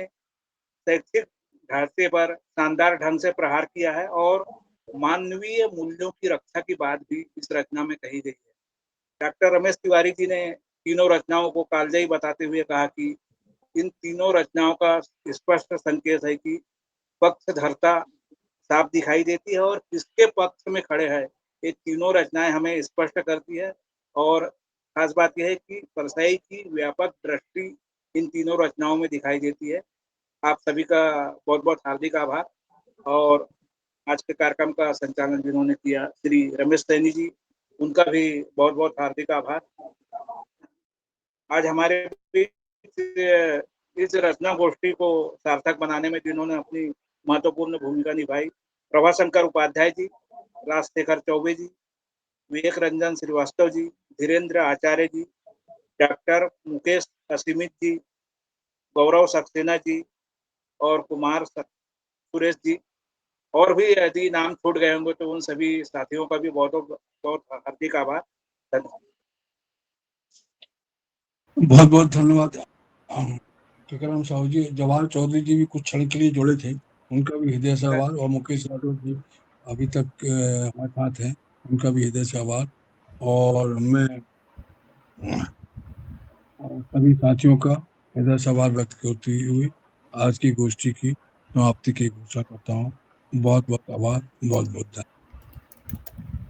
शैक्षिक ढांचे पर शानदार ढंग से प्रहार किया है और मानवीय मूल्यों की रक्षा की बात भी इस रचना में कही गई है। डॉक्टर रमेश तिवारी जी ने तीनों रचनाओं को कालजयी बताते हुए कहा कि इन तीनों रचनाओं का स्पष्ट संकेत है कि पक्षधरता साफ दिखाई देती है और किसके पक्ष में खड़े हैं ये तीनों रचनाएं हमें स्पष्ट करती है और खास बात यह है कि परसाई की व्यापक दृष्टि इन तीनों रचनाओं में दिखाई देती है। आप सभी का बहुत बहुत हार्दिक आभार और आज के कार्यक्रम का संचालन जिन्होंने किया श्री रमेश सैनी जी, उनका भी बहुत बहुत हार्दिक आभार। आज हमारे बीच इस रचना गोष्ठी को सार्थक बनाने में जिन्होंने अपनी महत्वपूर्ण भूमिका निभाई, प्रभाशंकर उपाध्याय जी, राजशेखर चौबे जी, विवेक रंजन श्रीवास्तव जी, धीरेन्द्र आचार्य जी, डॉक्टर मुकेश असीमित जी, गौरव सक्सेना जी और कुमार सुरेश जी, और भी यदि नाम छूट गए होंगे तो उन सभी साथियों का भी बहुत बहुत हार्दिक आभार। धन्यवाद। बहुत बहुत धन्यवाद। टीकाराम साहू जी, जवाहर चौधरी जी भी कुछ क्षण के लिए जुड़े थे, उनका भी हृदय से आभार और मुकेश यादव जी अभी तक हमारे साथ हैं, उनका भी हृदय से आभार और मैं सभी साथियों का हृदय से आभार व्यक्त करते हुए आज की गोष्ठी की समाप्ति की घोषणा करता हूँ। बहुत बहुत आभार, बहुत बहुत धन्यवाद।